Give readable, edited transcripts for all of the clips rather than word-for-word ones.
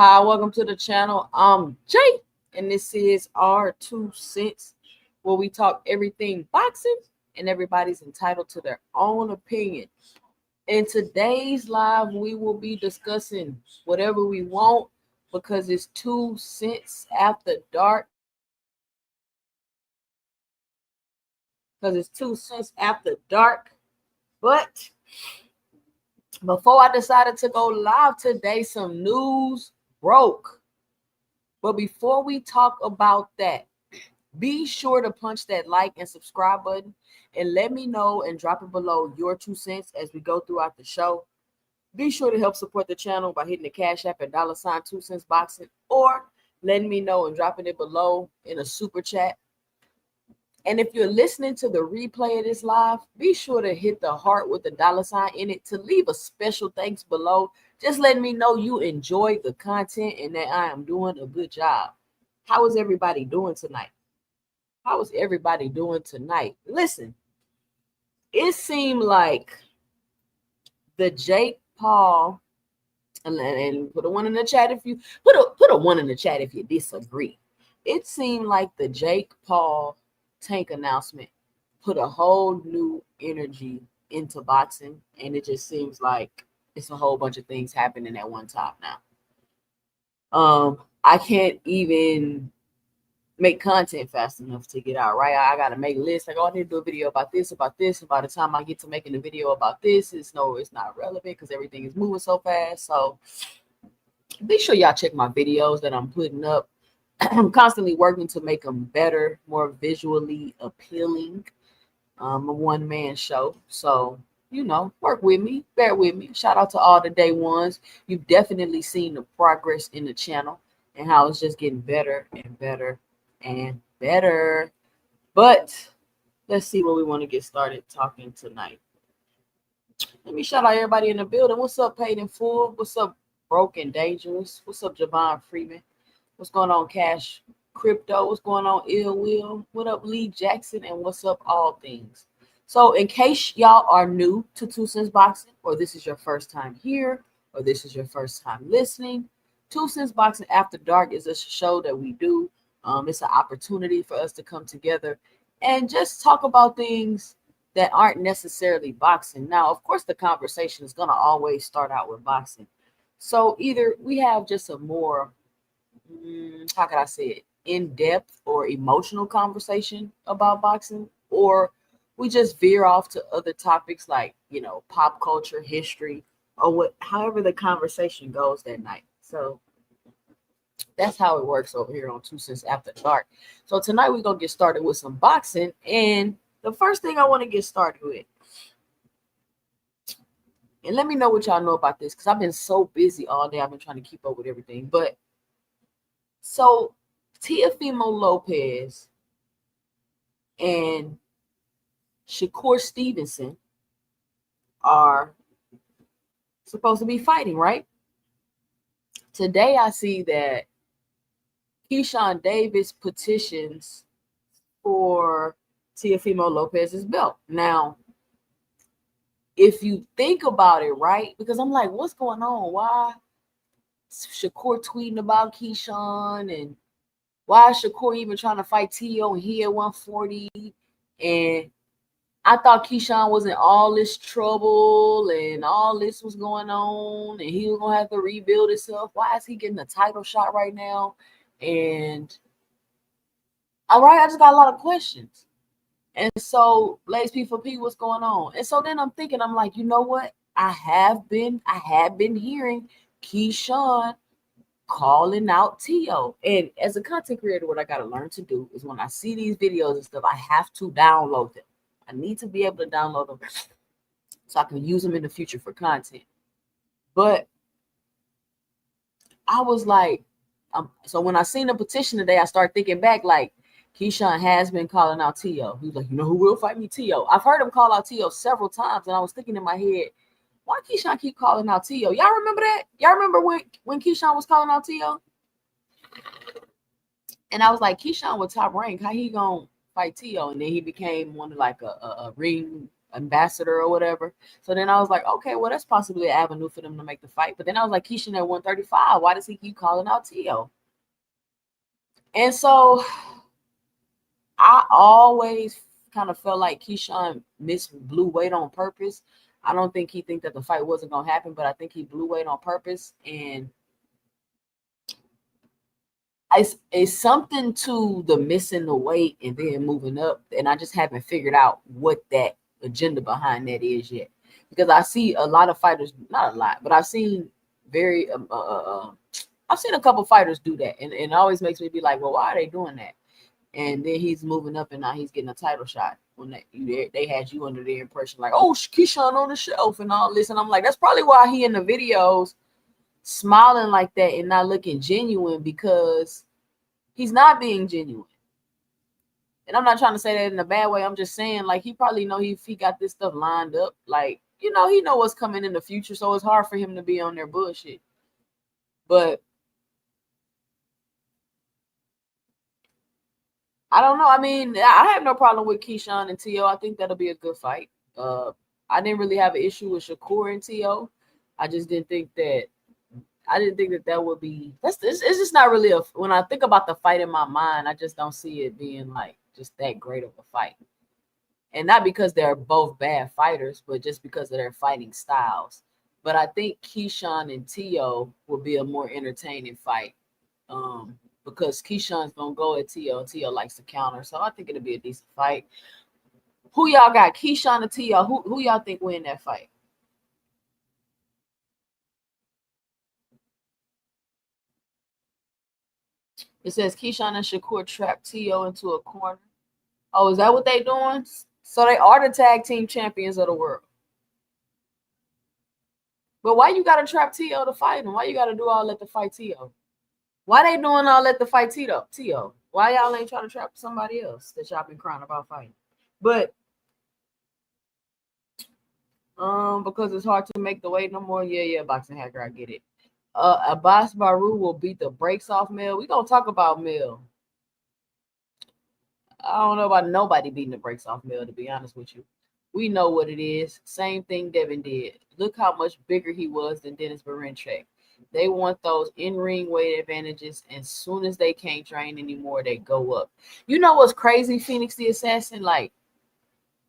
Hi, welcome to the channel. I'm Jay, and this is our 2 cents, where we talk everything boxing, and everybody's entitled to their own opinion. In today's live, we will be discussing whatever we want because it's 2 cents after dark. Because it's 2 cents after dark. But before I decided to go live today, some news broke. But before we talk about that, be sure to punch that like and subscribe button and let me know and drop it below your 2 cents as we go throughout the show. Be sure to help support the channel by hitting the Cash App at $ 2 cents boxing or letting me know and dropping it below in a super chat. And if you're listening to the replay of this live, be sure to hit the heart with the $ in it to leave a special thanks below. Just letting me know you enjoyed the content and that I am doing a good job. How is everybody doing tonight? How is everybody doing tonight? Listen, it seemed like the Jake Paul, and put a one in the chat if you put a one in the chat if you disagree. It seemed like the Jake Paul tank announcement put a whole new energy into boxing, and it just seems like it's a whole bunch of things happening at one time now. I can't even make content fast enough to get out, right? I gotta make lists like, oh, I need to do a video about this, about this, and by the time I get to making a video about this, it's not relevant because everything is moving so fast. So be sure y'all check my videos that I'm putting up. I'm constantly working to make them better, more visually appealing. A one-man show, so work with me, bear with me. Shout out to all the day ones. You've definitely seen the progress in the channel and how it's just getting better and better and better. But let's see where we want to get started talking tonight. Let me shout out everybody in the building. What's up, Paid in Full? What's up, Broke and Dangerous? What's up, Javon Freeman? What's going on, Cash Crypto? What's going on, Ill Will? What up, Lee Jackson? And what's up, All Things? So in case y'all are new to 2 Cents Boxing, or this is your first time here, or this is your first time listening, 2 Cents Boxing After Dark is a show that we do. It's an opportunity for us to come together and just talk about things that aren't necessarily boxing. Now, of course, the conversation is going to always start out with boxing. So either we have just a more how can I say it, in-depth or emotional conversation about boxing, or we just veer off to other topics like, pop culture, history, or however the conversation goes that night. So that's how it works over here on 2 Cents After Dark. So tonight we're going to get started with some boxing. And the first thing I want to get started with, and let me know what y'all know about this because I've been so busy all day. I've been trying to keep up with everything. But so Teofimo Lopez and Shakur Stevenson are supposed to be fighting, right? Today I see that Keyshawn Davis petitions for Teofimo Lopez's belt. Now, if you think about it, right? Because I'm like, what's going on? Why Shakur tweeting about Keyshawn, and why is Shakur even trying to fight T.O. and he at 140? And I thought Keyshawn was in all this trouble and all this was going on and he was going to have to rebuild himself. Why is he getting a title shot right now? And all right, I just got a lot of questions. And so, Blaze P4P, what's going on? And so then I'm thinking, I'm like, you know what? I have been hearing Keyshawn calling out T.O. And as a content creator, what I got to learn to do is when I see these videos and stuff, I have to download them. I need to be able to download them so I can use them in the future for content. But I was like, so when I seen the petition today, I started thinking back, like, Keyshawn has been calling out T.O. He was like, who will fight me? T.O. I've heard him call out T.O. several times, and I was thinking in my head, why Keyshawn keep calling out T.O.? Y'all remember that? Y'all remember when Keyshawn was calling out T.O.? And I was like, Keyshawn was top rank. How he gonna fight T.O.? And then he became one of like a ring ambassador or whatever. So then I was like, okay, well, that's possibly an avenue for them to make the fight. But then I was like, Keyshawn at 135. Why does he keep calling out Tio? And so I always kind of felt like Keyshawn blew weight on purpose. I don't think he think that the fight wasn't going to happen, but I think he blew weight on purpose. And it's something to the missing the weight and then moving up. And I just haven't figured out what that agenda behind that is yet. Because I see a lot of fighters, not a lot, but I've seen I've seen a couple fighters do that. And it always makes me be like, well, why are they doing that? And then he's moving up and now he's getting a title shot. When they had you under the impression like, oh, Keyshawn on the shelf and all this. And I'm like, that's probably why he in the videos smiling like that and not looking genuine, because he's not being genuine. And I'm not trying to say that in a bad way. I'm just saying, like, he probably know he got this stuff lined up. Like, he know what's coming in the future. So it's hard for him to be on their bullshit. But I don't know. I mean, I have no problem with Keyshawn and Tio. I think that'll be a good fight. I didn't really have an issue with Shakur and Tio. I just didn't think that that would be. It's just not really when I think about the fight in my mind, I just don't see it being like just that great of a fight. And not because they're both bad fighters, but just because of their fighting styles. But I think Keyshawn and Tio will be a more entertaining fight. Because Keyshawn's gonna go at Tio. Tio likes to counter, so I think it'll be a decent fight. Who y'all got, Keyshawn or Tio? Who y'all think win that fight? It says Keyshawn and Shakur trap Tio into a corner. Oh, is that what they doing? So they are the tag team champions of the world. But why you gotta trap Tio to fight him? Why you gotta do all that to fight Tio? Why they doing all that to fight Tio? Why y'all ain't trying to trap somebody else that y'all been crying about fighting? But because it's hard to make the weight no more. Yeah, boxing hacker, I get it. Abbas Baru will beat the brakes off Mel. We gonna talk about Mel. I don't know about nobody beating the brakes off Mel, to be honest with you. We know what it is. Same thing Devin did. Look how much bigger he was than Dennis Berinchek. They want those in-ring weight advantages, and as soon as they can't train anymore, they go up. You know what's crazy, Phoenix the Assassin? Like,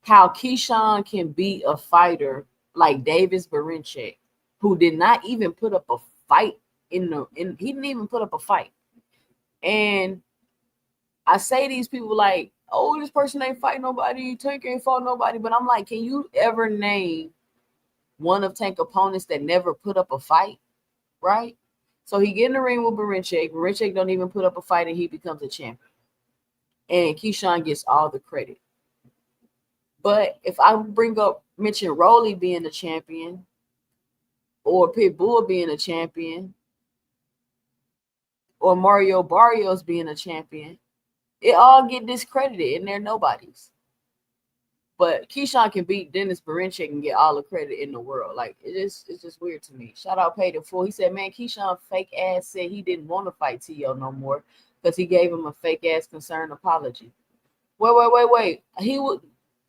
how Keyshawn can beat a fighter like Davis Berinchek, who did not even put up a fight he didn't even put up a fight. And I say these people like, oh, this person ain't fight nobody, Tank ain't fought nobody. But I'm like, can you ever name one of Tank opponents that never put up a fight? Right? So he get in the ring with Berinchek. Berinchek don't even put up a fight and he becomes a champion. And Keyshawn gets all the credit. But if I mention Rolly being a champion or Pitbull being a champion or Mario Barrios being a champion, it all get discredited and they're nobodies. But Keyshawn can beat Dennis Berinchek and get all the credit in the world. Like, it's just weird to me. Shout out Paid in Full. He said, man, Keyshawn fake ass said he didn't want to fight Tio no more because he gave him a fake ass concerned apology. Wait. He would.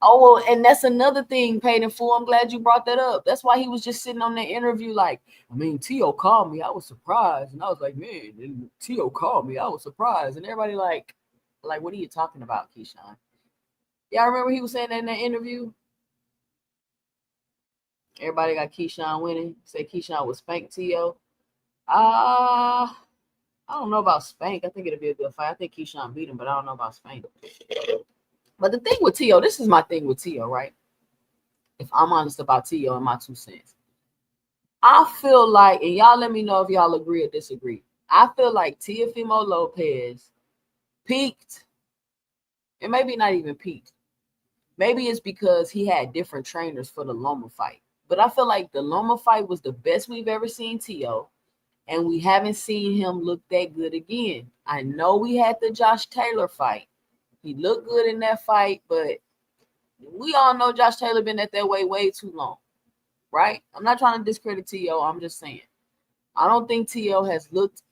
Oh, well, and that's another thing, Paid in Full. I'm glad you brought that up. That's why he was just sitting on that interview like, I mean, Tio called me. I was surprised. And I was like, man, and Tio called me. I was surprised. And everybody like, what are you talking about, Keyshawn? Y'all remember he was saying that in that interview? Everybody got Keyshawn winning. Say Keyshawn would spank Tio. I don't know about spank. I think it'll be a good fight. I think Keyshawn beat him, but I don't know about spank. But the thing with Tio, this is my thing with Tio, right? If I'm honest about Tio and my 2 cents. I feel like, and y'all let me know if y'all agree or disagree. I feel like Teofimo Lopez peaked, and maybe not even peaked. Maybe it's because he had different trainers for the Loma fight. But I feel like the Loma fight was the best we've ever seen Tio, and we haven't seen him look that good again. I know we had the Josh Taylor fight. He looked good in that fight, but we all know Josh Taylor been at that way too long, right? I'm not trying to discredit Tio. I'm just saying. I don't think Tio has looked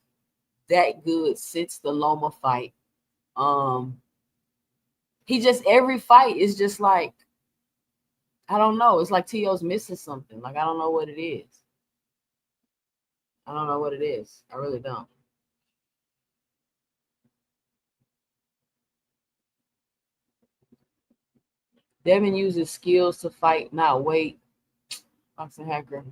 that good since the Loma fight. He just, every fight is just like, I don't know. It's like T.O.'s missing something. Like, I don't know what it is. I don't know what it is. I really don't. Devin uses skills to fight, not weight. Boxing hacker.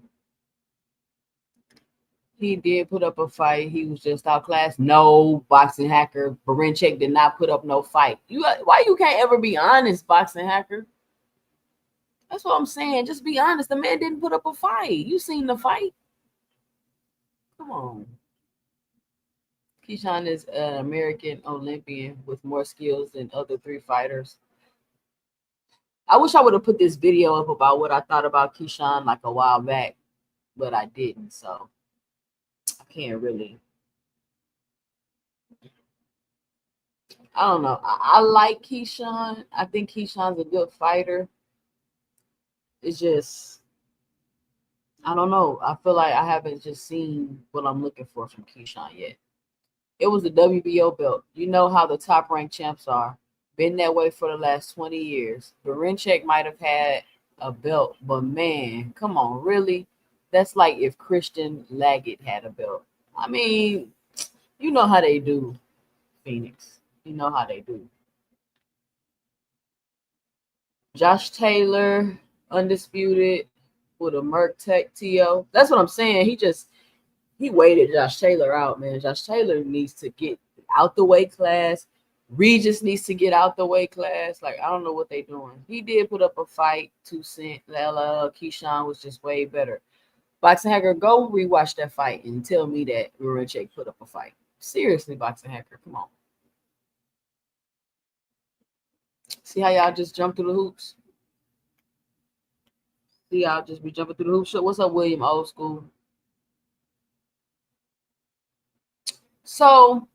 He did put up a fight. He was just outclassed. No, boxing hacker. Barinchek did not put up no fight. Why you can't ever be honest, boxing hacker? That's what I'm saying. Just be honest. The man didn't put up a fight. You seen the fight? Come on. Keyshawn is an American Olympian with more skills than other 3 fighters. I wish I would have put this video up about what I thought about Keyshawn like a while back, but I didn't. So I can't really. I don't know. I like Keyshawn. I think Keyshawn's a good fighter. It's just, I don't know. I feel like I haven't just seen what I'm looking for from Keyshawn yet. It was the WBO belt. You know how the top ranked champs are. Been that way for the last 20 years. Barinchek might have had a belt, but man, come on, really? That's like if Christian Laggett had a belt. I mean, you know how they do, Phoenix. You know how they do. Josh Taylor, undisputed with a Merc Tech TO. That's what I'm saying. He waited Josh Taylor out, man. Josh Taylor needs to get out the weight class. Regis needs to get out the weight class. Like, I don't know what they're doing. He did put up a fight, 2 cent. Keyshawn was just way better. Boxing Hacker, go rewatch that fight and tell me that Barinchek put up a fight. Seriously, Boxing Hacker, come on. See how y'all just jump through the hoops? See y'all just be jumping through the hoops. What's up, William? Old school. So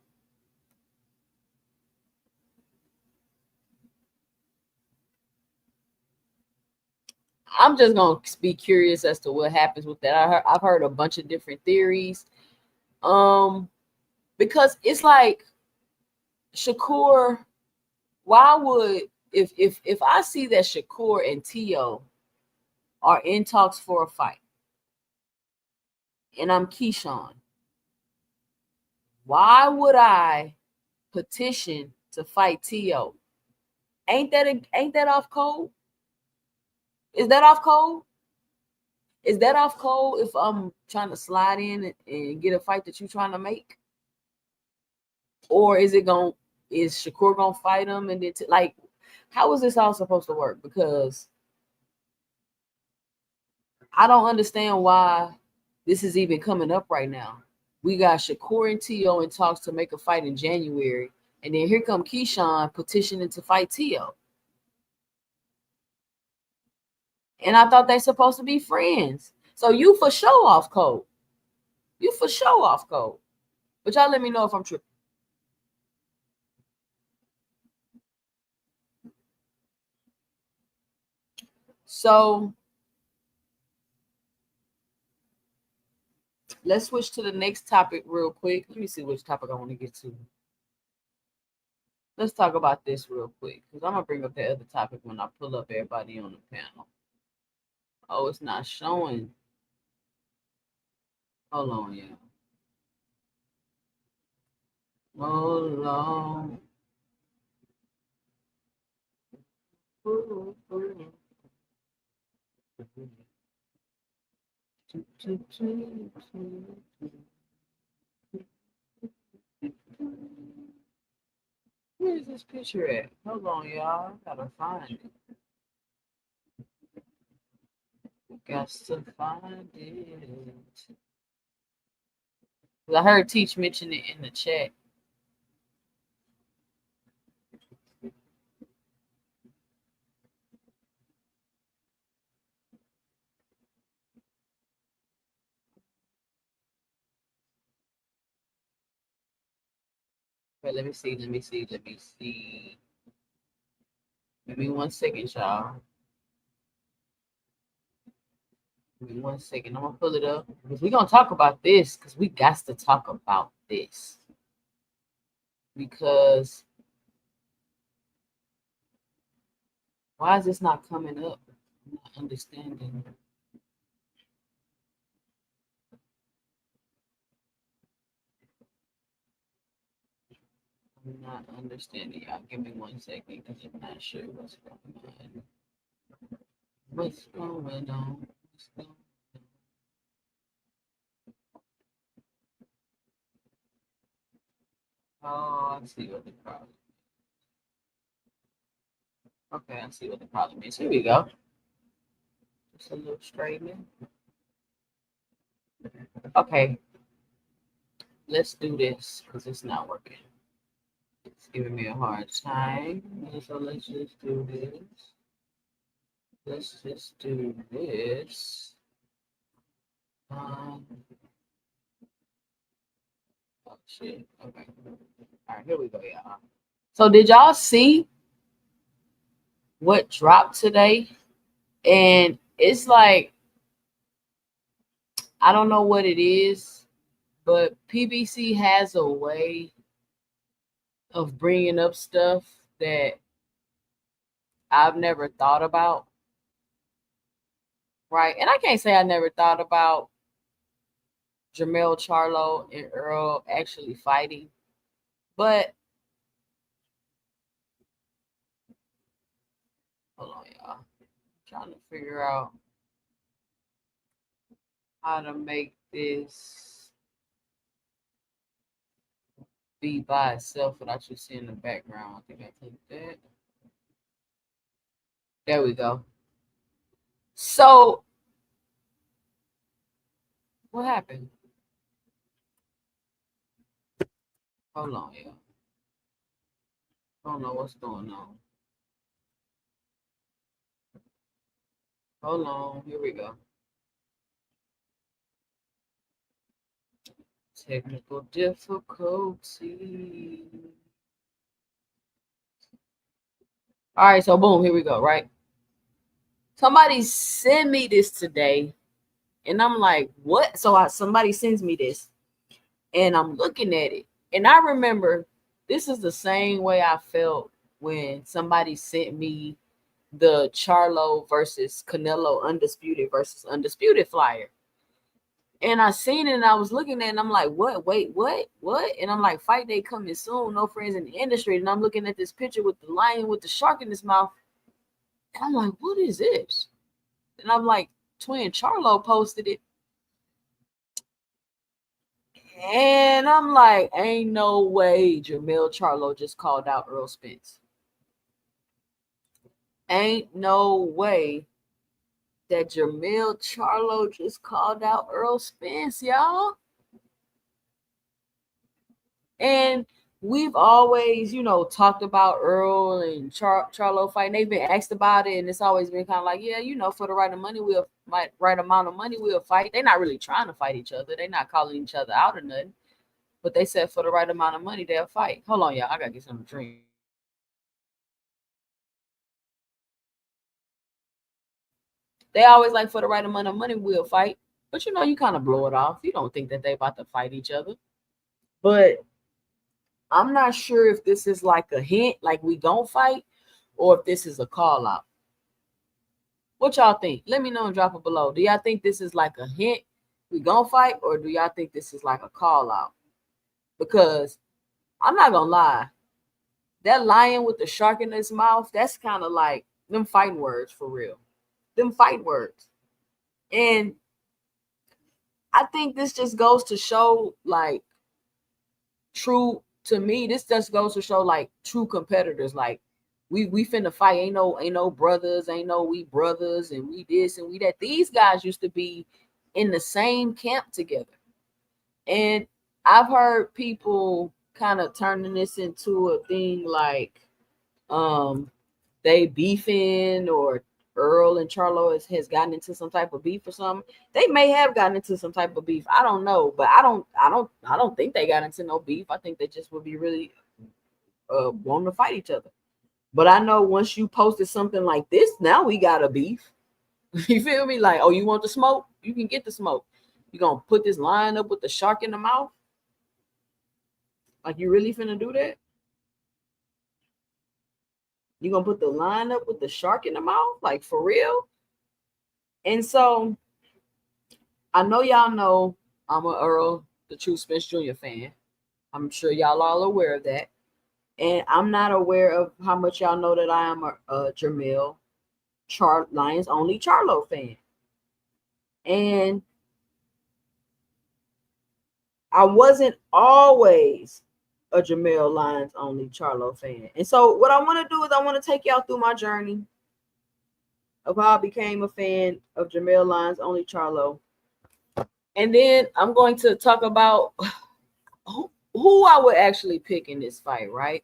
I'm just gonna be curious as to what happens with that. I've heard a bunch of different theories. Because it's like Shakur, why would if I see that Shakur and T.O. are in talks for a fight and I'm Keyshawn, why would I petition to fight T.O.? Ain't that off code? Is that off code? Is that off code if I'm trying to slide in and get a fight that you're trying to make? Or is Shakur gonna fight him and then like, how is this all supposed to work? Because I don't understand why this is even coming up right now. We got Shakur and T.O. in talks to make a fight in January, and then here come Keyshawn petitioning to fight T.O. And I thought they're supposed to be friends. So you for show off code. You for show off code. But y'all let me know if I'm tripping. So let's switch to the next topic real quick. Let me see which topic I want to get to. Let's talk about this real quick because I'm going to bring up the other topic when I pull up everybody on the panel. Oh, it's not showing. Hold on, yeah. Hold on. Where's this picture at? Hold on, y'all. I gotta find it. Got to find it. I heard Teach mention it in the chat. Wait, let me see. Give me 1 second, y'all. Give me 1 second. I'm gonna pull it up because we're gonna talk about this because we got to talk about this. Because why is this not coming up? I'm not understanding. I'm not understanding y'all. Give me 1 second because I'm not sure what's going on. What's going on? What's going on? Oh, I see what the problem. Okay, I see what the problem is. Here we go. Just a little straightening. Okay, let's do this because it's not working. It's giving me a hard time. So let's just do this. Let's just do this. Um, oh shit. Okay. All right, here we go, y'all. So did y'all see what dropped today? And it's like, I don't know what it is, but PBC has a way of bringing up stuff that I've never thought about. Right. And I can't say I never thought about Jermell, Charlo, and Errol actually fighting. But hold on, y'all. I'm trying to figure out how to make this be by itself without you seeing the background. I think I clicked that. There we go. So what happened? Hold on, y'all. I don't know what's going on. Hold on. Here we go. Technical difficulty. All right, so boom, here we go, right? Somebody sent me this today, and I'm like, what? So somebody sends me this, and I'm looking at it, and I remember this is the same way I felt when somebody sent me the Charlo versus Canelo undisputed flyer. And I seen it and I was looking at it and I'm like, what? Wait, what? And I'm like, fight day coming soon. No friends in the industry. And I'm looking at this picture with the lion with the shark in his mouth. And I'm like, what is this? And I'm like, Twin Charlo posted it. And I'm like, ain't no way Jermell Charlo just called out Errol Spence. Ain't no way that Jermell Charlo just called out Errol Spence, y'all. And we've always, talked about Errol and Charlo fighting. They've been asked about it, and it's always been kind of like, yeah, for the right amount of money, we'll fight. They're not really trying to fight each other. They're not calling each other out or nothing. But they said for the right amount of money, they'll fight. Hold on, y'all. I gotta get some drink. They always like for the right amount of money, we'll fight. But you kind of blow it off. You don't think that they about to fight each other. But I'm not sure if this is like a hint, like we don't fight, or if this is a call out. What y'all think? Let me know and drop it below. Do y'all think this is like a hint, we gonna fight, or do y'all think this is like a call out? Because I'm not gonna lie, that lion with the shark in his mouth, that's kind of like them fighting words for real. Them fight words. And I think this just goes to show like to me, this just goes to show like true competitors. Like we finna fight. Ain't no brothers, ain't no we brothers, and we this and we that. These guys used to be in the same camp together. And I've heard people kind of turning this into a thing like they beefing, or Errol and Charlo has gotten into some type of beef or something. They may have gotten into some type of beef. I don't know, but I don't think they got into no beef. I think they just would be really wanting to fight each other. But I know once you posted something like this, now we got a beef. You feel me? Like, oh, you want the smoke? You can get the smoke. You gonna put this lion up with the shark in the mouth? Like, you really finna do that? You gonna put the lion up with the shark in the mouth? Like, for real? And so I know y'all know I'm a Errol, the true Spence Jr. fan. I'm sure y'all all aware of that. And I'm not aware of how much y'all know that I am a Jermell Lions only Charlo fan. And I wasn't always a Jermell Lions only Charlo fan. And so what I want to do is I want to take y'all through my journey of how I became a fan of Jermell Lions only Charlo. And then I'm going to talk about who I would actually pick in this fight, right?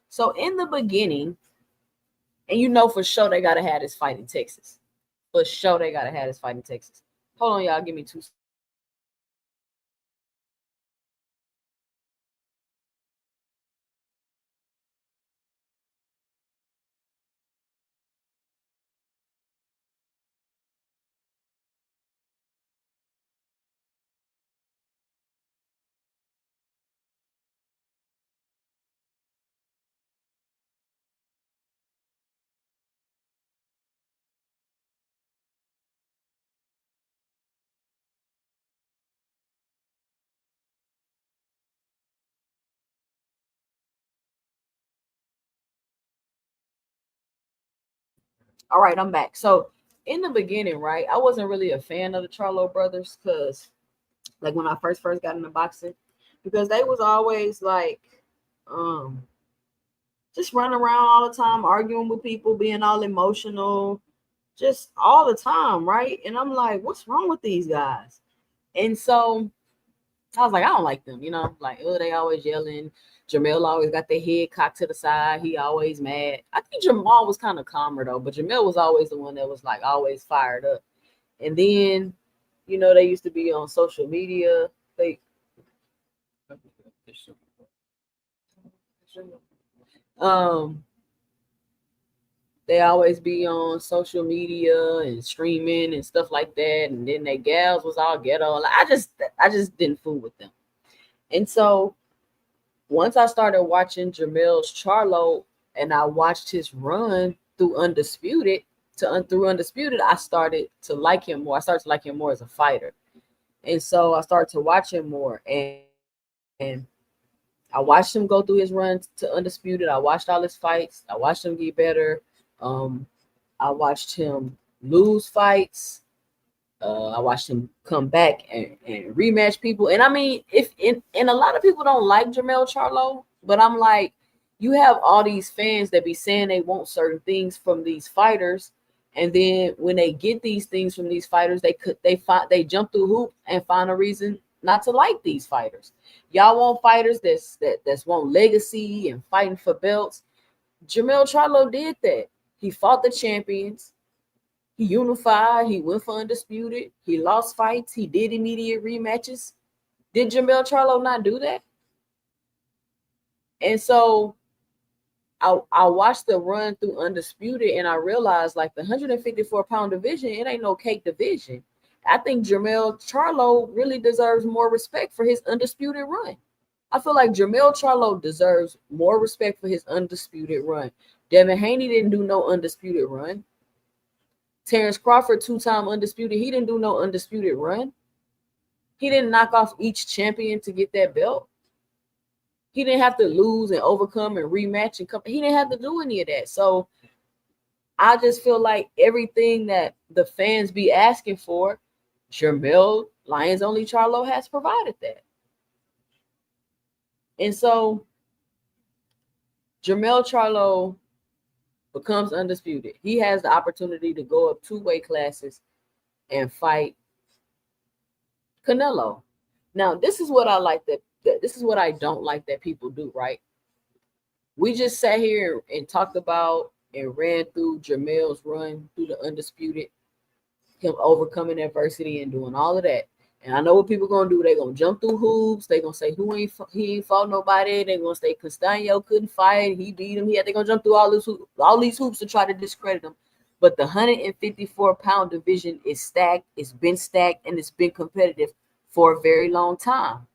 So in the beginning, and you know for sure they gotta have this fight in Texas. For sure they gotta have this fight in Texas. Hold on, y'all. Give me 2 seconds. All right, I'm back. So in the beginning, right, I wasn't really a fan of the Charlo brothers because, like, when I first got into boxing, because they was always like, just running around all the time, arguing with people, being all emotional, just all the time, right? And I'm like, what's wrong with these guys? And so I was like, I don't like them, like, oh, they always yelling. Jermell always got their head cocked to the side. He always mad. I think Jamal was kind of calmer though, but Jermell was always the one that was like always fired up. And then, they used to be on social media. Um, they always be on social media and streaming and stuff like that. And then they gals was all ghetto. Like, I just didn't fool with them. And so once I started watching Jermell's Charlo and I watched his run through Undisputed I started to like him more. I started to like him more as a fighter. And so I started to watch him more. And I watched him go through his run to Undisputed. I watched all his fights. I watched him get better. I watched him lose fights. I watched him come back and rematch people. And I mean, and a lot of people don't like Jermell Charlo, but I'm like, you have all these fans that be saying they want certain things from these fighters, and then when they get these things from these fighters, they jump through hoop and find a reason not to like these fighters. Y'all want fighters that's want legacy and fighting for belts. Jermell Charlo did that. He fought the champions. He unified. He went for Undisputed. He lost fights. He did immediate rematches. Did Jermell Charlo not do that? And so I watched the run through Undisputed and I realized, like, the 154-pound division, it ain't no cake division. I think Jermell Charlo really deserves more respect for his Undisputed run. I feel like Jermell Charlo deserves more respect for his Undisputed run. Devin Haney didn't do no Undisputed run. Terrence Crawford, 2-time Undisputed, he didn't do no Undisputed run. He didn't knock off each champion to get that belt. He didn't have to lose and overcome and rematch and come. He didn't have to do any of that. So I just feel like everything that the fans be asking for, Jermell Lions Only Charlo has provided that. And so Jermell Charlo becomes undisputed. He has the opportunity to go up 2 weight classes and fight Canelo. Now, this is what I like that this is what I don't like that people do, right? We just sat here and talked about and ran through Jermell's run through the Undisputed, him overcoming adversity and doing all of that. And I know what people gonna do. They're gonna jump through hoops. They're gonna say he ain't fought nobody. They're gonna say Castaño couldn't fight. He beat him. They're gonna jump through all these hoops to try to discredit him. But the 154-pound division is stacked. It's been stacked and it's been competitive for a very long time.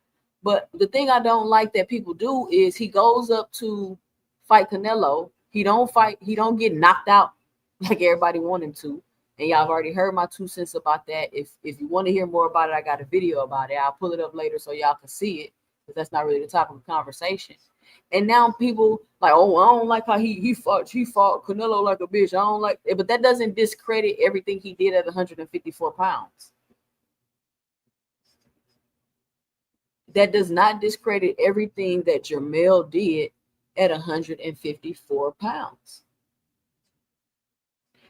But the thing I don't like that people do is he goes up to fight Canelo. He don't fight. He don't get knocked out like everybody want him to. And y'all have already heard my 2 cents about that. If you want to hear more about it, I got a video about it. I'll pull it up later so y'all can see it, because that's not really the topic of conversation. And now people like, oh, I don't like how he fought Canelo like a bitch. I don't like it, but that doesn't discredit everything he did at 154 pounds. That does not discredit everything that Jermell did at 154 pounds.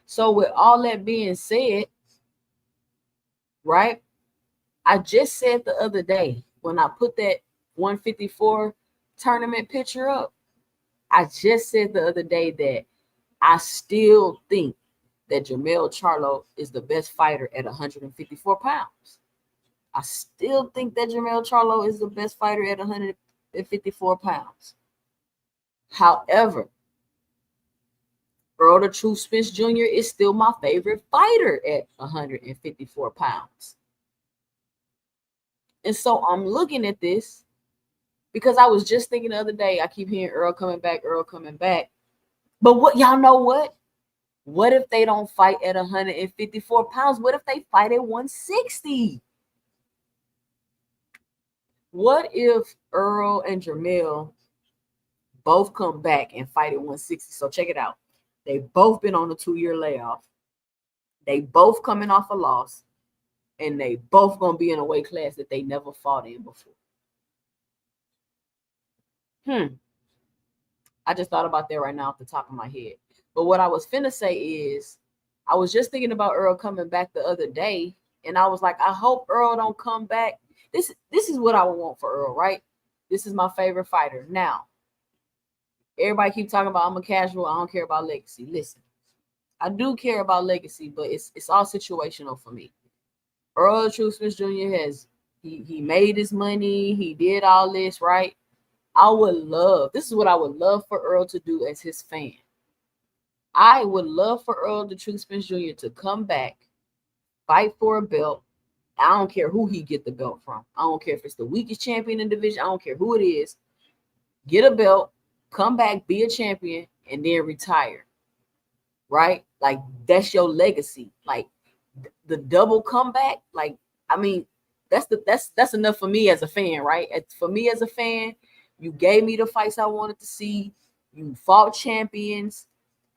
So with all that being said, right, I just said the other day when I put that 154 tournament picture up, I just said the other day that I still think that Jermell Charlo is the best fighter at 154 pounds. I still think that Jermell Charlo is the best fighter at 154 pounds. However, Errol the True Spence Jr. is still my favorite fighter at 154 pounds. And so I'm looking at this because I was just thinking the other day, I keep hearing Errol coming back, Errol coming back. But what, y'all know what? What if they don't fight at 154 pounds? What if they fight at 160? What if Errol and Jermell both come back and fight at 160? So check it out. They've both been on a 2-year layoff. They both coming off a loss. And they both going to be in a weight class that they never fought in before. I just thought about that right now off the top of my head. But what I was finna say is, I was just thinking about Errol coming back the other day. And I was like, I hope Errol don't come back. This is what I would want for Errol, right? This is my favorite fighter. Now, everybody keep talking about I'm a casual. I don't care about legacy. Listen, I do care about legacy, but it's all situational for me. Errol True Spence Jr. he made his money. He did all this, right? This is what I would love for Errol to do as his fan. I would love for Errol the True Spence Jr. to come back, fight for a belt. I don't care who he get the belt from. I don't care if it's the weakest champion in the division. I don't care who it is. Get a belt, come back, be a champion, and then retire. Right? Like, that's your legacy. Like, the double comeback. Like, I mean, that's enough for me as a fan, right? For me as a fan, you gave me the fights I wanted to see. You fought champions.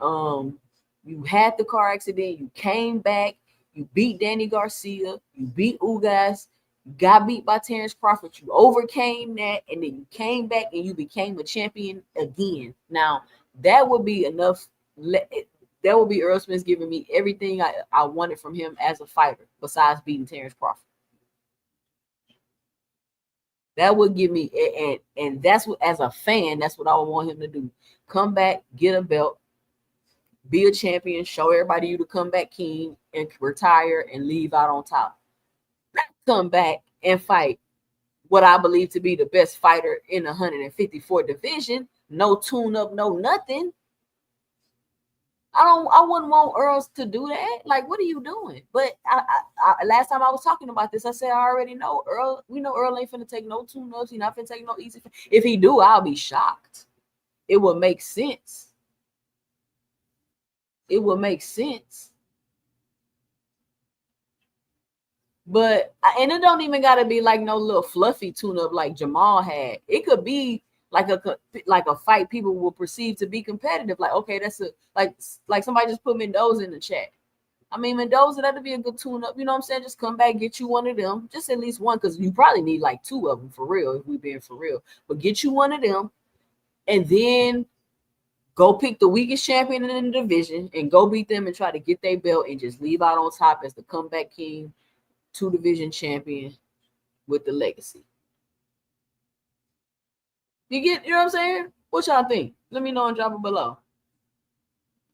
You had the car accident. You came back. You beat Danny Garcia. You beat Ugas. You got beat by Terrence Crawford. You overcame that, and then you came back and you became a champion again. Now, that would be enough. That would be Errol Spence giving me everything I wanted from him as a fighter, besides beating Terrence Crawford. That would give me, and that's what, as a fan, that's what I would want him to do. Come back, get a belt, be a champion, show everybody you the comeback king, and retire and leave out on top. Not come back and fight what I believe to be the best fighter in the 154 division. No tune-up, no nothing. I wouldn't want Errol to do that. Like, what are you doing? But I last time I was talking about this, I said I already know Errol. We know Errol ain't finna take no tune-ups. He's not finna take no easy. If he do, I'll be shocked. It would make sense. It would make sense. But and it don't even gotta be like no little fluffy tune-up like Jermell had. It could be like a fight people will perceive to be competitive. Like, okay, that's like somebody just put Mendoza in the chat. I mean, Mendoza, that'd be a good tune-up. You know what I'm saying? Just come back, get you one of them. Just at least one, because you probably need like 2 of them for real, if we being for real. But get you one of them, and then go pick the weakest champion in the division and go beat them and try to get their belt and just leave out on top as the comeback king, 2-division champion with the legacy. You know what I'm saying? What y'all think? Let me know and drop it below.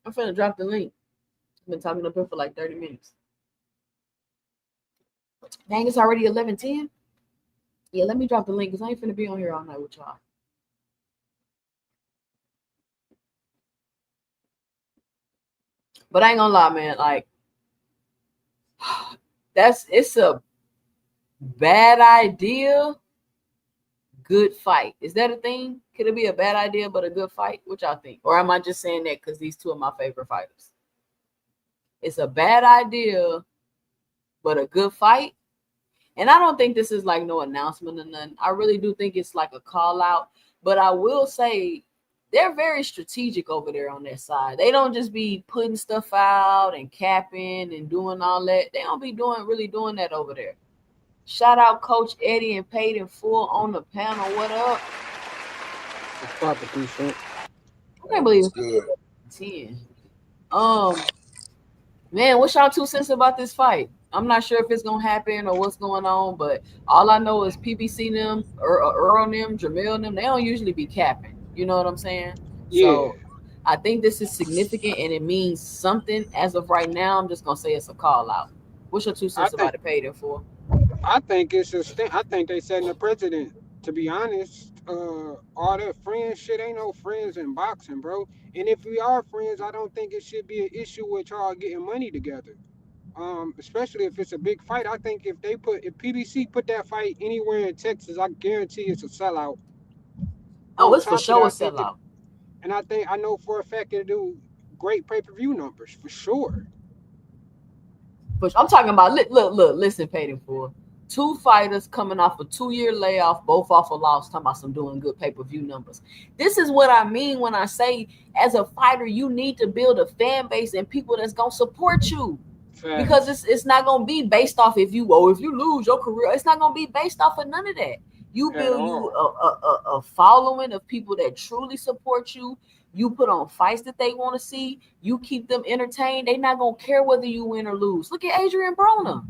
I'm finna drop the link. I've been talking up here for like 30 minutes. Dang, it's already 11:10. Yeah, let me drop the link because I ain't finna be on here all night with y'all. But I ain't gonna lie, man. Like, it's a bad idea. Good fight. Is that a thing? Could it be a bad idea but a good fight? What y'all think? Or am I just saying that because these two are my favorite fighters? It's a bad idea, but a good fight. And I don't think this is like no announcement or nothing. I really do think it's like a call out. But I will say they're very strategic over there on that side. They don't just be putting stuff out and capping and doing all that. They don't be doing that over there. Shout out Coach Eddie and Paid in Full on the panel. What up? It's proper decent. I can't What's believe good? it's 10. Um, Man, what's y'all 2 cents about this fight? I'm not sure if it's gonna happen or what's going on, but all I know is PBC them or Earl them, Jermell them, they don't usually be capping. You know what I'm saying? Yeah, So I think this is significant and it means something. As of right now, I'm just gonna say it's a call out. What's your two I cents think about it paid in for? I think it's a I think they setting a precedent. To be honest, all that friends shit ain't no friends in boxing, bro. And if we are friends, I don't think it should be an issue with y'all getting money together. Especially if it's a big fight. I think if PBC put that fight anywhere in Texas, I guarantee it's a sellout. Oh, On it's for top of that, sure a I think sellout. I know for a fact it'll do great pay per view numbers for sure. But I'm talking about listen, paid in for two fighters coming off a 2 year layoff, both off a loss, talking about some doing good pay-per-view numbers. This is what I mean when I say as a fighter, you need to build a fan base and people that's gonna support you. Because Facts. it's not gonna be based off if you lose your career, it's not gonna be based off of none of that. You At build you all. a following of people that truly support you. You put on fights that they want to see. You keep them entertained. They not gonna care whether you win or lose. Look at Adrian Broner.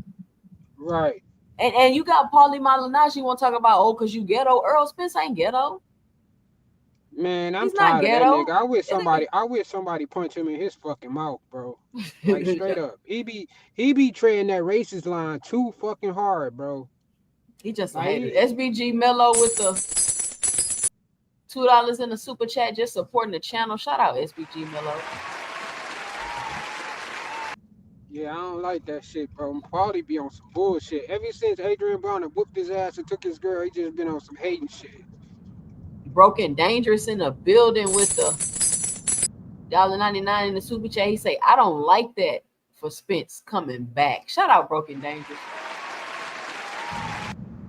Right. And you got Paulie Malignaggi. You want to talk about because you ghetto? Earl Spence ain't ghetto. Man, I'm He's not tired of that nigga. ghetto. That I wish somebody punch him in his fucking mouth, bro. Like straight nigga, up. He be treading that racist line too fucking hard, bro. he just a Like hater. he, SBG Mello with the $2 in the super chat, just supporting the channel. Shout out SBG Mello. yeah, I don't like that shit, bro. Paulie be on some bullshit. Ever since Adrian Brown whooped his ass and took his girl, he just been on some hating shit. Broken Dangerous in the building with the $1.99 in the super chat. He say, I don't like that for Spence coming back. Shout out Broken Dangerous.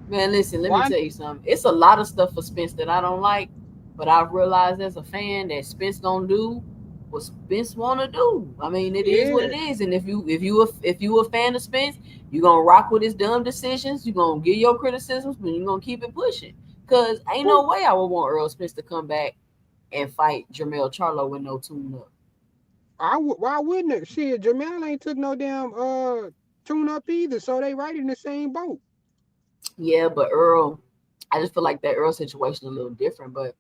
Man, listen, let me Why? tell you something. It's a lot of stuff for Spence that I don't like, but I've realized as a fan that Spence gonna do what Spence wanna do. I mean, it is what Yeah. it is. And if you a fan of Spence, you gonna rock with his dumb decisions. You gonna give your criticisms, but you gonna keep it pushing. Cause ain't Well, no way I would want Earl Spence to come back and fight Jermell Charlo with no tune up. why wouldn't it? Shit, Jermell ain't took no damn tune up either, so they right in the same boat. Yeah, but Earl, I just feel like that Earl situation a little different, but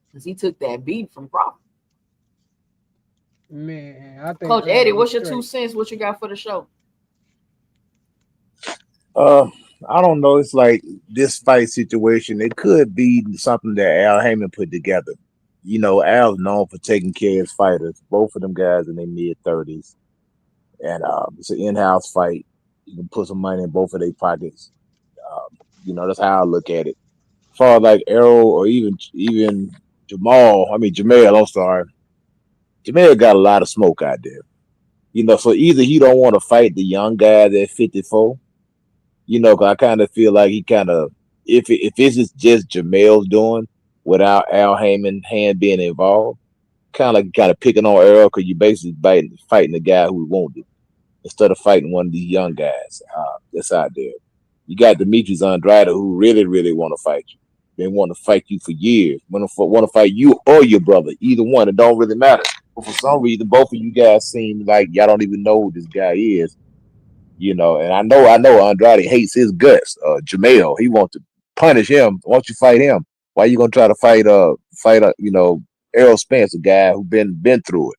because he took that beat from Crawford. Man, I think Coach Earl Eddie, be what's your two straight. cents? What you got for the show? Uh, I don't know. It's like this fight situation. It could be something that Al Heyman put together. You know, Al's known for taking care of his fighters. Both of them guys in their mid 30s, and it's an in-house fight. You can put some money in both of their pockets. You know, that's how I look at it. As far as like Errol or even Jamal, I mean Jermell. I'm sorry, Jermell got a lot of smoke out there. You know, so either he don't want to fight the young guys at 54. You know, 'cause I kind of feel like he kind of if this is just Jamel's doing without Al Heyman hand being involved, kind of picking on Errol because you basically fighting the guy who wanted instead of fighting one of these young guys that's out there. You got Demetrius Andrade who really want to fight you. They want to fight you for years. Want to fight you or your brother, either one. It don't really matter. But for some reason, both of you guys seem like y'all don't even know who this guy is. You know, and I know Andrade hates his guts. Jamel, he wants to punish him. Why don't you fight him? Why you gonna try to fight Errol Spence, a guy who been through it.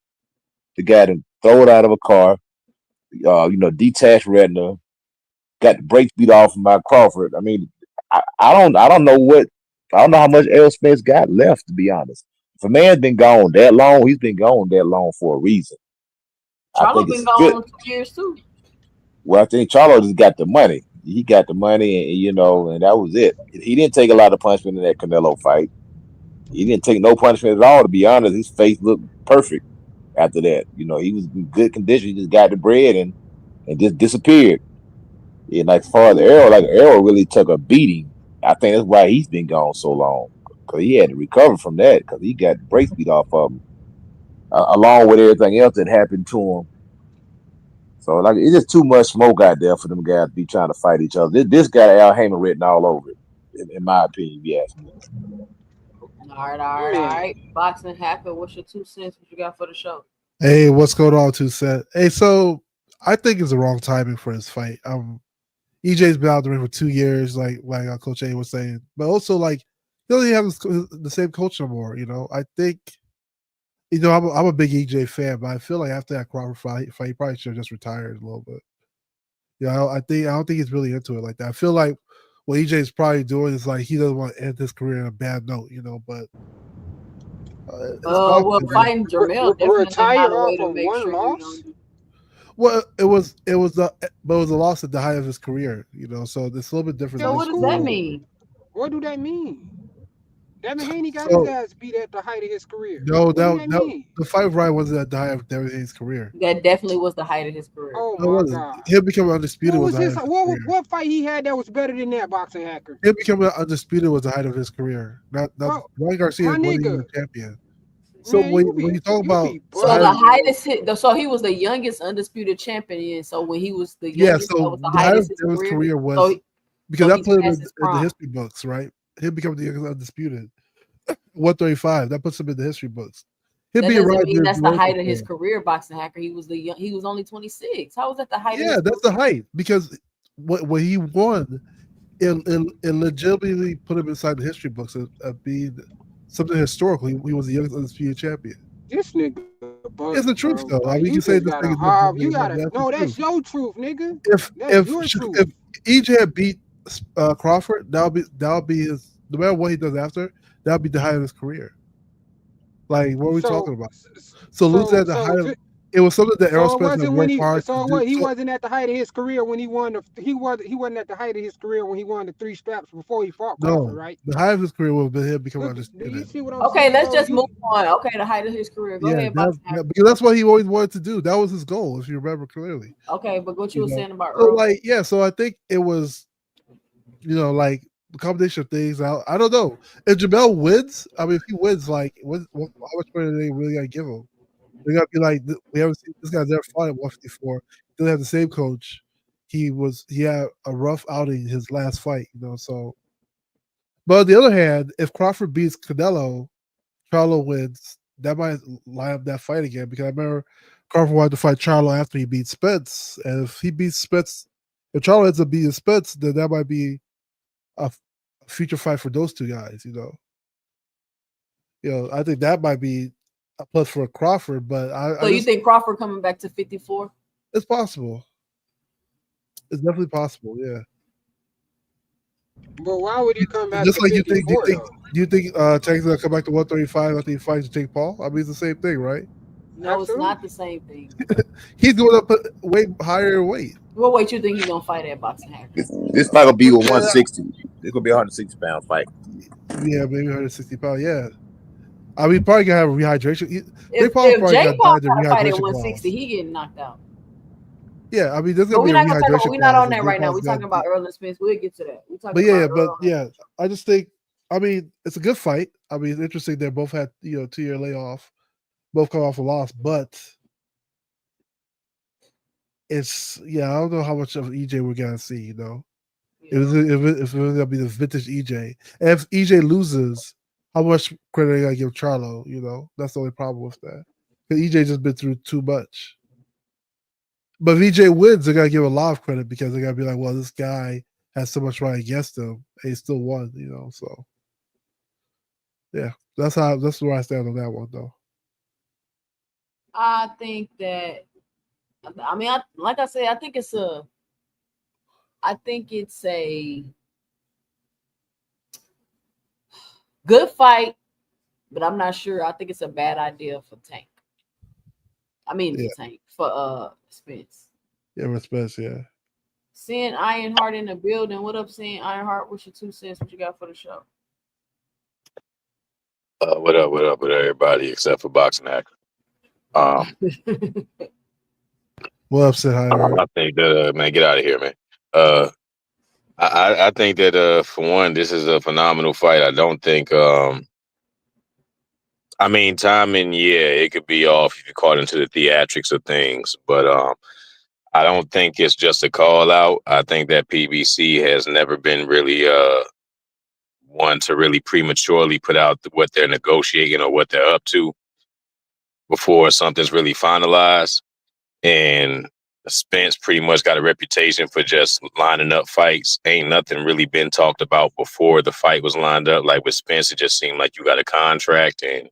The guy that throw it out of a car, detached retina, got the brakes beat off him by Crawford. I mean, I don't know how much Errol Spence got left, to be honest. If a man's been gone that long, he's been gone that long for a reason. I Charlo think been it's good. gone 2 years too. Well, I think Charlo just got the money. He got the money, and that was it. He didn't take a lot of punishment in that Canelo fight. He didn't take no punishment at all, to be honest. His face looked perfect after that. He was in good condition. He just got the bread and just disappeared. And like as far as Errol, like Errol really took a beating. I think that's why he's been gone so long. Because he had to recover from that because he got the brakes beat off of him, along with everything else that happened to him. So like it's just too much smoke out there for them guys to be trying to fight each other. This got Al Heyman written all over it, in my opinion. If you ask me. All Man, right. Boxing hacker, what's your 2 cents? What you got for the show? Hey, what's going on, Two Set? Hey, so I think it's the wrong timing for his fight. EJ's been out the ring for 2 years, like Coach A was saying, but also like he doesn't have the same coach no more. I think I'm a big EJ fan, but I feel like after that Crawford fight, he probably should have just retired a little bit. I don't think he's really into it like that. I feel like what EJ is probably doing is like he doesn't want to end his career on a bad note, but it's Well, boxing, man. fighting Jermell definitely retire not a way off to of make one sure you loss. don't do. Well, but it was a loss at the height of his career, so it's a little bit different Yeah, So than what his does that career. mean? what do that mean? Devin Haney got his So ass beat at the height of his career. no, What do that no, mean? the fight with Ryan wasn't at the height of Derrick Hayes' career. That definitely was the height of his career. Oh No, it my wasn't. God. Him becoming undisputed What was was the height his of his career. what fight he had that was better than that, boxing hacker? Him becoming undisputed was the height of his career. Not Bro, Ryan Garcia my wasn't even nigga, a champion. So man, when you talk you about be the So height the of, bugging, man. highest hit. So he was the youngest undisputed champion. So when he was the yeah, youngest, that so was the the height height of of his Derrick's career. career So was because so that he's put him past his in the prime. history books, right? Him becoming the youngest undisputed 135. That puts him in the history books. He'd That be doesn't right mean there that's the doing height of his before. career, boxing hacker. He was he was only 26. How was that the height of Yeah, his that's the career? height because what he won, it legitimately put him inside the history books of being something historical. He was the youngest undisputed champion. This nigga It's bugging, the bro. truth, though. Like I mean, you you can say just this gotta thing is have you but gotta that's the no, that's truth. your truth, nigga. If That's if your if truth. EJ had beat Crawford, that'll be his. No matter what he does after, that'll be the height of his career. Like, what are we talking So about? So losing at the height of it was something that Errol so it Spence had wasn't when worked hard to do. he So wasn't at the height of his career when he wasn't at the height of his career when he won the 3 straps before he fought Crawford, no, right? the height of his career would have been him becoming Look, do you undisputed. see what I'm Okay, saying, let's bro? just move You on. Okay, the height of his career. Go Yeah, ahead, boxing hacker. because that's what he always wanted to do. That was his goal, if you remember clearly. Okay, but what you were saying about So Earl? like, yeah, so I think it was, like the combination of things. I don't know if Jermell wins. I mean, if he wins, like, how much money are they really gonna give him? They're gonna be like, we haven't seen this guy's never fought at 154. He doesn't have the same coach. He had a rough outing his last fight, So, but on the other hand, if Crawford beats Canelo, Charlo wins. That might line up that fight again because I remember Crawford wanted to fight Charlo after he beat Spence, and if he beats Spence, if Charlo ends up beating Spence, then that might be a future fight for those two guys. I think that might be a plus for Crawford, but So I you just think Crawford coming back to 54? it's possible. It's definitely possible. Yeah, but why would he come back just to like you think. 54 though? Do you think Tank's gonna come back to 135 after he fights Jake Paul? I mean, it's the same thing, right? No, it's not the Absolutely. same thing. He's going up way higher weight. What weight you think he's gonna fight at, boxing hacker? This fight gonna be with 160. It's gonna be a 160-pound fight. Yeah, maybe 160 pounds. Yeah, I mean, probably gonna have a rehydration. Jake Paul If probably Jake got Paul died in got to fight at rehydration 160, clause. he getting knocked out. Yeah, I mean, there's But gonna be we're a not gonna talk about. rehydration We're not clause. on that right now. We're talking about Errol and Spence. We'll get to that. We're talking about But Errol. yeah, I just think. I mean, it's a good fight. I mean, it's interesting. They both had 2-year layoff, both come off a loss, but it's I don't know how much of EJ we're gonna see. If it's gonna be the vintage EJ, and if EJ loses, how much credit are you gonna give Charlo? That's the only problem with that. Because EJ just been through too much. But if EJ wins, they're gonna give a lot of credit because they're gonna be like, well, this guy has so much right against him, and he still won. So yeah, that's where I stand on that one, though. I think that. I mean, like I said, I think it's a good fight, but I'm not sure. I think it's a bad idea for Tank. I mean, for Tank, for Spence. Yeah, with Spence, yeah. Seeing Ironheart in the building. What up, seeing Ironheart? What's your 2 cents? What you got for the show? What up with everybody except for Boxing Hacker? Um, Well upset, I think that man, get out of here, man. Uh, I think that for one, this is a phenomenal fight. I don't think I mean timing, yeah, it could be off if you caught into the theatrics of things, but I don't think it's just a call out. I think that PBC has never been really one to really prematurely put out what they're negotiating or what they're up to before something's really finalized. And Spence pretty much got a reputation for just lining up fights. Ain't nothing really been talked about before the fight was lined up. Like with Spence, it just seemed like you got a contract and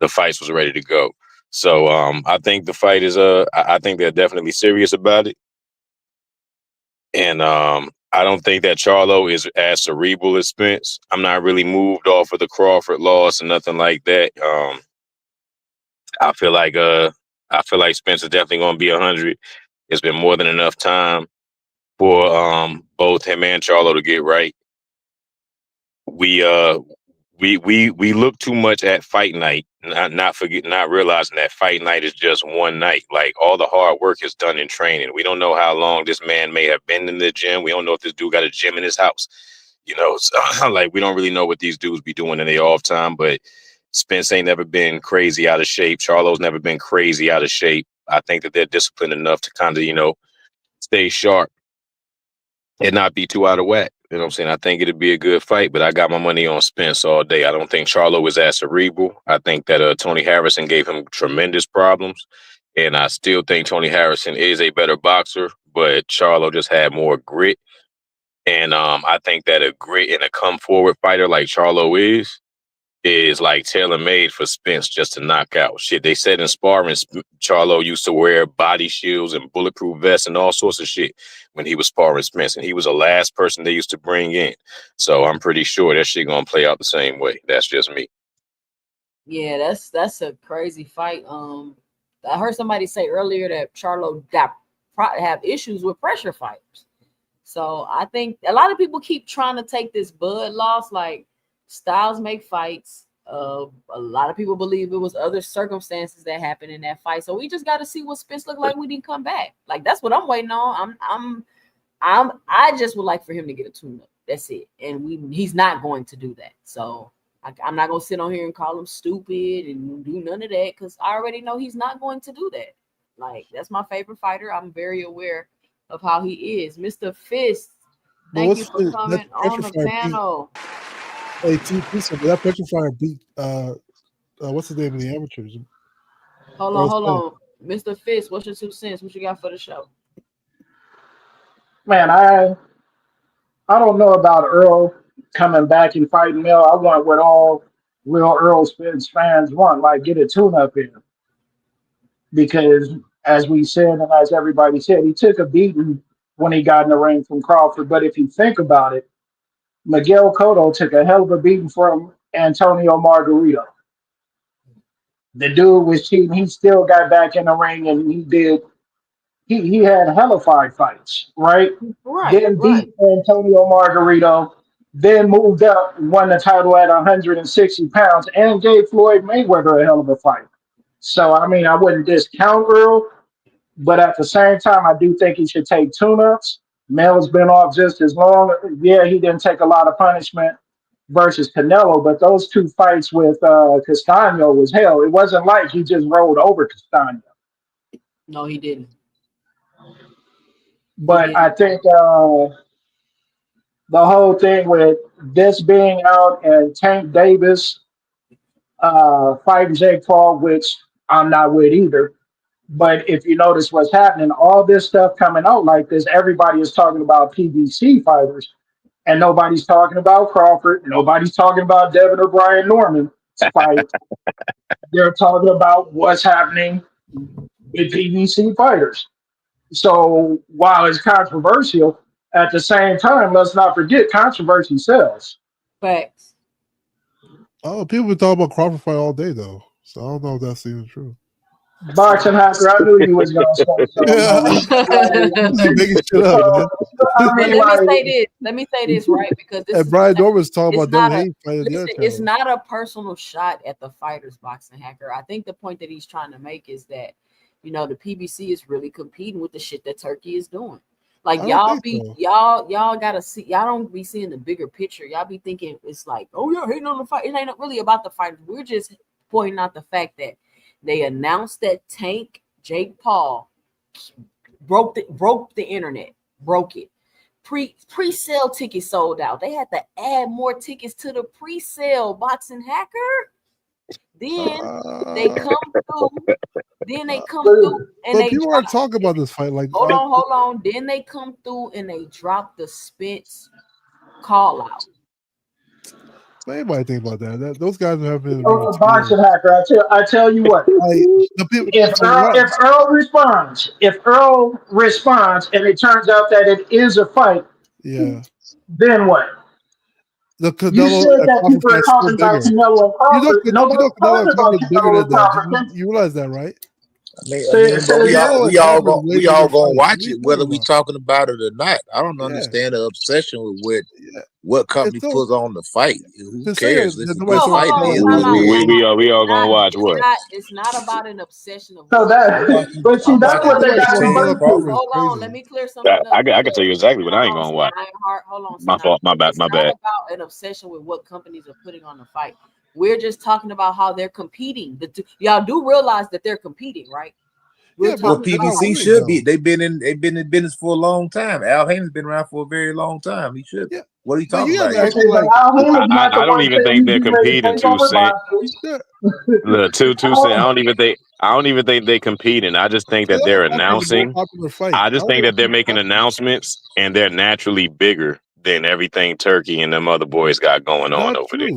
the fights was ready to go. So I think the fight is I think they're definitely serious about it. And I don't think that Charlo is as cerebral as Spence. I'm not really moved off of the Crawford loss and nothing like that. I feel like Spence is definitely going to be 100. It's been more than enough time for both him and Charlo to get right. We look too much at fight night, not realizing that fight night is just one night. Like all the hard work is done in training. We don't know how long this man may have been in the gym. We don't know if this dude got a gym in his house. You know, so, like we don't really know what these dudes be doing in their off time. But Spence ain't never been crazy out of shape. Charlo's never been crazy out of shape. I think that they're disciplined enough to kind of, stay sharp and not be too out of whack. You know what I'm saying? I think it'd be a good fight, but I got my money on Spence all day. I don't think Charlo is as cerebral. I think that Tony Harrison gave him tremendous problems, and I still think Tony Harrison is a better boxer, but Charlo just had more grit. And I think that a grit and a come forward fighter like Charlo is like tailor made for Spence just to knock out. Shit, they said in sparring, Charlo used to wear body shields and bulletproof vests and all sorts of shit when he was sparring Spence, and he was the last person they used to bring in. So I'm pretty sure that shit gonna play out the same way. That's just me. Yeah, that's a crazy fight. I heard somebody say earlier that Charlo have issues with pressure fighters. So I think a lot of people keep trying to take this Bud loss like styles make fights. A lot of people believe it was other circumstances that happened in that fight. So we just got to see what Spence looked like when he come back. Like that's what I'm waiting on. I just would like for him to get a tune-up. That's it. And he's not going to do that. So I'm not gonna sit on here and call him stupid and do none of that because I already know he's not going to do that. Like that's my favorite fighter. I'm very aware of how he is. Mr. Fist, thank you for coming on the panel. Hey, that petrifier beat what's the name of the amateurs? Hold on. Mr. Fist, what's your 2 cents? What you got for the show? Man, I don't know about Earl coming back and fighting Mel. I want what all real Earl Spence fans want, like get a tune up in him. Because as we said and as everybody said, he took a beating when he got in the ring from Crawford. But if you think about it, Miguel Cotto took a hell of a beating from Antonio Margarito. The dude was cheating. He still got back in the ring and he had hellified fights, right? Then beat Antonio Margarito, then moved up, won the title at 160 pounds, and gave Floyd Mayweather a hell of a fight. So, I mean, I wouldn't discount Earl, but at the same time, I do think he should take tune-ups. Mel's been off just as long. Yeah, he didn't take a lot of punishment versus Canelo, but those two fights with Castaño was hell. It wasn't like he just rolled over Castaño. No, he didn't. But I think the whole thing with this being out and Tank Davis fighting Jake Paul, which I'm not with either. But if you notice what's happening, all this stuff coming out like this, everybody is talking about PBC fighters, and nobody's talking about Crawford. Nobody's talking about Devin or Brian Norman's fight. They're talking about what's happening with PBC fighters. So while it's controversial, at the same time, let's not forget controversy sells. Facts. Oh, people been talking about Crawford fight all day though, so I don't know if that's even true. Boxing hacker, I knew you was gonna say something. Yeah. Man. Just making shit up, man. I But mean, let me like, say this. Let me say this right because this And is Brian Norman's talking it's about Devin not a Haney fighting the other listen, it's channel. not a personal shot at the fighters, boxing hacker. I think the point that he's trying to make is that the PBC is really competing with the shit that Turkey is doing. Like I don't think so. y'all gotta see, y'all don't be seeing the bigger picture. Y'all be thinking it's like, oh yeah, hating on the fight. It ain't really about the fight. We're just pointing out the fact that they announced that Tank Jake Paul broke the internet, broke it. Pre-sale tickets sold out. They had to add more tickets to the pre-sale, boxing hacker. Then they come through. And But people aren't talking about this fight. Like, hold on. Then they come through and they drop the Spence call out. Anybody think about that? Those guys have been. boxing hacker. I tell you what. Like, the people, if Earl responds, and it turns out that it is a fight, yeah. Then what? The Canelo You said that people are talking about Canelo and Crawford. Nobody's talking about Canelo and Crawford. You realize that, right? But we all gonna watch it, whether we talking about it or not. I don't understand the obsession with what company puts on the fight. Who cares? We all gonna watch what? It's not about an obsession of. So but see, that's what they got to do. Hold on, let me clear something up. I can tell you exactly what I ain't gonna watch. Hold on. My fault. My bad. It's not about an obsession with what companies are putting on the fight. We're just talking about how they're competing. Y'all do realize that they're competing, right? Well, PBC should be. They've been in business for a long time. Al Haymon's been around for a very long time. He should. Yeah. What are you talking about? I don't even think they're competing. 2 Cent. Look, 2 Cent. I don't even think they're competing. I just think that they're announcing. I just think that they're making announcements, and they're naturally bigger than everything Turkey and them other boys got going on over there.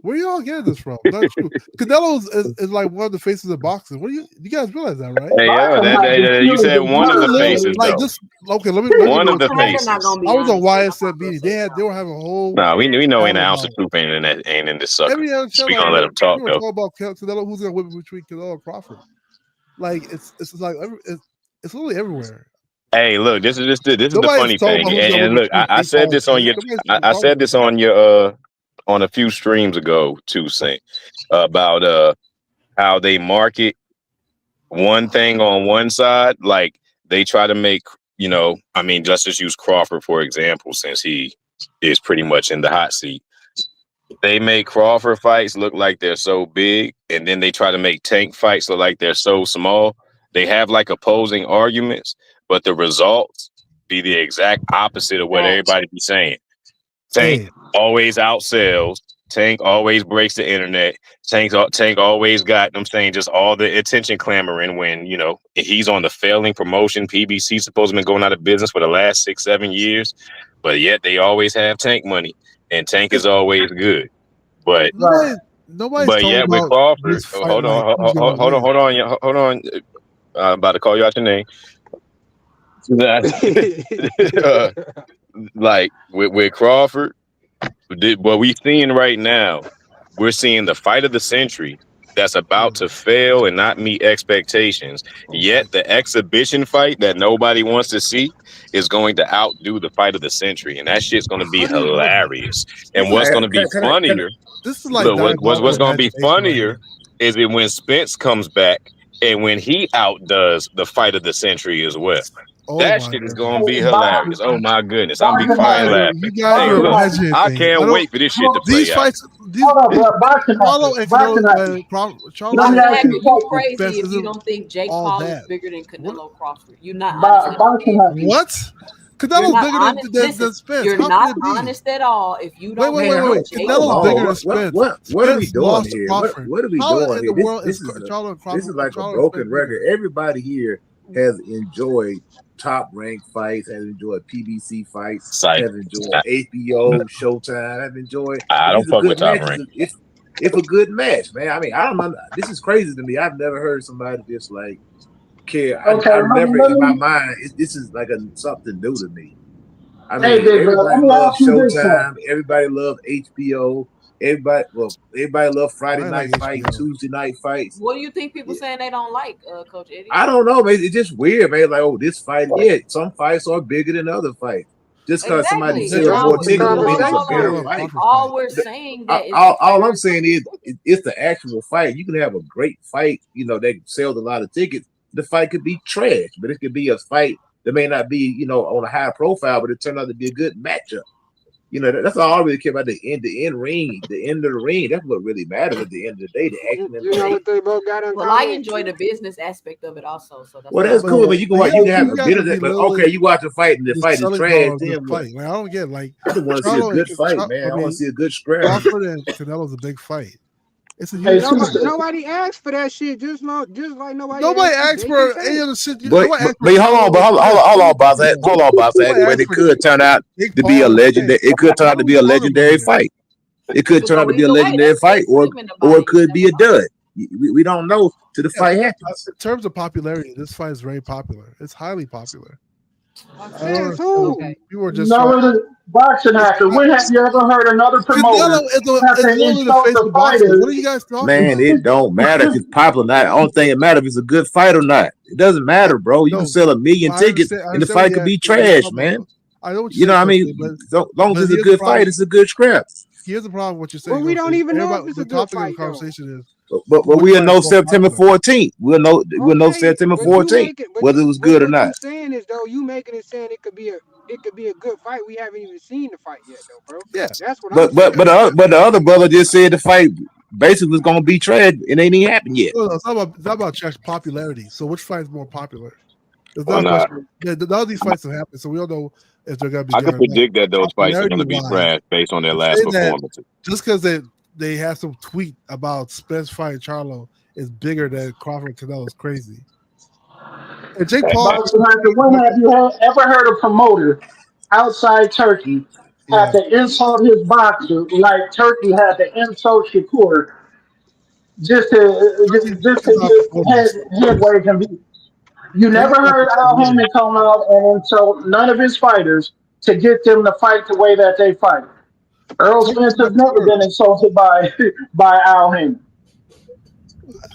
Where y'all getting this from? Not true. Canelo is like one of the faces of boxing. What do you guys realize that, right? Hey, you said one of the faces, like though. This, okay, let me one of the faces. I was on YSF meeting. They were having a whole. Nah, we know ain't an ounce of truth ain't in this sucker. Every other we gonna let him talk though. Talk about Canelo, who's gonna win between Canelo and Crawford. Like it's like it's literally everywhere. Hey, look, this is the funny thing, and look, I said this on your, I said this on your on a few streams ago, 2 Cent, about how they market one thing on one side, like they try to make, I mean, just use Crawford for example, since he is pretty much in the hot seat. They make Crawford fights look like they're so big, and then they try to make Tank fights look like they're so small. They have like opposing arguments, but the results be the exact opposite of what everybody be saying. Tank always outsells. Tank always breaks the internet. Tank always got, I'm saying, just all the attention clamoring when, he's on the failing promotion. PBC supposed to been going out of business for the last 6-7 years, but yet they always have Tank money, and Tank is always good. But yet with Crawford, hold on. I'm about to call you out your name. Like with Crawford, what we're seeing right now, we're seeing the fight of the century that's about to fail and not meet expectations. Yet the exhibition fight that nobody wants to see is going to outdo the fight of the century, and that shit's going to be hilarious. And what's going to be funnier? This is like what's going to be funnier is that when Spence comes back and when he outdoes the fight of the century as well. That shit is gonna be hilarious. Oh my goodness, I'm be crying laughing. You guys are imagining I can't wait for this shit to play these fights, Charlo and Canelo, you crazy if you don't think Jake Paul is bigger than Canelo Crawford. You're not what? Canelo's bigger than Spence. You're not honest at all if you don't. Wait. Canelo's bigger than Spence. What are we doing here? What are we doing here? This is like a broken record. Everybody here has enjoyed top-ranked fights, has enjoyed PBC fights, has enjoyed HBO, Showtime, have enjoyed. I don't fuck with top rank. It's a good match, man. I mean, I don't know. This is crazy to me. I've never heard somebody just like care. I've never in my mind. This is like something new to me. I mean, everybody loves Showtime. Everybody loves HBO. everybody love Friday I night like fight, HBO. Tuesday night fights. What do you think people saying they don't like, Coach Eddie? I don't know, man. It's just weird, man. Like, oh, this fight, yeah, some fights are bigger than other fights. Just because somebody Exactly. They're sells trying That's more to what the make it tickets a don't mean it's a conversation better Charlo is. fight. conference All fight. we're saying that is the All I'm fighters. saying is it's the actual fight. You can have a great fight, that sells a lot of tickets. The fight could be trash, but it could be a fight that may not be, on a high profile, but it turned out to be a good matchup. That's all I really care about. The end ring, the end of the ring. That's what really matters at the end of the day. The action in the You know ring. what they both got in Well, I common? enjoy the business aspect of it also, so that's Well, why that's I'm But cool. But Yeah. you can you have a guys bit are of that. But okay, belittling you watch a fight and the the fight is selling trash. power of this Then what? fight. Like, I don't get like I just want to see a Charlo. good fight, man. I want to see a good scrap. Crawford and Canelo's a big fight. It's a Hey, huge Super, fight. Nobody asked for that shit. Just like nobody Nobody asked for asked for Jake any and other shit. But Nobody but, asked for but hold on, but Charlo. hold on, boss. Nobody Hold on, boss. But asked it for could turn out Jake to be a Paul. legend. It could turn out to be a Who's talking about legendary here? fight. It it could could turn out go to be a either way. legendary fight, That's or sentiment about it it. You could be never a know. dud. We don't know till the Yeah, fight happens. in terms of popularity, this fight is very popular. It's highly popular. I don't says understand what who? Okay. people are just trying. no other boxing actor. When have you ever heard another Canelo promoter have is to literally the insult face the of boxing. What are fighters? you guys talking Man, about? it don't matter if it's popular or not. The only thing that matters if it's a good fight or not. It doesn't matter, bro. You can No, sell 1 million I tickets understand. I and the understand what fight you're could be asking. What you're trash, talking man. about. I know what You you're know what I saying, mean? Coach, As long as it's a here's the good problem. fight, it's a good scrap. Here's the problem. What you're Well, saying, we Coach. don't even know if Everybody, it's the a good topic of the fight though. conversation is But which we'll fight is know more September popular. 14th. We'll know Okay, September but you 14th make it. whether it was But good or what not. you saying is though you making it saying it could be a good fight. We haven't even seen the fight yet though, bro. Yeah, That's what I'm But saying. the other brother just said the fight basically was gonna be trash. It ain't even happened yet. no, it's not about Czech's popularity. So which fight is more popular? It's Well, not a nah, question. None of these fights have happened, so we don't know if they're going to be I good can or not. predict that those fights are going Popularity to be wise, trash based on their to last say that performances. just because they have some tweet about Spence fighting Charlo is bigger than Crawford and Canelo is crazy. And Jake Paul, Boxing actor. When have you ever heard a promoter outside Turkey have yeah, to insult his boxer like Turkey had to insult Shakur just Turkey's to not get promoters. headway can be? You never Turkey's not heard Al promoters. Haymon come out and insult none of his fighters to get them to fight the way that they fight. Errol Turkey's Spence not has never promoters. been insulted by by Al Haymon.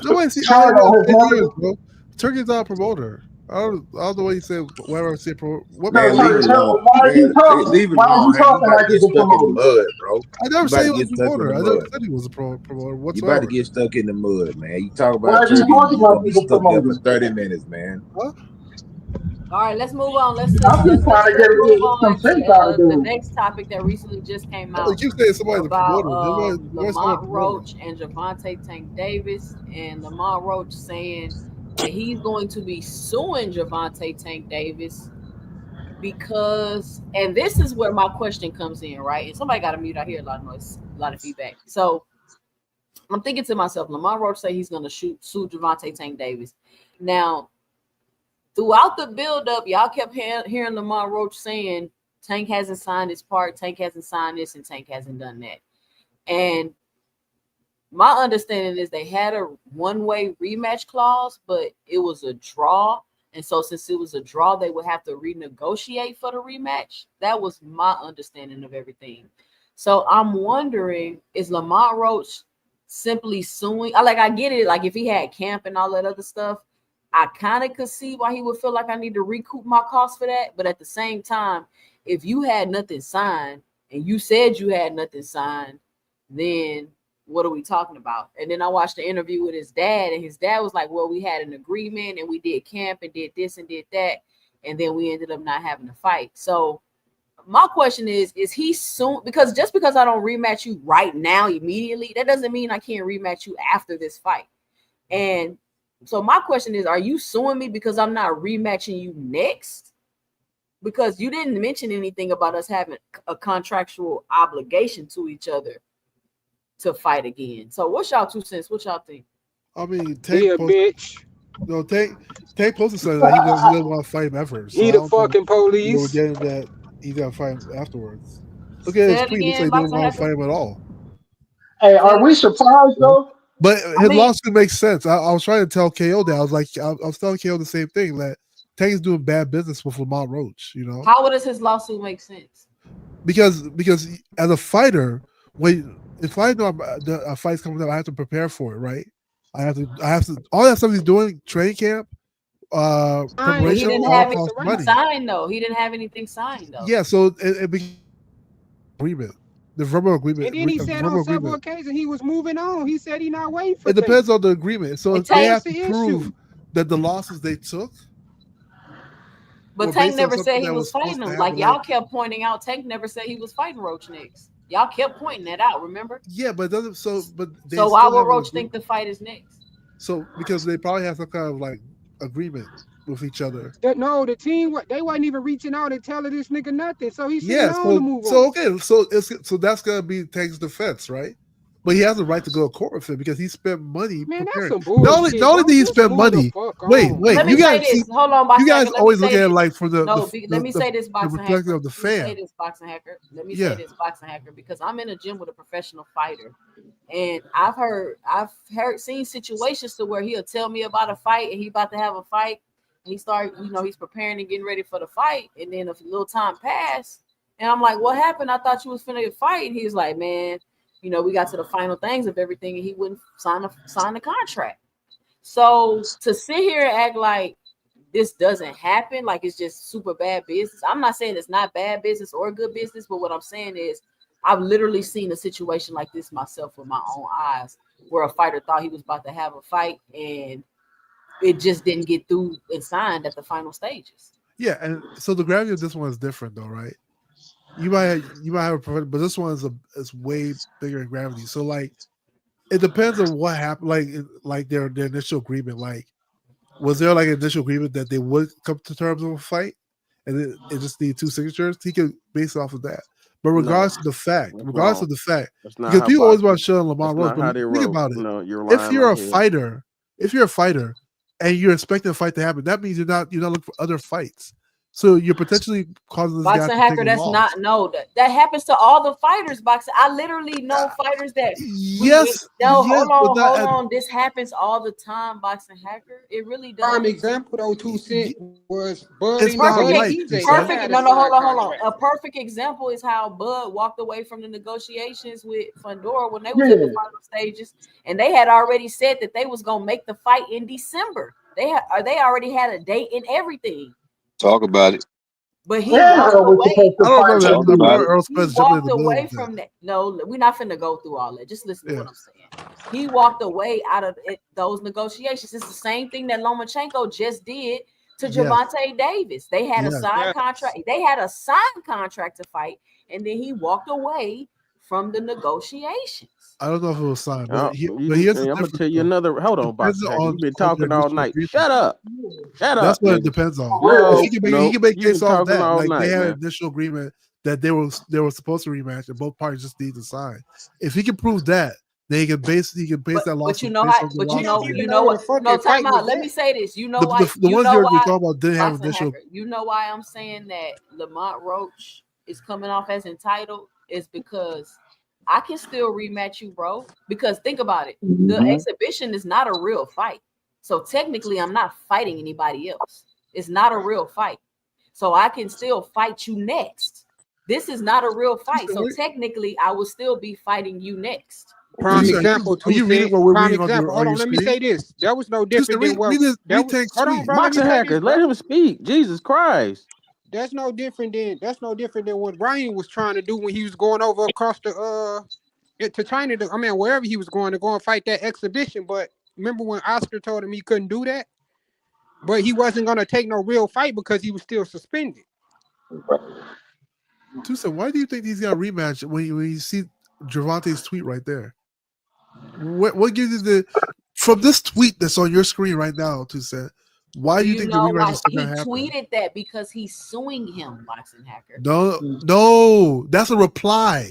Nobody see Al Haymon Charlo has in 10 years, never. bro. Turkey's not a promoter. I don't know what you say. Whatever I say, what No, Man, leave sorry, it promoter. alone. why is he Man, talking? leave it Why is alone. he Hey, you talking about to like get he's a stuck in the promoter? mud, bro. I never You say about he to was get a stuck in promoter. the I never mud. said he was a promoter You about to whatsoever. get stuck in the mud, man. You talk Why about is he Turkey, talking you're like gonna be he's a stuck there for promoter? 30 minutes, man. Huh? All right, let's move on. Let's I'm just trying to let's move get some on to sense out of the dude. next topic that recently just came You out keep saying somebody's a about promoter. Nobody's talking about Lamont promoters. Roach and Javante Tank Davis, and Lamont Roach saying that he's going to be suing Javante Tank Davis because, and this is where my question comes in, right? And somebody got to mute. I hear a lot of noise, a lot of feedback. So I'm thinking to myself, Lamont Roach say he's going to sue Javante Tank Davis. Now, throughout the buildup, y'all kept hearing Lamont Roach saying Tank hasn't signed his part, Tank hasn't signed this, and Tank hasn't done that. And my understanding is they had a one-way rematch clause, but it was a draw. And so since it was a draw, they would have to renegotiate for the rematch. That was my understanding of everything. So I'm wondering, is Lamont Roach simply suing? I get it. Like if he had camp and all that other stuff, I kind of could see why he would feel like I need to recoup my costs for that. But at the same time, if you had nothing signed and you said you had nothing signed, then what are we talking about? And then I watched the interview with his dad, and his dad was like, well, we had an agreement and we did camp and did this and did that. And then we ended up not having a fight. So my question is he soon? Because just because I don't rematch you right now immediately, that doesn't mean I can't rematch you after this fight. And so my question is, are you suing me because I'm not rematching you next? Because you didn't mention anything about us having a contractual obligation to each other to fight again. So what's y'all 2 cents? What y'all think? I mean, He a bitch. Tank posted something that he doesn't want to fight him ever. So He I the don't think fucking we're police. getting that he's gonna fight him afterwards. Look at Say his it tweet. Looks again, like he didn't Boxing want to Hacker. fight him at all. Hey, Say are it we again. surprised though? But I his mean, lawsuit makes sense. I was trying to tell KO that I was telling KO the same thing that Tank is doing bad business with Lamont Roach. You know, how does his lawsuit make sense? because as a fighter, when if I know a fight's coming up, I have to prepare for it, right? I have to. All that stuff he's doing, training camp, Signed But he preparation, to didn't all have get it the costs right. money. signed though. He didn't have anything signed though. Yeah, so it became the verbal agreement. And then he The said on verbal several agreement. occasions he was moving on. He said he not waiting for It Tank. depends on the agreement. So And if they Tank, have That's to the prove issue. that the losses they took but were Tank based on never something said he that was was fighting supposed to him. Like happen, y'all like kept pointing out, Tank never said he was fighting Roach next. Y'all kept pointing that out, remember? yeah, but it doesn't. So, but they So why still would have an Roach think agreement. the fight is next? So because they probably have some kind of like agreement with each other. That no, the team they wasn't even reaching out and telling this nigga nothing. So he should have Yeah. known to So move so on. okay. So that's gonna be Tank's defense, right? But he has the right to go to court with it because he spent money Man, that's preparing. some Not bullshit, only bro. did he Just spend move the money. fuck Wait, on, wait. Let bro. me You say guys see. this. Hold on, You boxing guys hacker. Let me always look say at it this. like from No, let me say this, the boxing perspective hacker. of the Let me say fan. this, boxing hacker. Let me say Yeah. this, boxing hacker, because I'm in a gym with a professional fighter, and I've seen situations to where he'll tell me about a fight, and he about to have a fight, and he's preparing and getting ready for the fight, and then a little time passed, and I'm like, what happened? I thought you was finna fight, and he's like, man, we got to the final things of everything, and he wouldn't sign the contract. So to sit here and act like this doesn't happen, like it's just super bad business. I'm not saying it's not bad business or good business, but what I'm saying is I've literally seen a situation like this myself with my own eyes, where a fighter thought he was about to have a fight and it just didn't get through and signed at the final stages. Yeah, and so the gravity of this one is different, though, right? You might have a professional, but this one is way bigger in gravity. So like, it depends on what happened. Like their initial agreement. Like, was there like an initial agreement that they would come to terms of a fight, and it just need two signatures? He could base it off of that. But No, that's regardless of wrong. the fact, That's not because how people always want boxing. to show Lamar That's Rose, not but how they think roll. about it. No, you're If lying you're like a hell. fighter, and you're expecting a fight to happen, that means you're not looking for other fights. So you're potentially causing this guy Boxing to take hacker, a that's loss. not no that happens to all the fighters. Boxing, I literally know fighters that Yes, no, yes, but not hold at on. This happens all the time, boxing hacker. It really Prime does. example though, 2 Cent was it's not Buddy right. EJ. You They said had Perfect. a No, signed hold on. contract. A perfect example is how Bud walked away from the negotiations with Fundora when they was at the Yeah. final stages, and they had already said that they was gonna make the fight in December. They already had a date and everything, Talk about it. but he And walked Earl was away. supposed I to don't fight know that. him Talk I about remember it. too. Earl He Spence jumping in walked the middle away of that. from that. No, we're not finna go through all that. Just listen to Yeah, what I'm saying. He walked away out of those negotiations. It's the same thing that Lomachenko just did to yes, Gervonta Davis. They had a yes. signed Yes. contract. They had a signed contract to fight, and then he walked away from the negotiations. I don't know if it was signed, but I'm here's the gonna difference tell you though. another. Hold It on, depends boxing hacker. on You've been your talking all initial night. agreement. Shut up. Shut That's up, what it nigga. depends on. Really? If No, he can make you've case been off talking that, all like they night, had an man. initial agreement that they were supposed to rematch, and both parties just need to sign. If he can prove that, then he can base that But lawsuit you know based how, on the but We don't lawsuit. even you know know what what? the No, fucking time fight was out. Let me at. say this. You know why? The You ones know you're why? talking about didn't have Boxing initial. hacker. You know why I'm saying that Lamont Roach is coming off as entitled is because I can still rematch you, bro. Because think about it. The Mhm. exhibition is not a real fight. So technically, I'm not fighting anybody else. It's not a real fight. So I can still fight you next. This is not a real fight. So technically, I will still be fighting you next. Prime Tusa, example, are two you reading cent. what we're Prime reading example. on Hold your on, let me screen? say this. That was no Tusa, different than what that read was. Tank's Hold on, tweet. bro. Let me Boxing say this, hacker, let bro. him speak. Jesus Christ. That's no different than what Ryan was trying to do when he was going over across the to China. I mean, wherever he was going to go and fight that exhibition. But remember when Oscar told him he couldn't do that, but he wasn't gonna take no real fight because he was still suspended. Tusa, why do you think he's gonna rematch when you see Gervonta's tweet right there? What gives you the from this tweet that's on your screen right now, Tusa? Why Do do you you think the know rematch why is still he gonna happen? tweeted that? Because he's suing him, boxing hacker. No, that's a reply.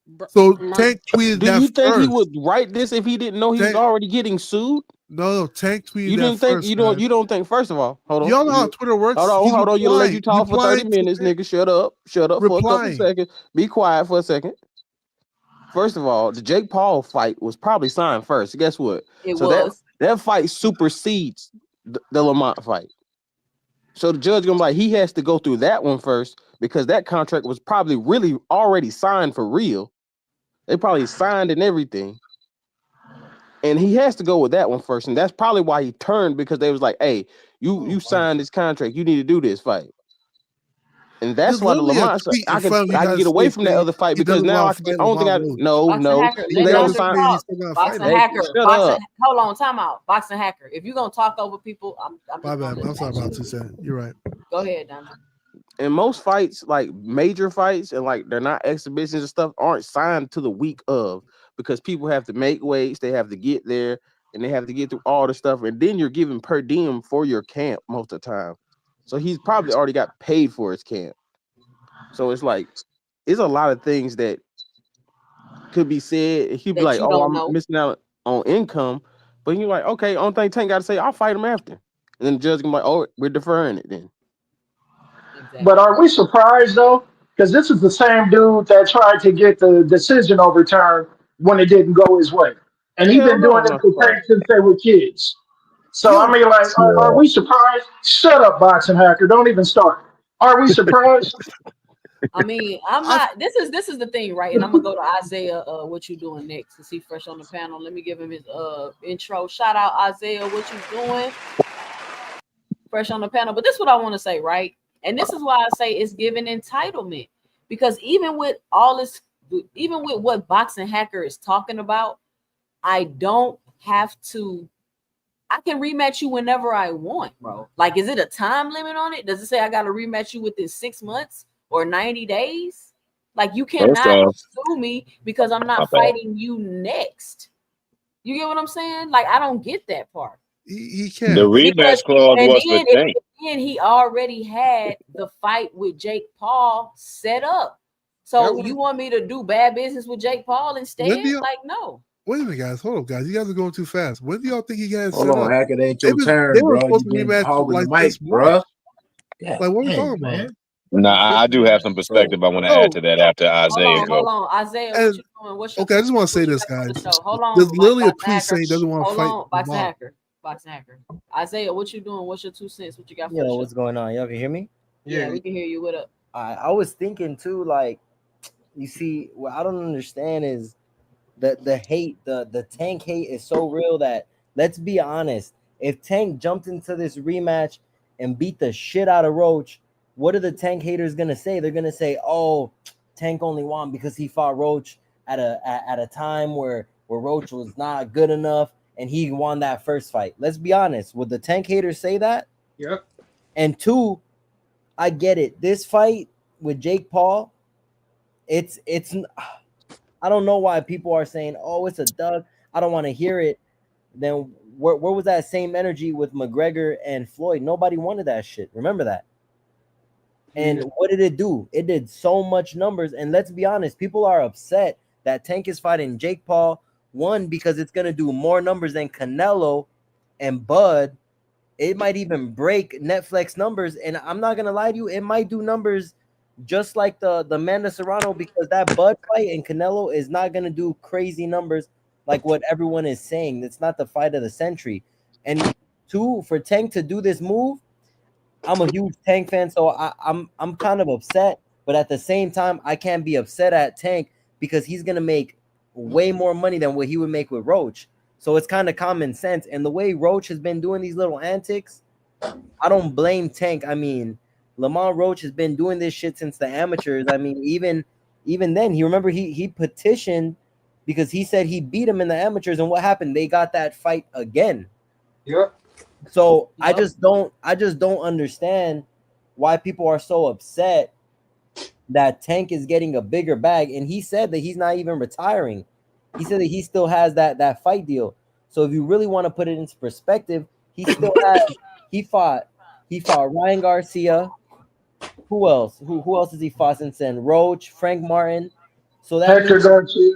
Bro, So my, Tank tweeted Do that you think he first. would write this if he didn't know he was Tank, already getting sued? no, Tank tweeted You that didn't think first, man. you don't think first of all, hold on. Y'all know how Twitter works. He's Hold on. You let you talk for 30 replying to minutes, it, nigga. Shut up. Shut up for a couple replying. seconds. Be quiet for a second. First of all, the Jake Paul fight was probably signed first. Guess what? It So was. that fight supersedes the Lamont fight. So the judge gonna be like, he has to go through that one first because that contract was probably really already signed for real. They probably signed and everything. And he has to go with that one first. And that's probably why he turned, because they was like, hey, you signed this contract. You need to do this fight. And that's There's why the literally a Lamont said, tweet in I front of you can guys get away today from that saying other fight he because doesn't now want to fight only thing Lamont Roach. no. Let The them other just fight, talk. he's still gonna Boxing fight him. hacker. Shut up. Hold on, time out. Boxing hacker. If you're gonna talk over people, I'm My just bad. gonna I'm sorry about 2 cents. You're right. go ahead, Don. And most fights, like major fights, and like they're not exhibitions and stuff, aren't signed to the week of, because people have to make weights, they have to get there, and they have to get through all the stuff, and then you're given per diem for your camp most of the time. So he's probably already got paid for his camp. So it's like it's a lot of things that could be said. He'd be That like, you "Oh, don't I'm know. missing out on income," but you're like, "Okay, only thing Tank got to say, I'll fight him after," and then the judge can be like, "Oh, we're deferring it then." Exactly. But are we surprised though? Because this is the same dude that tried to get the decision overturned when it didn't go his way, and he's Hell been no, doing I'm it not for surprised. Tank since they were kids. So I Yo, mean, like, are Yeah. we surprised? Shut up, boxing hacker! Don't even start. Are we surprised? I mean, I'm I not. This is the thing, right? And I'm gonna go to Isaiah. What you doing next? Is he fresh on the panel? Let me give him his intro. Shout out Isaiah. What you doing? Fresh on the panel. But this is what I want to say, right? And this is why I say it's given entitlement, because even with all this, even with what boxing hacker is talking about, I don't have to. I can rematch you whenever I want, bro. Like, is it a time limit on it? Does it say I got to rematch you within 6 months or 90 days? Like, you First cannot off, sue me because I'm my not bad. fighting you next. You get what I'm saying? Like, I don't get that part. he The can't. Because, rematch clause and was for then, if Tank. then he already had the fight with Jake Paul set up. That So, was you want me to do bad business with Jake Paul When do instead? you Like, no. wait a minute, guys? Hold up, guys. You guys are going too fast. When do y'all think he got it Hold set on, up? Hacker, it ain't They your was they turn, were bro. supposed You to been rematch hogging the like mic, this March. bro. God Like, what are we dang, talking about? man. Nah, I do have some Bro, perspective I want to add No, to that after Isaiah Hold go. on. Isaiah, what and you doing? What's your okay, I two just want to cents? say What you this, got for the guys. show? Hold There's on, literally a Boxing tweet Hacker. saying he doesn't want to Hold fight on, Boxing Lamont. Hacker. Boxing Hacker. Isaiah, what you doing? What's your 2 cents? What you got for the Yo, show? what's going on? Y'all can hear me? Yeah, we can hear you. What up? I was thinking too, like, you see, what I don't understand is the hate, the Tank hate is so real that, let's be honest, if Tank jumped into this rematch and beat the shit out of Roach, what are the Tank haters gonna say? They're gonna say, "Oh, Tank only won because he fought Roach at a time where Roach was not good enough and he won that first fight." Let's be honest. Would the Tank haters say that? yep. And two, I get it. This fight with Jake Paul, it's I don't know why people are saying, "Oh, it's a dud." I don't want to hear it. Then where was that same energy with McGregor and Floyd? Nobody wanted that shit. Remember that. And Yeah. what did it do? It did so much numbers. And let's be honest, people are upset that Tank is fighting Jake Paul. One, because it's gonna do more numbers than Canelo and Bud. It might even break Netflix numbers. And I'm not gonna lie to you, it might do numbers just like the Amanda Serrano, because that Bud fight and Canelo is not gonna do crazy numbers like what everyone is saying. It's not the fight of the century. And two, for Tank to do this move, I'm a huge Tank fan, so I'm kind of upset, but at the same time, I can't be upset at Tank because he's gonna make way more money than what he would make with Roach. So it's kind of common sense. And the way Roach has been doing these little antics, I don't blame Tank. I mean, Lamont Roach has been doing this shit since the amateurs. I mean, even then, he petitioned because he said he beat him in the amateurs, and what happened? They got that fight again. Yep. So Yep. I just don't understand why people are so upset that Tank is getting a bigger bag. And he said that he's not even retiring. He said that he still has that fight deal. So if you really want to put it into perspective, he still has he fought Ryan Garcia. Who else? Who else has he fought since then? Roach, Frank Martin. So that Hector means Garcia.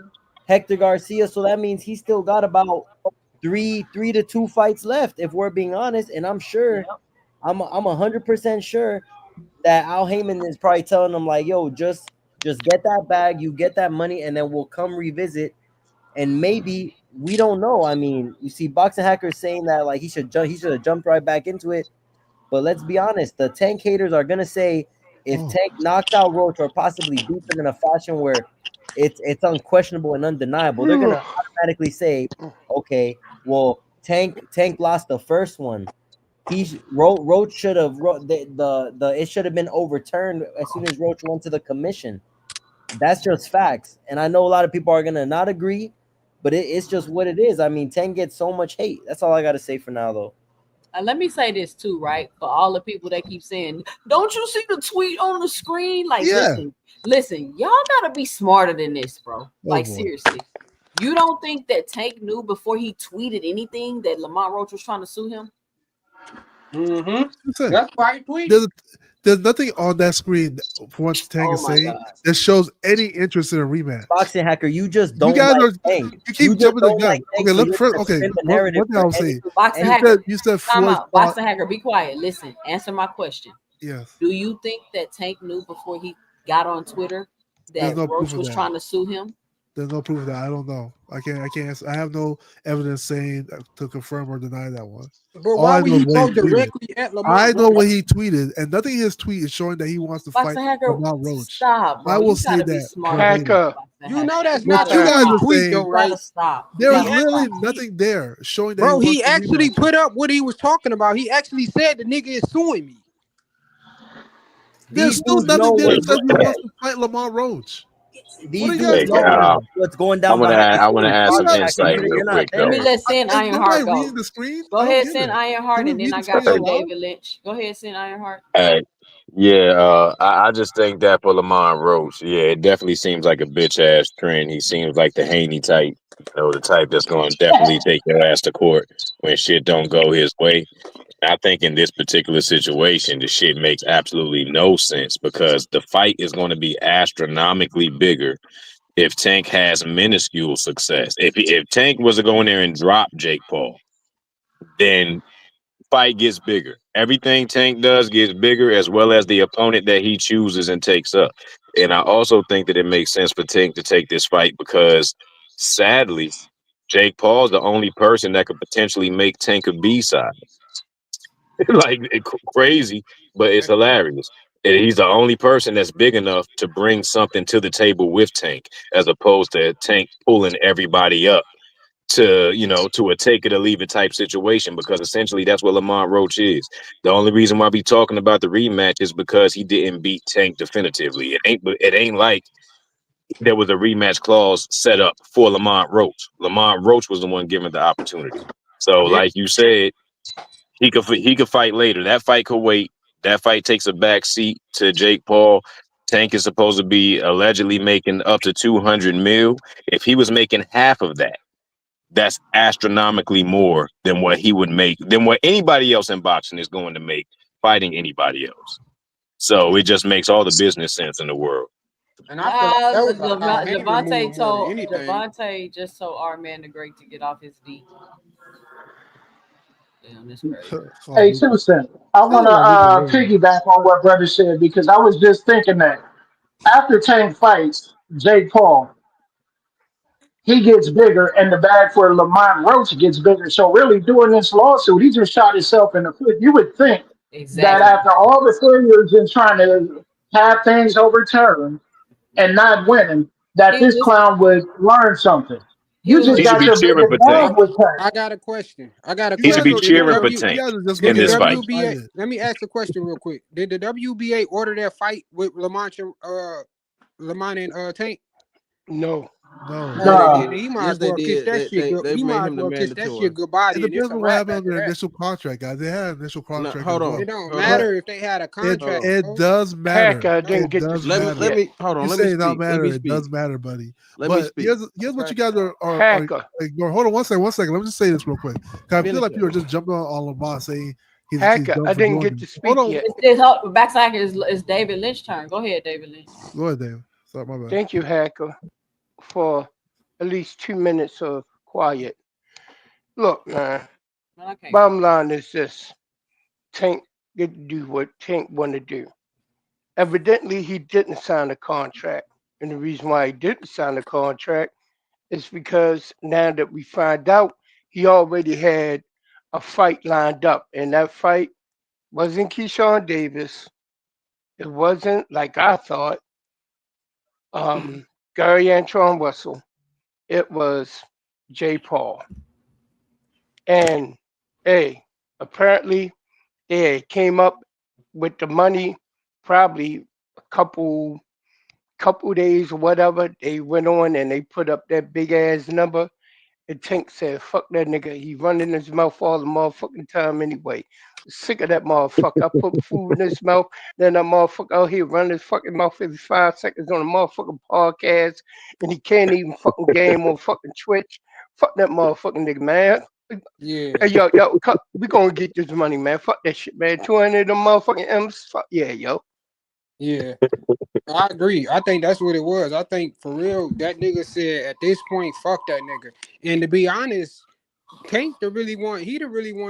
Hector Garcia. So that means he still got about three to two fights left, if we're being honest. And I'm sure, Yep. I'm 100% sure that Al Heyman is probably telling them like, "Yo, just get that bag, you get that money, and then we'll come revisit." And maybe, we don't know. I mean, you see, boxing hackers saying that like he should have jumped right back into it. But let's be honest, the Tank haters are gonna say if Oh, Tank knocks out Roach or possibly beats him in a fashion where it's unquestionable and undeniable. They're gonna automatically say, okay, well, Tank lost the first one. Roach should have the it should have been overturned as soon as Roach went to the commission. That's just facts, and I know a lot of people are gonna not agree, but it's just what it is. I mean, Tank gets so much hate. That's all I gotta say for now, though. And let me say this too, right? For all the people that keep saying, "Don't you see the tweet on the screen?" Like, Yeah. listen, y'all gotta be smarter than this, bro. Like, boy. seriously, you don't think that Tank knew before he tweeted anything that Lamont Roach was trying to sue him? Mm-hmm. That's why he tweeted. There's nothing on that screen for what Tank is Oh my saying God. that shows any interest in a rematch. Boxing hacker, you just You don't guys like are Tank. you keep just jumping the don't gun. like Tank, Okay, so look you're first. gonna Okay, spin the one narrative thing I for will say. anything. Boxing You hacker, said time Floyd out. fought. Boxing hacker, be quiet. Listen, answer my question. Yes, Do you think that Tank knew before he got on Twitter there's that no proof Roach of was that. trying to sue him? There's no proof of that. I don't know. I can't answer. I have no evidence saying to confirm or deny that one. But All why I would know is he what he go tweeted. directly at I Lamont know Roach? what he tweeted, and nothing in his tweet is showing that he wants to fight Boxing hacker, Lamont Roach. stop, bro. I will You say gotta be that smart. verbatim. Hacker. Boxing You hacker. know that's You not What gotta you the guys true are tweet, saying, though, You right? gotta stop. You there is gotta really stop. nothing there showing that Bro, he he wants to actually rematch. put up what he was talking about. He actually said the nigga is suing me. There's These still dudes know nothing there that what's says he wants to fight Lamont Roach. What these are you dudes guys Hey, know talking about? what's going I down want to behind the add, I want to scenes. add You some Boxing guys, hacker, insight real you're not quick Let there. me though. let Sin is Ironheart nobody go. reading the screen? Go I don't ahead, get Sin it. Ironheart, Can we and then read I the got screen you, out loud? David Lynch. Go ahead, Sin Ironheart. Hey, yeah, I just think that for Lamont Roach, yeah, it definitely seems like a bitch ass trend. He seems like the Haney type, the type that's going to definitely take your ass to court when shit don't go his way. I think in this particular situation, the shit makes absolutely no sense because the fight is going to be astronomically bigger if Tank has minuscule success. If Tank was to go in there and drop Jake Paul, then fight gets bigger. Everything Tank does gets bigger, as well as the opponent that he chooses and takes up. And I also think that it makes sense for Tank to take this fight because, sadly, Jake Paul's the only person that could potentially make Tank a B-side. Crazy, but it's hilarious. And he's the only person that's big enough to bring something to the table with Tank, as opposed to Tank pulling everybody up to a take it or leave it type situation, because essentially that's what Lamont Roach is. The only reason why we talking about the rematch is because he didn't beat Tank definitively. It ain't like there was a rematch clause set up for Lamont Roach. Lamont Roach was the one given the opportunity. So, Yeah. like you said, he could fight later. That fight could wait. That fight takes a back seat to Jake Paul. Tank is supposed to be allegedly making up to 200 mil. If he was making half of that, that's astronomically more than what he would make, than what anybody else in boxing is going to make fighting anybody else. So it just makes all the business sense in the world. And I feel like that was a high hand move Javante more than told anything. Javante just told our man the great to get off his D. Damn, that's crazy. Hey, Tucson, I want to piggyback on what brother said because I was just thinking that after Tank fights Jake Paul, he gets bigger and the bag for Lamont Roach gets bigger. So really doing this lawsuit, he just shot himself in the foot. You would think that Exactly. after all the failures in trying to have things overturned and not winning, that He this was clown would learn something. he You was just He should got be your cheering biggest for Tank. bag with Tank. I got a question. He should be Did the cheering for You Tank guys are just did in the looking this at fight. WBA? Let me ask the question real quick. Did the WBA order that fight with Lamont and Tank? No. No. Yeah, they Nah, did. He might Yes, as they well kiss did. that shit. They He made might as him the well kiss that mandatory. shit goodbye. It Then it's depends a on what wrap happened on after their that. initial contract, guys. They had an initial No, contract hold as on. well. It don't Hold on. matter if they had a contract. It Bro. does matter. Hacker didn't It get the does Let me speak matter. let yet. me hold on. You Let me say it don't speak. Let matter. me It speak. does matter, buddy. Let me But speak. here's what Okay. you guys are Hacker. ignoring. Hold on one second. One second. Let me just say this real quick. 'Cause I feel Finish like it. people are just jumping on Lamont saying he's Hacker. done I for didn't doing get this. to Hold speak on. yet. backside is David Lynch turn. Go ahead, David Lynch. Go ahead, Dave. Sorry, my bad. Thank you, Hacker, for at least 2 minutes of quiet. Look, man. Man, I can't. Bottom line is this: Tank get to do what Tank want to do. Evidently, he didn't sign a contract, and the reason why he didn't sign a contract is because now that we find out, he already had a fight lined up, and that fight wasn't Keyshawn Davis. It wasn't like I thought, because Gary Antoine Russell. It was Jay Paul. And hey, apparently they came up with the money probably a couple days or whatever. They went on and they put up that big ass number. And Tank said, fuck that nigga. He running his mouth all the motherfucking time anyway. Sick of that motherfucker. I put food in his mouth. Then that motherfucker out here running his fucking mouth every 5 seconds on a motherfucking podcast. And he can't even fucking game on fucking Twitch. Fuck that motherfucking nigga, man. Yeah, Hey, yo, we gonna get this money, man. Fuck that shit, man. 200 of them motherfucking M's. Fuck yeah, yo. yeah. I agree. I think that's what it was. I think for real, that nigga said at this point, fuck that nigga. And to be honest, Tank the really one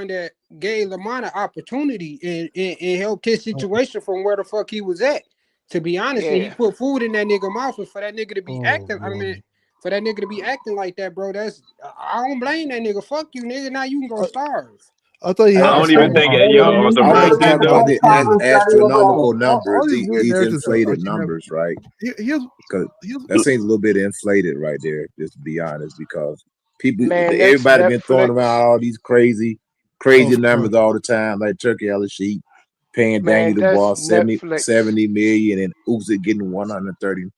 that gave Lamont an opportunity and helped his situation from where the fuck he was at. To be honest, and he Yeah. put food in that nigga mouth, and for that nigga to be Oh, acting, I boy. mean, for that nigga to be acting like that, bro, I don't blame that nigga. Fuck you, nigga. Now you can go starve. I thought you I, I had. don't I, even think yo, on some I real ain't shit talking though. about the astronomical All numbers, these weird these narratives are inflated keep happening. numbers, right? Here's Because that seems a little bit inflated right there, just to be honest, because Man, that's everybody been throwing around Netflix. all these crazy of numbers course. all the time, like Turkey Ellis Sheep paying Man, Daniel that's DeBoss Netflix. 70 million and Usyk getting 130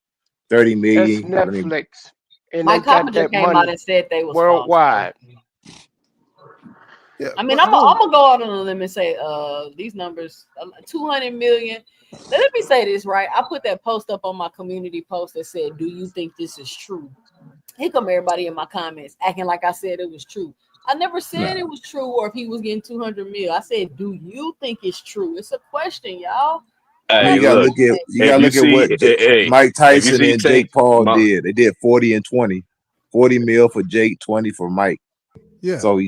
That's million. I mean, Netflix. And they Mike got Coppinger that came out money and said they was false. worldwide. Yeah, I mean, but I'm gonna go out on a limb and say, these numbers, 200 million. Now, let me say this, right? I put that post up on my community post that said, "Do you think this is true?" Here come everybody in my comments acting like I said it was true. I never said no. it was true, or if he was getting 200 mil. I said, "Do you think it's true?" It's a question, y'all. Don't Man, Hey, you act gotta like look, look at if you see, what hey, Mike if you Tyson see and Jake Tank, Paul did. They did 40 and 20. 40 mil for Jake, 20 for Mike. yeah, So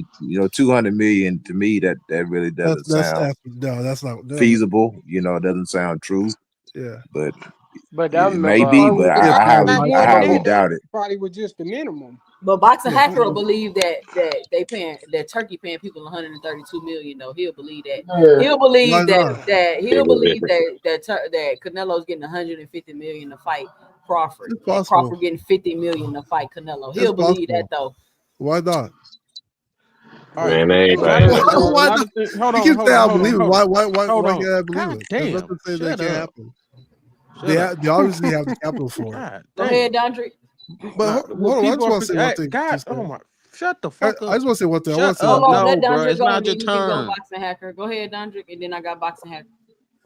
200 million to me that really doesn't sound no, that's not no, feasible. It doesn't sound true, yeah. but But I it may remember be. But Yeah, I probably. highly Not more than that. doubt it. Probably was just the minimum. But Boxing Yeah. Hacker will believe that they paying that Turkey paying people 132 million though. He'll believe that. Yeah. He'll Why believe not? that Canelo's getting 150 million to fight Crawford. It's And possible. Crawford getting 50 million to fight Canelo. It's He'll believe that possible. though. Why not? All right. man, A lot of anybody. shit, though. A Why lot not? of things. Hold You on, keep hold saying on, I hold on, believe it. hold on. Why Hold can't on. I believe God it? There's damn. nothing to say that Shut can't up. happen. Shut up. They obviously have the capital for it. God Go damn. ahead, Dondre. But Nah, hold what on, I people just are want to say one hey, thing. God, Just, oh my, shut the I fuck up. just want to say one thing. I want Shut to say Hold one up. thing. on, let No, bro, Dondre it's go not and your then he can go turn. Boxing Hacker. Go ahead, Dondre, and then I got Boxing Hacker.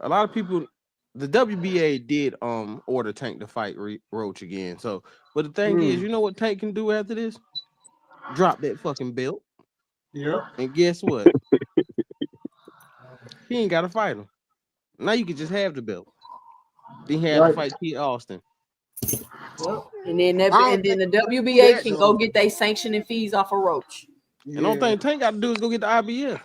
A lot of people, the WBA did order Tank to fight Roach again. So, but the thing is, you know what Tank can do after this? Drop that fucking belt. Yeah. And guess what? He ain't got to fight him. Now you can just have the belt. Then he had to Right. fight Pete Austin. Yep. And then I don't the think WBA that can though. go get their sanctioning fees off of Roach. And the only Yeah. thing Tank got to do is go get the IBF.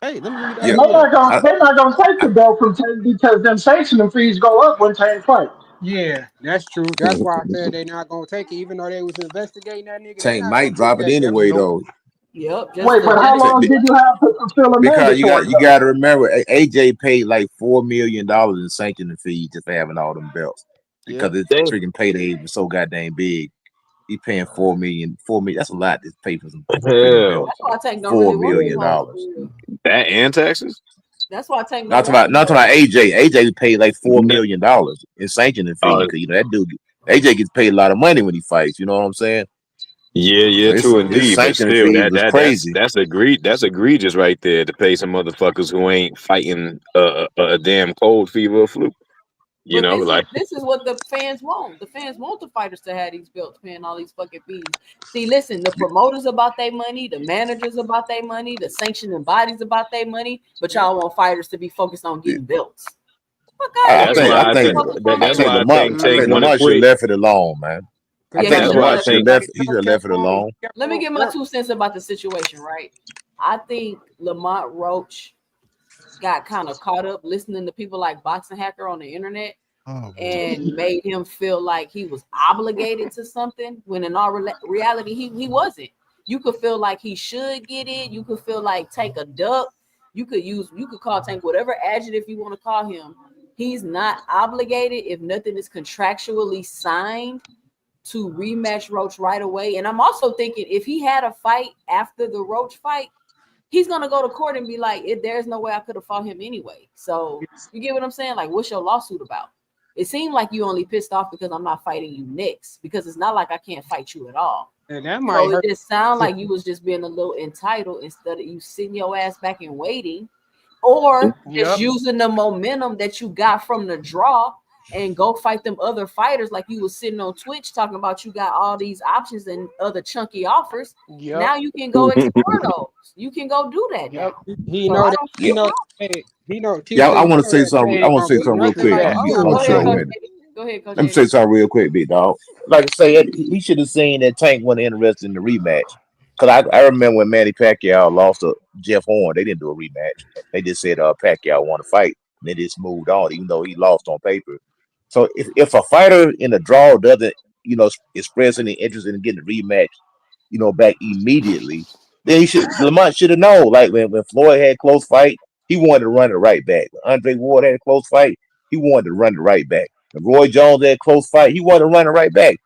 Hey, let me go get the And Yeah, IBF. I, they're not gonna take the belt from Tank because them sanctioning fees go up when Tank fight. Yeah, that's true. That's why I said they're not gonna take it, even though they was investigating that nigga. They Tank not gonna might take drop it that belt. anyway Nope. though. Yep. Wait, but how Just long did you have to fulfill a Because mandatory you belt? got to remember, AJ paid like $4 million in sanctioning fees just for having all them belts Yep. because his Damn. freaking payday was so goddamn big. He paying 4 million. 4 million. That's a lot to pay for some freaking Hell, belts. That's why Tank don't really want them hoes. $4 million. For real. that and Texas. That's why Tank Not don't talking want about, them not talking hoes. about AJ. AJ paid like $4 No, million in sanctioning uh, fees because that dude AJ gets paid a lot of money when he fights. You know what I'm saying? yeah, So true his indeed. But sanctioning still, fees was crazy. that's egregious right there to pay some motherfuckers who ain't fighting a damn cold fever or flu. You But know, like this is what the fans want. The fans want the fighters to have these belts, paying all these fucking fees. See, listen, the promoters about their money, the managers about their money, the sanctioning bodies about their money, but y'all want fighters to be focused on getting belts. Fuck out of I that's here. think why I Let's I just think think focus on I their that's think why I money. Lamont think I Tank think wanted Lamont should have quit. left it alone, man. I Yeah, think he That's should have why I Lamont left should it. have think left. He should have left it Cameron, alone. Let me get my 2 cents about the situation, right? I think Lamont Roach got kind of caught up listening to people like Boxing Hacker on the internet Oh boy. and made him feel like he was obligated to something when in all reality he wasn't. You could feel like he should get it. You could feel like take a duck. You could call Tank whatever adjective you want to call him. He's not obligated if nothing is contractually signed to rematch Roach right away. And I'm also thinking if he had a fight after the Roach fight, he's gonna go to court and be like, there's no way I could have fought him anyway. So you get what I'm saying? Like, what's your lawsuit about? It seemed like you only pissed off because I'm not fighting you next, because it's not like I can't fight you at all. And that might So hurt. it just sounded like you was just being a little entitled instead of you sitting your ass back and waiting, or just using the momentum that you got from the draw and go fight them other fighters like you was sitting on Twitch talking about you got all these options and other chunky offers. Now you can go explore those. You can go do that now. He So know I that. don't He know. Hey, he know. Yeah, I TC, want to know say that something. they I ain't want to gonna say be something real nothing quick. like I you. go want to ahead, show a Coach minute. Eddie. Go ahead, Coach Let me Eddie. say something real quick, big dog. Like I say, he should have seen that Tank wasn't interested in the rematch. Cause I remember when Manny Pacquiao lost to Jeff Horn, they didn't do a rematch. They just said Pacquiao want to fight, and they just moved on, even though he lost on paper. So if a fighter in a draw doesn't, express any interest in getting a rematch, back immediately, then Lamont should have known. Like when Floyd had a close fight, he wanted to run it right back. When Andre Ward had a close fight, he wanted to run it right back. When Roy Jones had a close fight, he wanted to run it right back.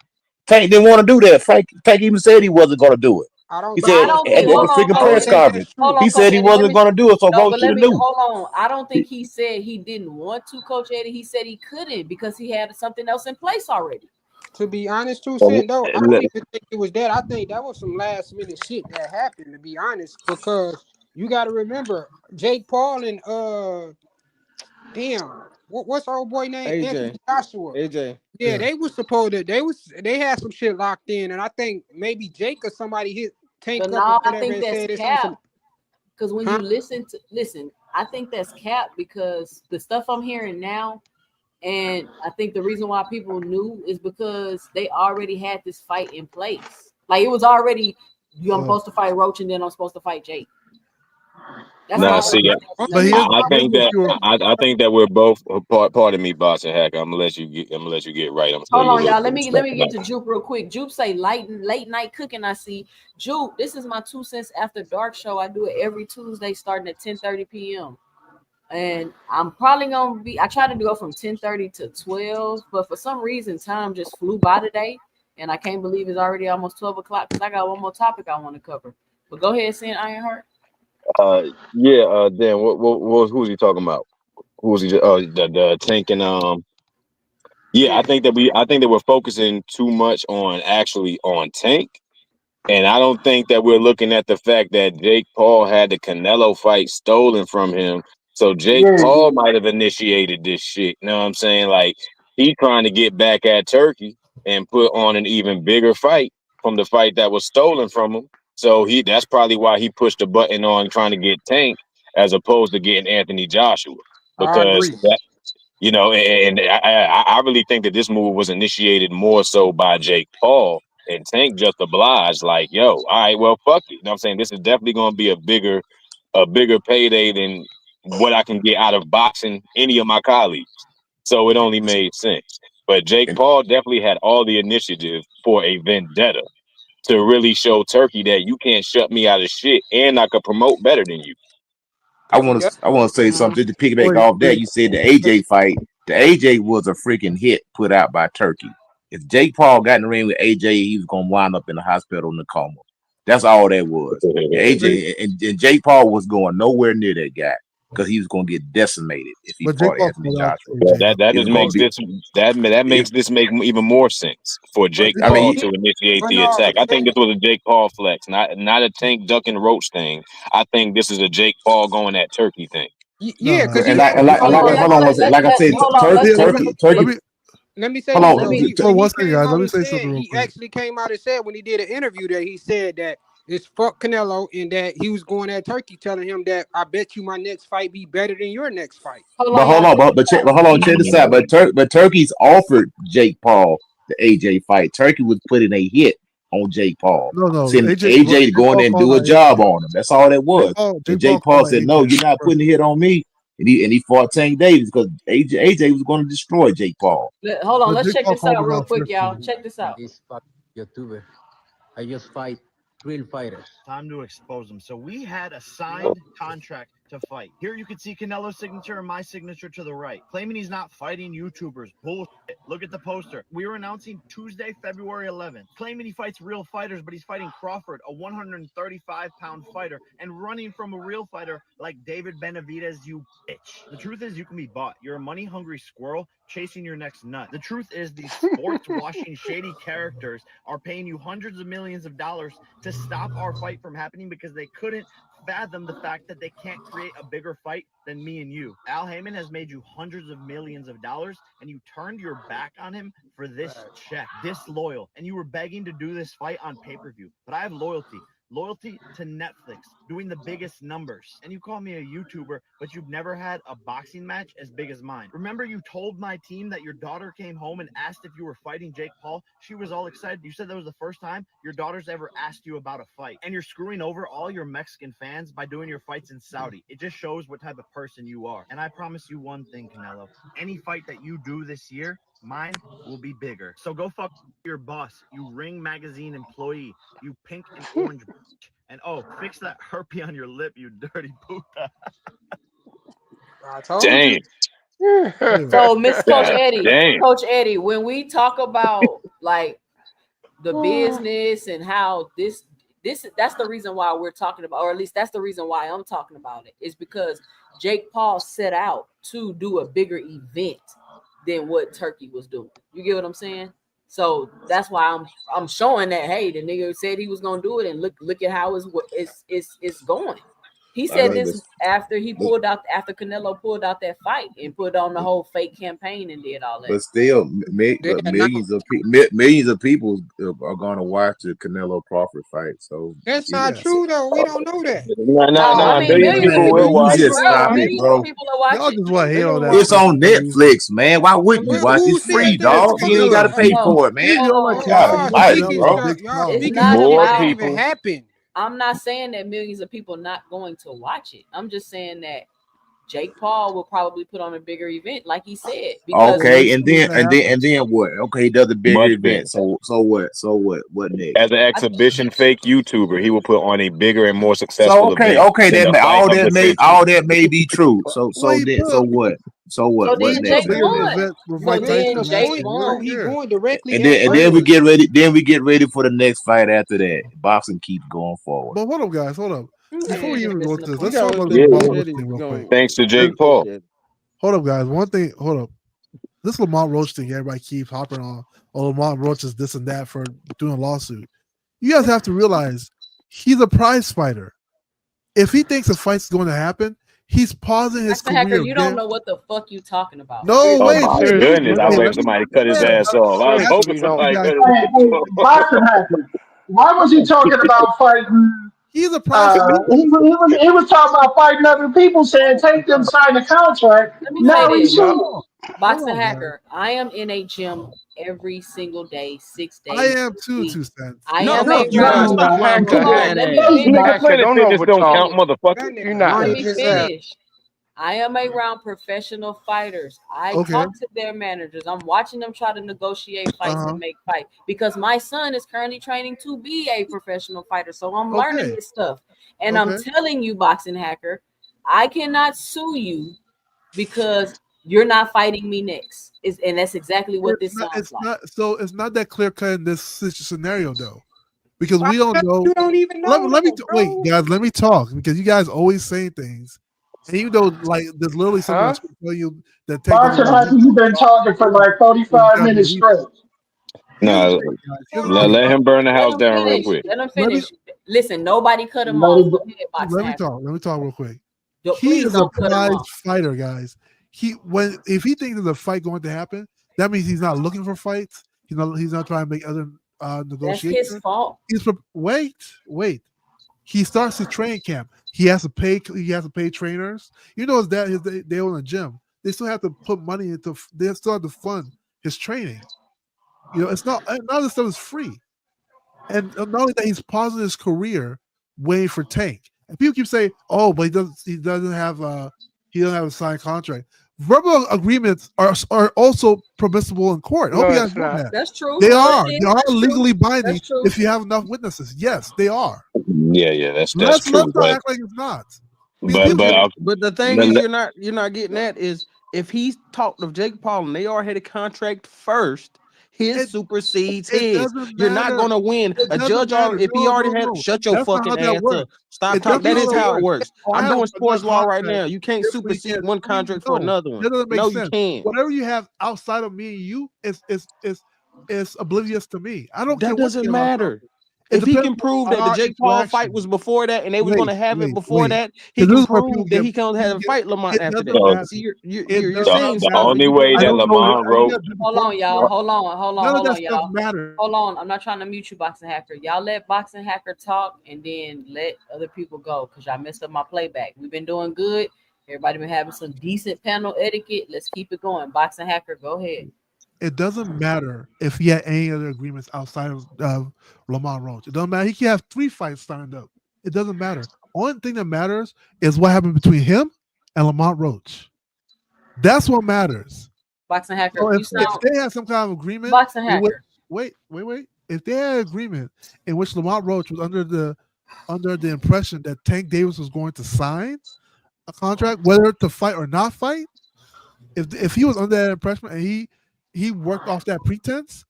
Tank didn't want to do that. Tank even said he wasn't going to do it. I don't He But think I said that's don't at think. true. the Hold on, freaking I Coach don't press Eddie. think that's conference, Hold true. on, he Coach said he Eddie. Let wasn't me going to do it. So no, folks but should let have me knew. hold on. I don't think he said he didn't want to, Coach Eddie. He said he couldn't because he had something else in place already. To be honest, Well, though, I don't even think it was that. I think that was some last minute shit that happened. To be honest, because you got to remember Jake Paul and damn, what's our old boy name? Anthony AJ. Joshua. AJ. Yeah, Yeah. they was supposed to. They had some shit locked in, and I think maybe Jake or somebody hit But Tank up or now I whatever think and that's said it's on cap. some. Because when Huh? you listen, I think that's cap because the stuff I'm hearing now, and I think the reason why people knew is because they already had this fight in place. Like it was already, I'm supposed to fight Roach and then I'm supposed to fight Jake. That's now, my see, But understanding. here's I here's think what that you were. I think that we're both pardon me, boss and hacker. I'm gonna let you get right. I'm gonna show Hold you a on, little y'all. bit Let of me respect get tonight. to Jupe real quick. Jupe say late night cooking. I see Jupe. This is my 2 cents after dark show. I do it every Tuesday starting at 10:30 p.m. And I'm probably gonna be. I try to go from 10:30 to 12, but for some reason time just flew by today, and I can't believe it's already almost 12 o'clock because I got one more topic I want to cover. But go ahead, Sin Ironheart. Yeah. Dan, who's he talking about? Who was he? Oh, the Tank and Yeah, Yeah. I think that we're focusing too much on actually on Tank. And I don't think that we're looking at the fact that Jake Paul had the Canelo fight stolen from him. So Jake Yeah, Paul might have initiated this shit. You know what I'm saying? Like he trying to get back at Turkey and put on an even bigger fight from the fight that was stolen from him. So that's probably why he pushed the button on trying to get Tank as opposed to getting Anthony Joshua. I Because agree. and I really think that this move was initiated more so by Jake Paul, and Tank just obliged, like, yo, all right, well, fuck it. You know what I'm saying? This is definitely going to be a bigger payday than what I can get out of boxing any of my colleagues. So it only made sense. But Jake And Paul definitely had all the initiative for a vendetta to really show Turkey that you can't shut me out of shit and I could promote better than you. Yep. I want to say Mm-hmm. something to piggyback Wait, off that. wait. You said the AJ fight. The AJ was a freaking hit put out by Turkey. If Jake Paul got in the ring with AJ, he was gonna wind up in the hospital in a coma. That's all that was. And Wait, AJ and Jake Paul was going nowhere near that guy because he was gonna get decimated if he but Jake fought Paul Anthony called out Joshua. Yeah, AJ though. that It was just gonna makes be. that It, makes this make even more sense for But Jake you I know, Paul mean, to initiate but the no, attack. I that, think this was a Jake Paul flex, not a Tank Duck and Roach thing. I think this is a Jake Paul going at Turkey thing. yeah, Nah, because and he like, and he like, and Hold he like, on. said hold Let's on one let, second. let, Like I let said, hold on. Let's yeah. let Let me let me say hold this let, though. on. He hold on when one he second, came guys. Let out me and say said something real he quick. actually came out and said when he did an interview that he said that it's fuck Canelo and that he was going at Turkey telling him that I bet you my next fight be better than your next fight. hold But on, hold y'all. on, Check this but hold on, check this out. Mhm. But Turkey's offered Jake Paul the AJ fight. Turkey was putting a hit on Jake Paul, No. sending AJ, AJ to Jake go in Paul there and called do a out job AJ. on him. That's all that was. And Jake Paul Jake Paul called out said, "No, AJ you're not first. putting a hit on me." And he fought Tank Davis because AJ was going to destroy Jake Paul. hold on. But Let's Jake check Paul this called out him real out quick, first. y'all. Check this out. This fuck YouTuber. I just fight real fighters. Time to expose them. So we had a signed contract to fight. Here you can see Canelo's signature and my signature to the right. Claiming he's not fighting YouTubers. Bullshit. Look at the poster. We are announcing Tuesday, February 11th. Claiming he fights real fighters, but he's fighting Crawford, a 135-pound fighter, and running from a real fighter like David Benavidez, you bitch. The truth is you can be bought. You're a money-hungry squirrel chasing your next nut. The truth is these sports-washing shady characters are paying you hundreds of millions of dollars to stop our fight from happening because they couldn't fathom the fact that they can't create a bigger fight than me and you. Al Heyman has made you hundreds of millions of dollars and you turned your back on him for this check, disloyal, and you were begging to do this fight on pay-per-view. But I have loyalty to Netflix, doing the biggest numbers. And you call me a YouTuber, but you've never had a boxing match as big as mine. Remember you told my team that your daughter came home and asked if you were fighting Jake Paul? She was all excited. You said that was the first time your daughter's ever asked you about a fight. And you're screwing over all your Mexican fans by doing your fights in Saudi. It just shows what type of person you are. And I promise you one thing, Canelo. Any fight that you do this year, mine will be bigger. So go fuck your boss, you Ring Magazine employee, you pink and orange bitch. And oh, fix that herpes on your lip, you dirty puta. I told Dang. you. So, Miss Coach God Eddie, damn. Coach Eddie, when we talk about like the business and how this that's the reason why we're talking about, or at least that's the reason why I'm talking about it, is because Jake Paul set out to do a bigger event than what Turkey was doing. You get what I'm saying? So that's why I'm showing that, hey, the nigga said he was gonna do it, and look at how it's going. He said this after Canelo pulled out that fight and put on the whole fake campaign and did all that. But still, millions of people are going to watch the Canelo Crawford fight. So that's not true though. We don't know that. I mean, Millions of people will watch it. Just stop it, bro. People are watching. Y'all just want to hate on that. It's on Netflix, man. Why wouldn't you watch it? It's free, dog. You ain't got to pay for it, man. Y'all speaking More it people. even happen. I'm not saying that millions of people not going to watch it. I'm just saying that Jake Paul will probably put on a bigger event, like he said. Okay, and then what? Okay, he does a bigger event. So what? What next? As an exhibition fake YouTuber, he will put on a bigger and more successful event. Okay, all that may be true. So what? So what next? Jake won. He going directly. And then we get ready. Then we get ready for the next fight after that. Boxing keeps going forward. But hold up, guys. Hold up. Before we even go to this, let's Yeah, talk about yeah, Lamont yeah. Roach thing real quick. Thanks to Jake Paul. Hold up, guys. One thing. Hold up. This Lamont Roach thing, everybody keeps hopping on. Oh, Lamont Roach is this and that for doing a lawsuit. You guys have to realize he's a prize fighter. If he thinks a fight's going to happen, he's pausing his career. Hacker, you don't know what the fuck you talking about. No, wait. Oh my goodness! I wish somebody cut his ass off. I was hoping somebody cut his ass off. Boxing Hacker, why was he talking about fighting? He's a prize fighter. He was talking about fighting other people, saying take them sign a contract. Let me Now say he's this. suing. Boxing Hacker, I am in a gym every single day, 6 days. I am too, Cents. I No, am no, a you round. not. Come on, let me Nigga, Planet Don't Fitness don't count, motherfucker. You're not. Let me finish. I am around professional fighters. I talk to their managers. I'm watching them try to negotiate fights and make fights because my son is currently training to be a professional fighter. So I'm learning this stuff. And I'm telling you, Boxing Hacker, I cannot sue you because you're not fighting me next. And that's exactly what this sounds like. It's not that clear cut in this scenario though. Because we don't know. You don't even know. Wait, guys, let me talk because you guys always saying things. And even though, like, there's literally someone tell you that you've been talking for like 45 minutes straight. No, let him burn the house down real quick. Let him finish. Listen, nobody cut him off. Let me talk real quick. He is a prize fighter, guys. If he thinks there's a fight going to happen, that means he's not looking for fights. He's not trying to make other negotiations. That's his fault. Wait. He starts his training camp. He has to pay trainers. You know, they own a gym. They still have to put money into. They still have to fund his training. You know, it's not. None of this stuff is free. And not only that, he's pausing his career waiting for Tank. And people keep saying, "Oh, but he doesn't have a signed contract." Verbal agreements are also permissible in court. I hope you guys know that. That's true. They are legally binding if you have enough witnesses. Yes, they are. Yeah, that's Let's true. not act like it's not. But But the thing is, you're not getting that is if he's talked of Jake Paul and they already had a contract first, his supersedes It his. doesn't You're not matter. gonna win. It A doesn't judge matter. if he already had No. shut your That's not how fucking that ass works. up. Stop That's talking. That not is how how it works. works. Oh, I I'm have doing sports another law right contract. now. You can't Therefore, you supersede can't one sue me. contract for No, another one. that doesn't make No, you sense. can't. Whatever you have outside of me and you is oblivious to me. I don't care That what you doesn't have outside. matter. It If he depends can prove on that the our Jake Paul fight interaction. was before that and they was gonna have it before that, he Because can this is where people prove that get. he can have a fight Lamont It after doesn't that. matter. See, you're It does saying not the stuff matter. and only you way don't I that know. don't know. Lamont You wrote gotta do the Hold on, y'all. work. Hold None of that on, stuff y'all. matters. Hold on. I'm not trying to mute you, Boxing Hacker. Y'all let Boxing Hacker talk and then let other people go because y'all messed up my playback. We've been doing good. Everybody been having some decent panel etiquette. Let's keep it going. Boxing Hacker, go ahead. It doesn't matter if he had any other agreements outside of Lamont Roach. It doesn't matter. He can have 3 fights signed up. It doesn't matter. Only thing that matters is what happened between him and Lamont Roach. That's what matters. Boxing Hacker, So you if sound they had some kind of agreement, Boxing in which, Hacker. wait. If they had an agreement in which Lamont Roach was under the impression that Tank Davis was going to sign a contract, whether to fight or not fight, if he was under that impression and he worked off that pretense,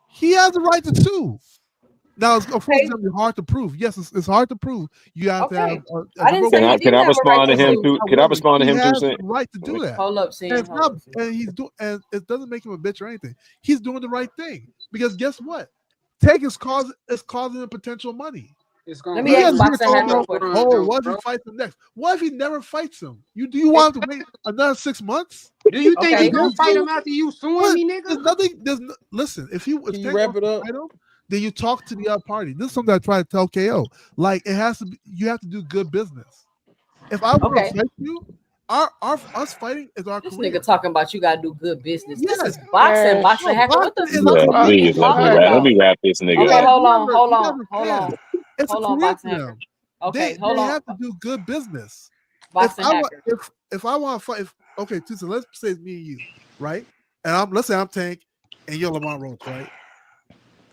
he has the right to sue. Now, of course, it's going to be hard to prove. Yes, it's hard to prove. You have to have. I didn't say he Can didn't I have a right respond to to him sue. too? Can I respond to He him too? has the right to do that. Hold up, And Sam. it's not, and he's doing, and it doesn't make him a bitch or anything. He's doing the right thing because guess what? Tank is causing him potential money. It's Let gonna me ask hurt Boxing him Hacker a long question. run, Oh, though, what if bro. he fights him next? What if he never fights him? Do you want him to wait another 6 months? Do you think Okay. he gonna fight him after you suing me, There's nigga? nothing. Listen. If Can you Tank wrap wants it to up? fight him, then you talk to the other party. This is something I try to tell KO. Like it has to be. You have to do good business. If I want to fight you, us fighting is our This career. nigga talking about you gotta do good business. Yes. This is boxing, Boxing No, Hacker. What the boxing is fuck a are career. you Please let talking me about? wrap this nigga Okay, up. hold on. It's Hold a on, career Boxing for Hacker. them. Okay, They hold on. have to do good business. Boxing Hacker. If I want to fight, okay, so let's say it's me and you, right? And let's say I'm Tank and you're Lamont Roach, right?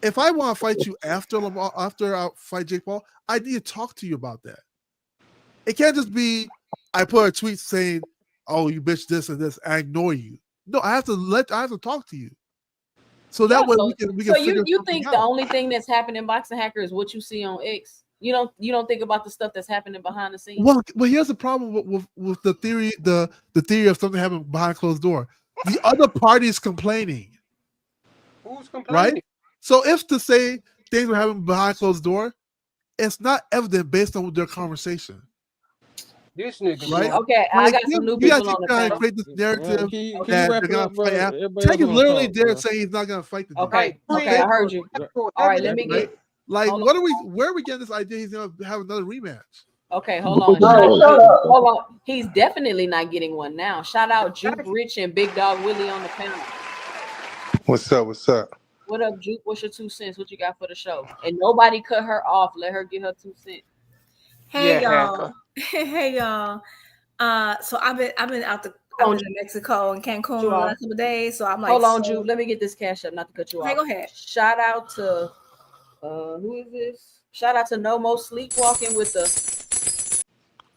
If I want to fight you after I fight Jake Paul, I need to talk to you about that. It can't just be I put a tweet saying, "Oh, you bitch this and this," I ignore you. No, I have to talk to you. So that way we can So figure you something think out. the only thing that's happening in Boxing Hacker is what you see on X? You don't think about the stuff that's happening behind the scenes? Well, here's the problem with the theory, the theory of something happening behind closed door. The other party is complaining. Who's complaining? Right? So if to say things were happening behind closed door, it's not evident based on their conversation. This nigga, right? Okay, I got some new people on the panel. Create this narrative Can you that wrap they're it gonna up, bro? fight. Everybody Tank is else wanna literally talk, there bro. saying he's not gonna fight the dude. Okay, I heard you. All right, let me get. Like, hold what are we? Where are we getting this idea? He's gonna have another rematch. Okay, hold on. Hold on. He's definitely not getting one now. Shout out Juke Rich and Big Dog Willie on the panel. What's up? What's up? What up, Juke? What's your 2 cents? What you got for the show? And nobody cut her off. Let her get her 2 cents. Hey y'all. Hey y'all. So I've been out to Mexico and Cancun the last couple of days. So I'm like, hold on, Juke. Let me get this cash up, not to cut you off. Okay, go ahead. Shout out to who is this? Shout out to No Mo Sleepwalking with the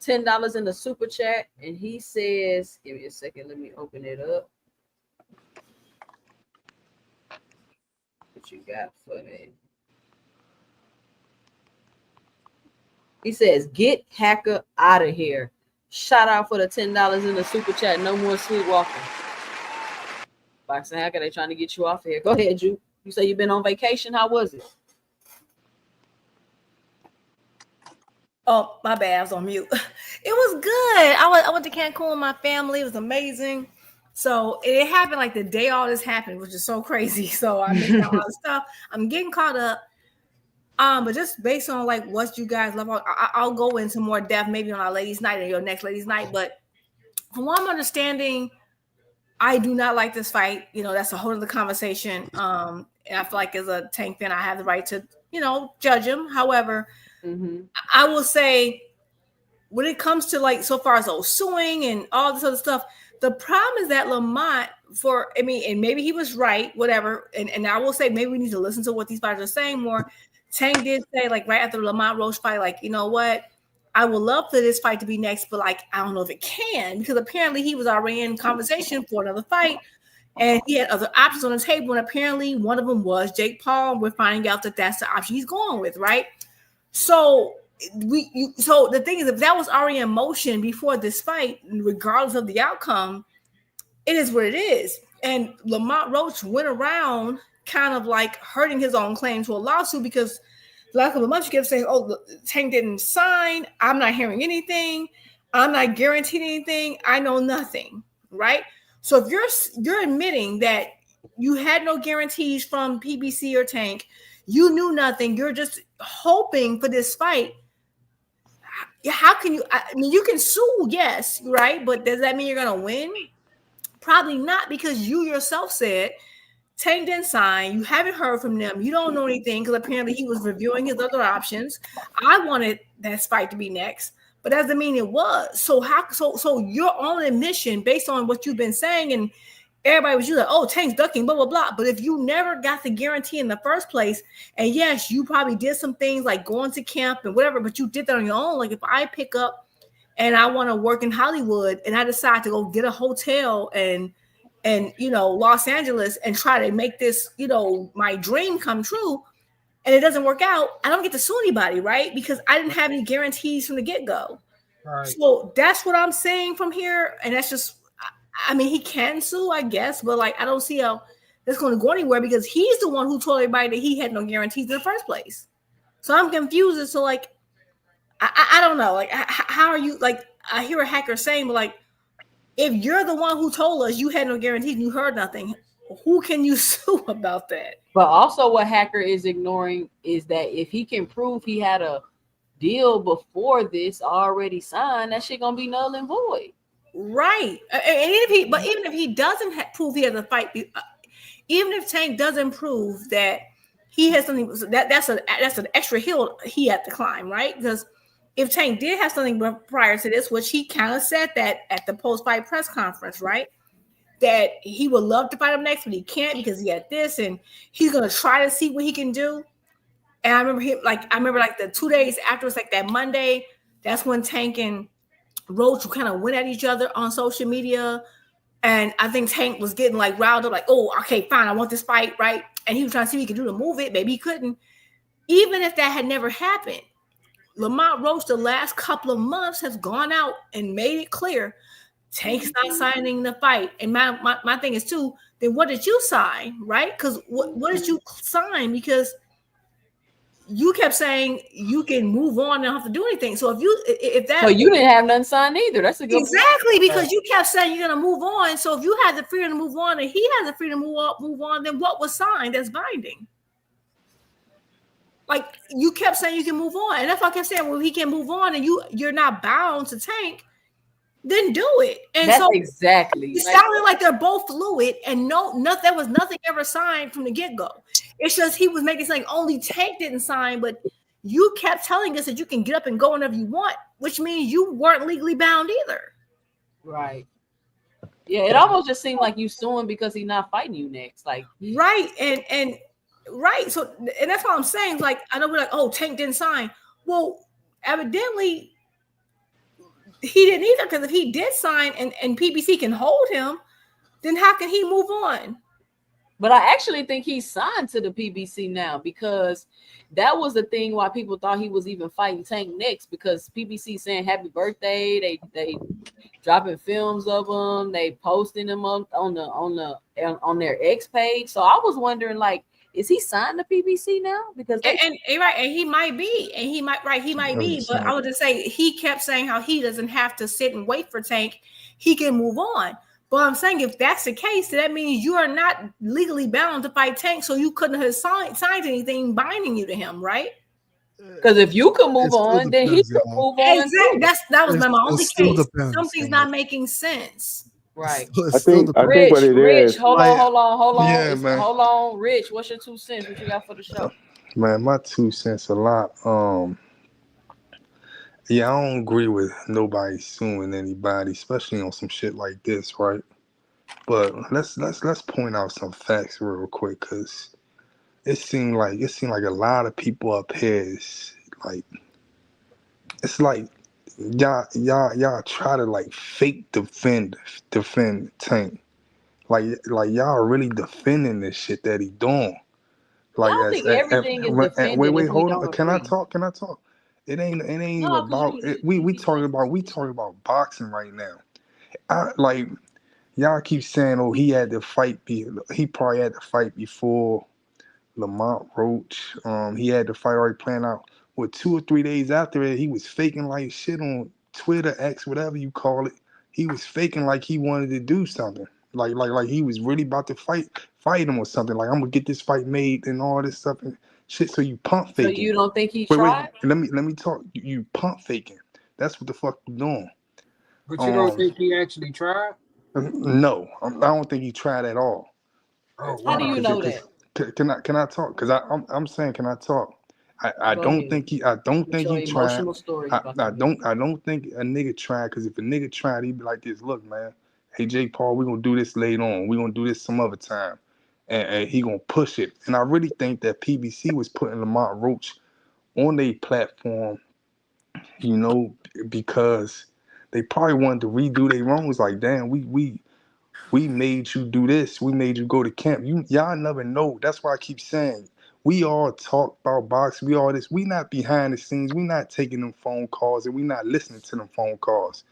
$10 in the super chat, and he says, "Give me a second. Let me open it up. What you got for me?" He says, "Get Hacker out of here." Shout out for the $10 in the super chat. No more sleepwalking. Boxing Hacker, they trying to get you off of here. Go ahead, Juke. You say you've been on vacation. How was it? Oh, my bad. I was on mute. It was good. I went to Cancun with my family. It was amazing. So it happened like the day all this happened, which is so crazy. So I missed out on all the stuff. I'm getting caught up. But just based on like what you guys love, I'll go into more depth maybe on our ladies' night or your next ladies' night. But from what I'm understanding, I do not like this fight. You know, that's a whole other conversation. And I feel like as a Tank fan, I have the right to, judge him. However, I will say when it comes to like so far as suing and all this other stuff, the problem is that Lamont and maybe he was right, whatever. And I will say maybe we need to listen to what these fighters are saying more. Tank did say like right after the Lamont Roach fight, like, you know what? I would love for this fight to be next, but like I don't know if it can, because apparently he was already in conversation for another fight, and he had other options on the table, and apparently one of them was Jake Paul. We're finding out that that's the option he's going with, right? So so the thing is, if that was already in motion before this fight, regardless of the outcome, it is what it is. And Lamont Roach went around kind of like hurting his own claim to a lawsuit, because the last couple of months you kept saying, "Oh, Tank didn't sign. I'm not hearing anything. I'm not guaranteed anything. I know nothing." Right? So if you're admitting that you had no guarantees from PBC or Tank, you knew nothing, you're just hoping for this fight. How can you? I mean, you can sue, yes, right? But does that mean you're gonna win? Probably not, because you yourself said Tank didn't sign. You haven't heard from them. You don't know anything, because apparently he was reviewing his other options. I wanted that fight to be next, but that doesn't mean it was. So so your own admission, based on what you've been saying, and everybody was like, "Oh, Tank's ducking, blah blah blah." But if you never got the guarantee in the first place, and yes, you probably did some things like going to camp and whatever, but you did that on your own. Like if I pick up and I want to work in Hollywood, and I decide to go get a hotel and Los Angeles and try to make this my dream come true, and it doesn't work out, I don't get to sue anybody, right? Because I didn't have any guarantees from the get-go. Right. So that's what I'm saying from here, and that's just, I mean, he can sue, I guess, but like I don't see how that's going to go anywhere, because he's the one who told everybody that he had no guarantees in the first place. So I'm confused as to like I don't know, like how are you, like I hear a hacker saying, but like if you're the one who told us you had no guarantees and you heard nothing, who can you sue about that? But also what Hacker is ignoring is that if he can prove he had a deal before this already signed, that shit gonna be null and void. Right. And even if he doesn't prove he has a fight, even if Tank doesn't prove that he has something, that's an extra hill he had to climb, right? Because if Tank did have something prior to this, which he kind of said that at the post-fight press conference, right? That he would love to fight him next, but he can't because he had this, and he's gonna try to see what he can do. And I remember the 2 days after, it's like that Monday, that's when Tank and Roach kind of went at each other on social media. And I think Tank was getting like riled up, like, "Oh, okay, fine, I want this fight," right? And he was trying to see what he could do to move it. Maybe he couldn't. Even if that had never happened, Lamont Roach, the last couple of months, has gone out and made it clear Tank's not signing the fight. And my thing is too, then what did you sign, right? Because what did you sign? Because you kept saying you can move on and don't have to do anything. So if that, so you didn't have nothing signed either. That's a good exactly point. Because you kept saying you're gonna move on. So if you had the freedom to move on and he has the freedom to move on, then what was signed that's binding? Like you kept saying you can move on, and if I kept saying, well, he can move on, and you're not bound to Tank, then do it. And that's so exactly. It sounded like they're both fluid, and there was nothing ever signed from the get-go. It's just he was making something only Tank didn't sign, but you kept telling us that you can get up and go whenever you want, which means you weren't legally bound either. Right. Yeah, it almost just seemed like you suing because he's not fighting you next. Like right, and right. So and that's what I'm saying. Like I know we're like, oh, Tank didn't sign. Well, evidently he didn't either, because if he did sign and PBC can hold him, then how can he move on? But I actually think he's signed to the PBC now, because that was the thing why people thought he was even fighting Tank next, because PBC saying happy birthday, they dropping films of him, they posting them up on their X page. So I was wondering, like, is he signed to PBC now? Because and he might be, but I would just say he kept saying how he doesn't have to sit and wait for Tank, he can move on. But I'm saying if that's the case, that means you are not legally bound to fight Tank, so you couldn't have signed anything binding you to him, right? Because if you could move on, then he could move on. Exactly. That was my only case. Something's not making sense. Right. I think what it is. Hold on. Yeah, man. Hold on, Rich. What's your 2 cents? What you got for the show? Man, my 2 cents a lot. Yeah, I don't agree with nobody suing anybody, especially on some shit like this, right? But let's point out some facts real quick, because it seemed like a lot of people up here is like, it's like y'all try to like fake defend Tank. Like y'all really defending this shit that he doing. I Like don't think everything is defended wait, if we hold on. don't Can I agree. talk? Can I talk? It ain't No, because about it. We talking about boxing right now. Like y'all keep saying, oh, he probably had to fight before Lamont Roach. He had the fight already planned out. Well, 2 or 3 days after it, he was faking like shit on Twitter, X, whatever you call it. He was faking like he wanted to do something. Like he was really about to fight him or something. Like, I'm gonna get this fight made and all this stuff and shit. So you pump So faking. you don't think he Wait, tried? let me talk. You pump faking. That's what the fuck you doing. But you don't think he actually tried? No, I don't think he tried at all. Oh How do wow. you know that? Can I talk? Because I'm saying, can I talk? I Go don't ahead. think he With your tried. emotional story you about to hear. I don't think a nigga tried, because if a nigga tried, he'd be like this. Look, man, hey Jake Paul, we're gonna do this later on. We're gonna do this some other time. And he gonna push it. And I really think that PBC was putting Lamont Roach on their platform, you know, because they probably wanted to redo their wrongs. Like, damn, we made you do this. We made you go to camp. Y'all never know. That's why I keep saying, we all talk about boxing. We all this. We not behind the scenes. We not taking them phone calls, and we not listening to them phone calls.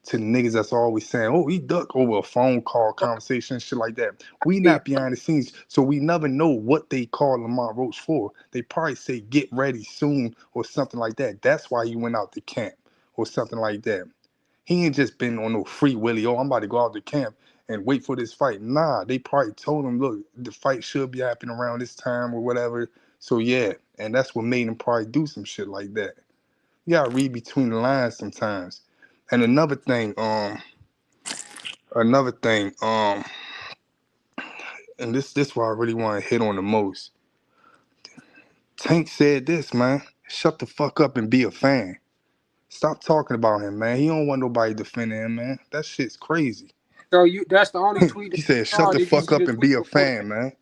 To the niggas that's always saying, oh, he ducked over a phone call conversation, shit like that. We not behind the scenes, so we never know what they call Lamont Roach for. They probably say, get ready soon or something like that. That's why he went out to camp or something like that. He ain't just been on no free willy, oh, I'm about to go out to camp and wait for this fight. Nah, they probably told him, look, the fight should be happening around this time or whatever. So yeah, and that's what made him probably do some shit like that. You gotta read between the lines sometimes. And another thing, and this why I really want to hit on the most. Tank said this, man. Shut the fuck up and be a fan. Stop talking about him, man. He don't want nobody defending him, man. That shit's crazy. So that's the only tweet that He said, you shut saw. the Did you fuck see up the and tweet be a before that? fan, man.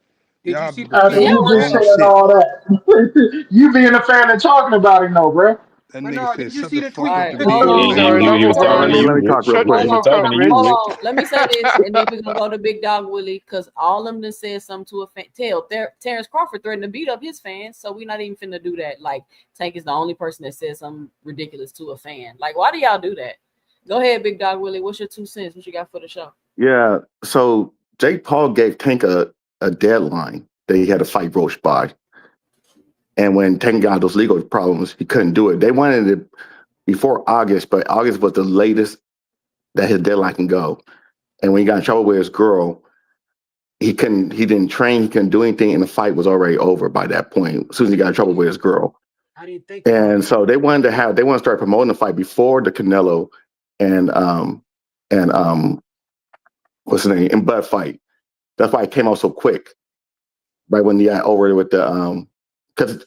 Did you Y'all see the After tweet Yeah, you doing before just well, that? saying wrong shit. all that, you being a fan and talking about it, though, bro. That But nigga no, said, did you shut see the the fuck all tweet? up right, and Look, be hold a on, He, fan. hold he, on, he was hold talking on. to Let you, me talk Rich. real Hold quick. He was on, talking to you, hold Rich. on. Let me say this, and then we're gonna go to Big Dog Willie, because all of them said something to a fan. Terrence Crawford threatened to beat up his fans, so we're not even finna do that. Like, Tank is the only person that said something ridiculous to a fan. Like, why do y'all do that? Go ahead, Big Dog Willie. What's your 2 cents? What you got for the show? Yeah. So Jake Paul gave Tank a deadline that he had to fight Roach by. And when Tank got those legal problems, he couldn't do it. They wanted it before August, but August was the latest that his deadline can go. And when he got in trouble with his girl, he didn't train, he couldn't do anything, and the fight was already over by that point, as soon as he got in trouble with his girl. I didn't think about And that. so they wanted to start promoting the fight before the Canelo and and what's his name, and Bud fight. That's why it came out so quick, right when he got over with the because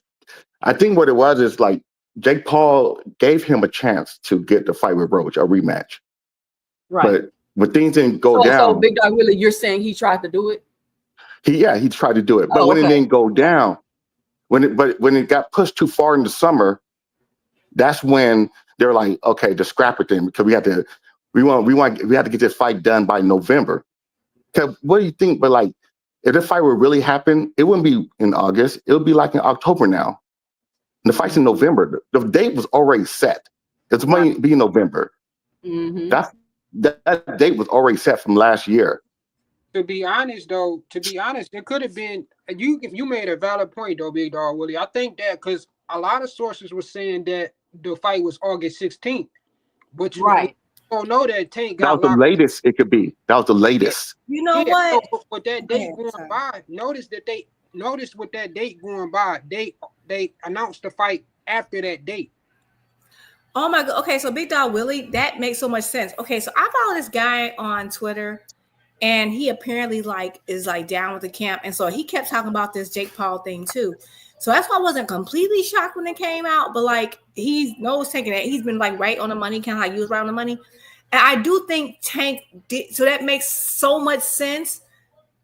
I think what it was is like Jake Paul gave him a chance to get the fight with Roach, a rematch. Right. But when things didn't go So down, Big Dog Willie, you're saying he tried to do it? he tried to do it. But Oh, when it okay. didn't go down, when it got pushed too far in the summer, that's when they're like, okay, just scrap it then, because we have to get this fight done by November. Because what do you think? But like, if this fight would really happen, it wouldn't be in August. It would be like in October now. And the fight's in November. The date was already set. It's going to be in November. Mm-hmm. That date was already set from last year. To be honest, it could have been you made a valid point though, Big Dog Willie. I think that because a lot of sources were saying that the fight was August 16th, but we Right. don't know that Tank That was got the locked. latest it could be. That was the latest. You know Yeah, what? so with that Go date ahead, going sorry. by, notice with that date going by, they announced the fight after that date. Oh my god. Okay, so Big Dog Willie, that makes so much sense. Okay, so I follow this guy on Twitter, and he apparently is down with the camp, and so he kept talking about this Jake Paul thing too. So that's why I wasn't completely shocked when it came out, but like he knows taking it. He's been like right on the money, kind of like you was right on the money. And I do think Tank did, so that makes so much sense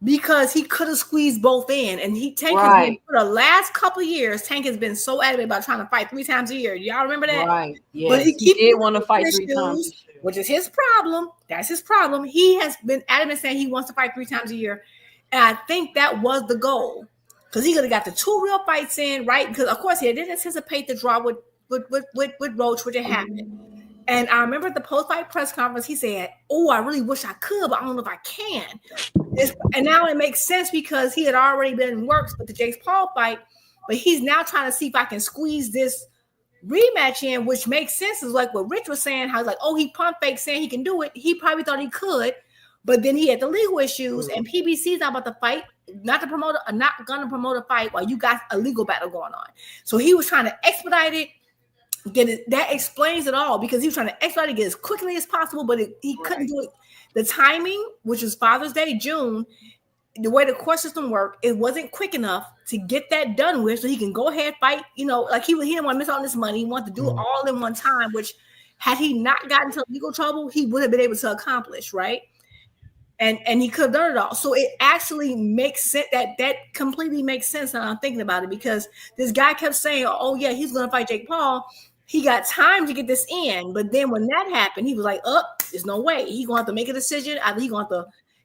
because he could have squeezed both in. And Tank has been, for the last couple of years, Tank has been so adamant about trying to fight 3 times a year. Y'all remember that? Right. Yes. But he did want to fight 3 times, which is his problem. That's his problem. He has been adamant saying he wants to fight 3 times a year. And I think that was the goal. Because he could have got the 2 real fights in, right? Because of course he didn't anticipate the draw with Roach, which had happened. And I remember at the post-fight press conference, he said, "Oh, I really wish I could, but I don't know if I can." And now it makes sense because he had already been in works with the Jake Paul fight, but he's now trying to see if I can squeeze this rematch in, which makes sense. Is like what Rich was saying, how like, oh, he pump fake saying he can do it. He probably thought he could, but then he had the legal issues, and PBC's not about to fight, not gonna promote a fight while you got a legal battle going on. So he was trying to expedite it. Get it, that explains it all, because he was trying to expedite it, get as quickly as possible, but he couldn't do it. The timing, which was Father's Day, June, the way the court system worked, it wasn't quick enough to get that done with, so he can go ahead fight. You know, like he didn't want to miss all this money. He wanted to do it all in one time, which had he not gotten into legal trouble, he would have been able to accomplish, right? And he could have done it all. So it actually makes sense. That completely makes sense now I'm thinking about it, because this guy kept saying, "Oh yeah, he's going to fight Jake Paul." He got time to get this in, but then when that happened, he was like, "Oh, there's no way." He's going to have to make a decision. Either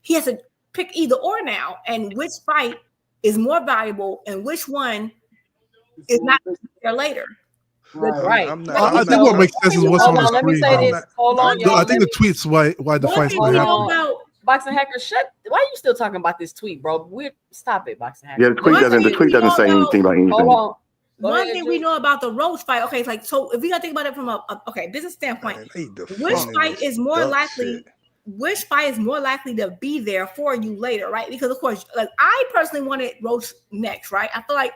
he has to pick either or now, and which fight is more valuable, and which one is not there later. Right. I think what makes sense is what's on the screen. Let me say this. Hold on, y'all. I think the tweets why the fight's not happening. Boxing Hacker, why are you still talking about this tweet, bro? Stop it, Boxing Hacker. Yeah, the tweet doesn't say anything about anything. Hold on. One thing we know about the Roach fight, okay, it's like, so if you gotta think about it from a business standpoint, which fight is more likely to be there for you later, right? Because of course, like I personally wanted Roach next, right? I feel like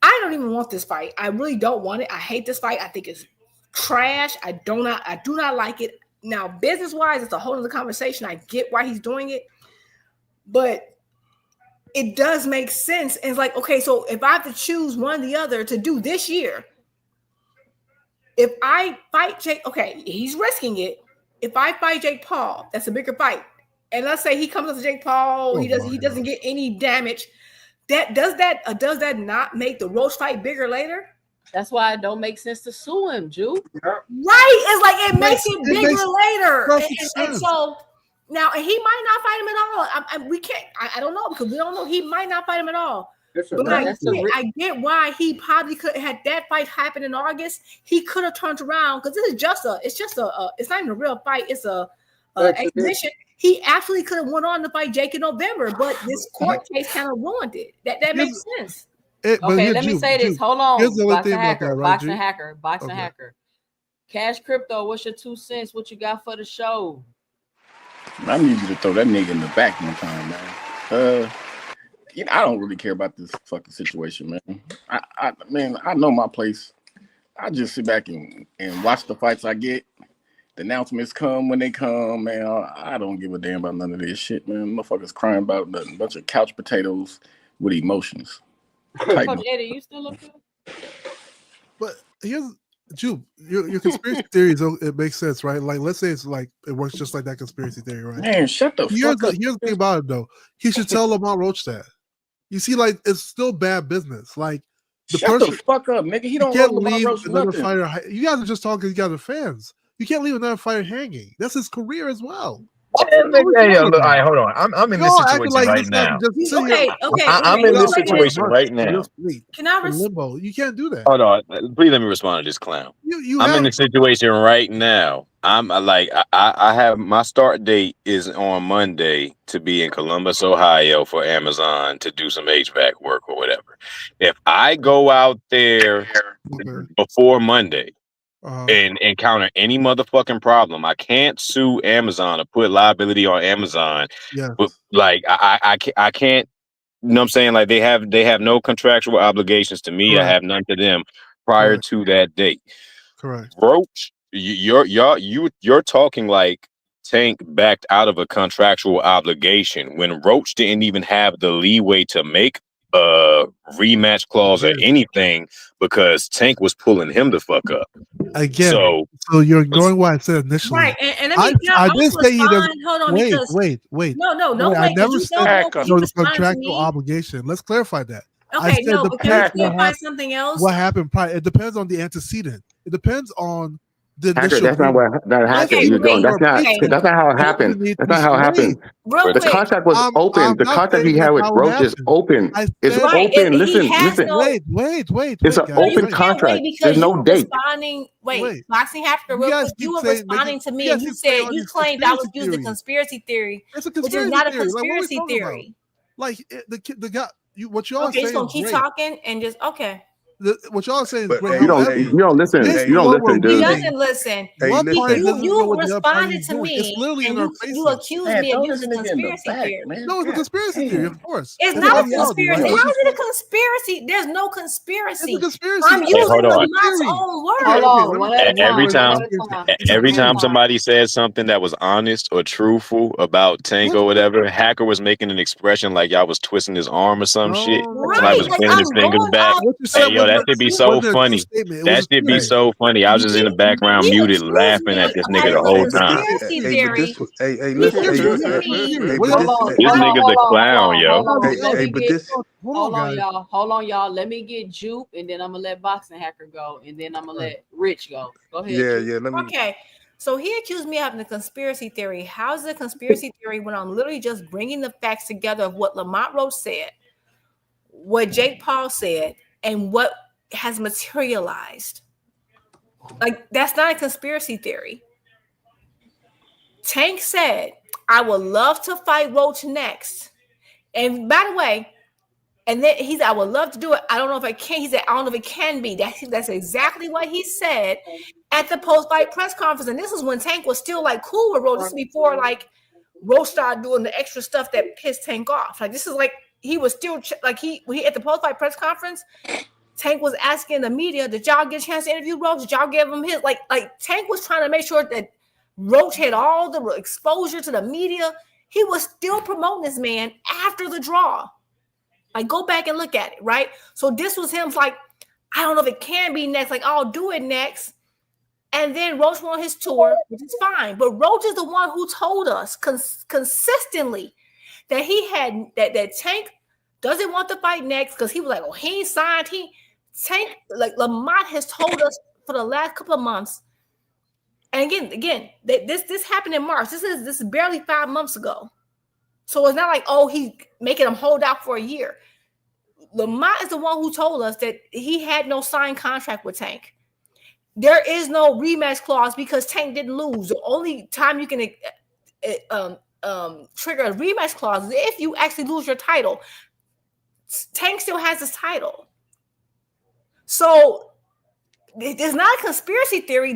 I don't even want this fight. I really don't want it. I hate this fight. I think it's trash. I do not like it. Now, business-wise, it's a whole other conversation. I get why he's doing it, but it does make sense. And it's like, okay, so if I have to choose one or the other to do this year, if I fight Jake, okay, he's risking it. If I fight Jake Paul, that's a bigger fight. And let's say he comes up to Jake Paul, he doesn't get any damage. Does that not make the Roach fight bigger later? That's why it don't make sense to sue him, Jew. Right. It's like it makes it bigger later. And so now he might not fight him at all. We can't. I don't know, because we don't know. He might not fight him at all. But I get why he probably could had that fight happen in August. He could have turned around, because it's not even a real fight. It's a exhibition. He actually could have went on to fight Jake in November, but this court case kind of ruined it. That makes sense. Okay, let me say this. Hold on. Boxing Hacker. Boxing Hacker. Cash Crypto, what's your 2 cents? What you got for the show? I need you to throw that nigga in the back one time, man. I don't really care about this fucking situation, man. I know my place. I just sit back and watch the fights I get. The announcements come when they come, man. I don't give a damn about none of this shit, man. Motherfuckers crying about nothing. Bunch of couch potatoes with emotions. Coach Eddie, you still up there? But here's Jew, your conspiracy theories, it makes sense, right? Like, let's say it's like it works just like that conspiracy theory, right? Man, shut the fuck up. Here's the thing about it, though. He should tell Lamar Roach that. You see, like, it's still bad business. Like, shut the fuck up, nigga. He don't can't Lamar leave Roach another nothing. fighter. You guys are just talking. You guys are fans. You can't leave another fighter hanging. That's his career as well. Hey, all right, hold on. I'm in this situation right now. I'm in this situation right now. Can I limbo? You can't do that. Hold on. Please let me respond to this clown. I'm in the situation right now. I'm like, I have my start date is on Monday to be in Columbus, Ohio for Amazon to do some HVAC work or whatever. If I go out there before Monday, and encounter any motherfucking problem, I can't sue Amazon or put liability on Amazon. Yeah. But like I can't, you know what I'm saying? Like they have no contractual obligations to me. Correct. I have none to them prior to that date. Correct. Roach, you're talking like Tank backed out of a contractual obligation when Roach didn't even have the leeway to make rematch clause or anything because Tank was pulling him the fuck up. Again, So you're ignoring what I said initially. Right, and let me I did say he doesn't. hold on, Wait, because wait. I never said Hacker. there was a contractual obligation. Let's clarify that. I Okay, said no, it but can you depends clarify something else? what happened prior. It depends on the antecedent. It depends on the Hacker, initial. that's not what that happened. Okay, You're doing. That's not. okay. That's not how it happened. That's not how it happened. Real The quick. contract was open. I'm The not contract saying he had that's with how it Roach is happened. open. I It's said- Right, open. he Listen. has no. Wait, It's an guys. open You can't contract. wait There's because you no were date. responding. Wait, Wait. Boxing Hacker, You real guys quick. keep You were saying responding to me, you and guys you keep saying said all you these claimed I was conspiracy using theories. conspiracy theory, It's a which is conspiracy not a theory. Like, what are we conspiracy talking about? theory. Like the guy. What y'all are Okay, saying just gonna is keep great. talking and just okay. What y'all are saying is But, great. hey, However, You don't listen. based You on don't what we're listen, He dude. doesn't listen. Hey, one listen. party doesn't know You what the other party responded is to doing. It's me, literally in and our you faces. accused Man, me of throw this using nigga in the conspiracy back, theory. man. No, it's a God conspiracy damn. theory, of course. It's It's not a ideology, conspiracy. right? How Which is is it a conspiracy? There's no it's a conspiracy. conspiracy. I'm It's Hey, using hold on. Lamont's theory. own Hold words. on, one at a Every time. One time, at a time. every One at a time time. somebody said something that was honest or truthful about Tank or whatever, Hacker was making an expression like y'all was twisting his arm or some shit. Somebody Right, was like bending his I'm fingers going back. off. What you Hey, said yo, that should be so wasn't a true funny. statement. It That was a should be theory. so funny. I was just in the background He muted, accused laughing at me this of nigga having the a whole But time. conspiracy but theory. this was hey He's listen accusing hey me. hey What but else? this Hold on, This hold on, nigga's a hold on, clown, yo. hold on. hey Let me but get. this Hold on, guys. y'all. Hold on, y'all. Let me get Jupe, and then I'm gonna let Boxing Hacker go, and then I'm gonna let Rich go. Go ahead, Jupe. let me Okay, so he accused me of having a conspiracy theory. How's it a conspiracy theory when I'm literally just bringing the facts together of what Lamont Roach said, what Jake Paul said, and what has materialized? Like, that's not a conspiracy theory. Tank said, I would love to fight Roach next. And by the way, and then he said, I would love to do it. I don't know if I can. He said, I don't know if it can be. That's exactly what he said at the post-fight press conference. And this is when Tank was still like cool with Roach. This is before like Roach started doing the extra stuff that pissed Tank off. Like, this is like he was still like when he at the post-fight press conference, Tank was asking the media, did y'all get a chance to interview Roach? Did y'all give him his like Tank was trying to make sure that Roach had all the exposure to the media. He was still promoting this man after the draw. Like, go back and look at it, right? So this was him like, I don't know if it can be next. Like, I'll do it next. And then Roach went on his tour, which is fine. But Roach is the one who told us consistently that he had that Tank doesn't want to fight next because he was like, oh, he ain't signed. Tank, like Lamont has told us for the last couple of months. And again, this happened in March. This is barely 5 months ago. So it's not like, oh, he's making him hold out for a year. Lamont is the one who told us that he had no signed contract with Tank. There is no rematch clause because Tank didn't lose. The only time you can trigger a rematch clause is if you actually lose your title. Tank still has his title. So it's not a conspiracy theory.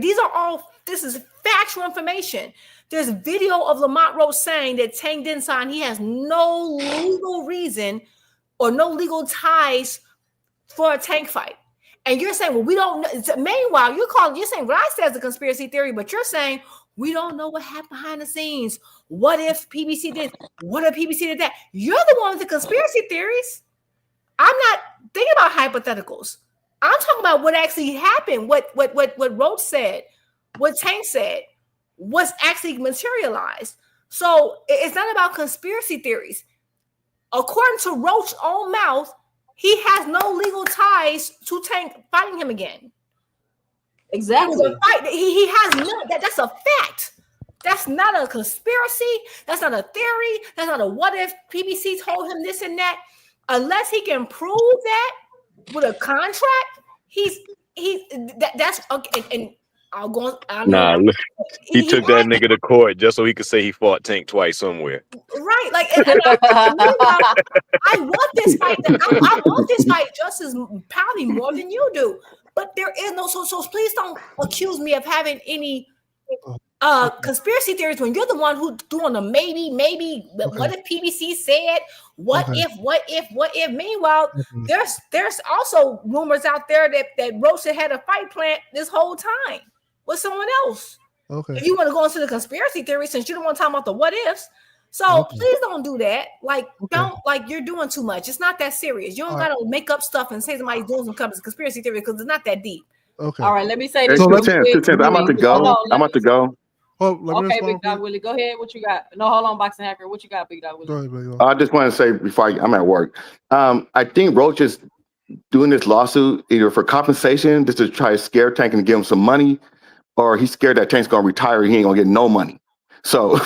This is factual information. There's video of Lamont Roach saying that Tank didn't sign. He has no legal reason or no legal ties for a Tank fight. And you're saying, well, we don't know. Meanwhile, you're saying what I said is a conspiracy theory, but you're saying we don't know what happened behind the scenes. What if PBC did? What if PBC did that? You're the one with the conspiracy theories. I'm not thinking about hypotheticals. I'm talking about what actually happened, what Roach said, what Tank said, what's actually materialized. So it's not about conspiracy theories. According to Roach's own mouth, he has no legal ties to Tank fighting him again. Exactly. It was a fight. He has none. That's a fact. That's not a conspiracy. That's not a theory. That's not a what if PBC told him this and that. Unless he can prove that with a contract, that's okay. And I'll go. Nah, look, he took that nigga to court just so he could say he fought Tank twice somewhere. Right, like, meanwhile, I want this fight. I want this fight just as probably more than you do. But there is no so please don't accuse me of having any conspiracy theories when you're the one who's doing the maybe. Okay. What if PBC said? What if? Meanwhile, there's also rumors out there that Roach had a fight plan this whole time with someone else. Okay. If you want to go into the conspiracy theory, since you don't want to talk about the what ifs, So please don't do that. Like, don't you're doing too much. It's not that serious. You don't gotta make up stuff and say somebody's doing some conspiracy theory because it's not that deep. Okay. All right, let me say Hey, this. two cents. I'm about to go. Okay, Big Dog Willie, go ahead. What you got? No, hold on, Boxing Hacker. What you got, Big Dog Willie? Go ahead, Big Dog. I just want to say before I'm at work, I think Roach is doing this lawsuit either for compensation, just to try to scare Tank and give him some money, or he's scared that Tank's going to retire. He ain't going to get no money. So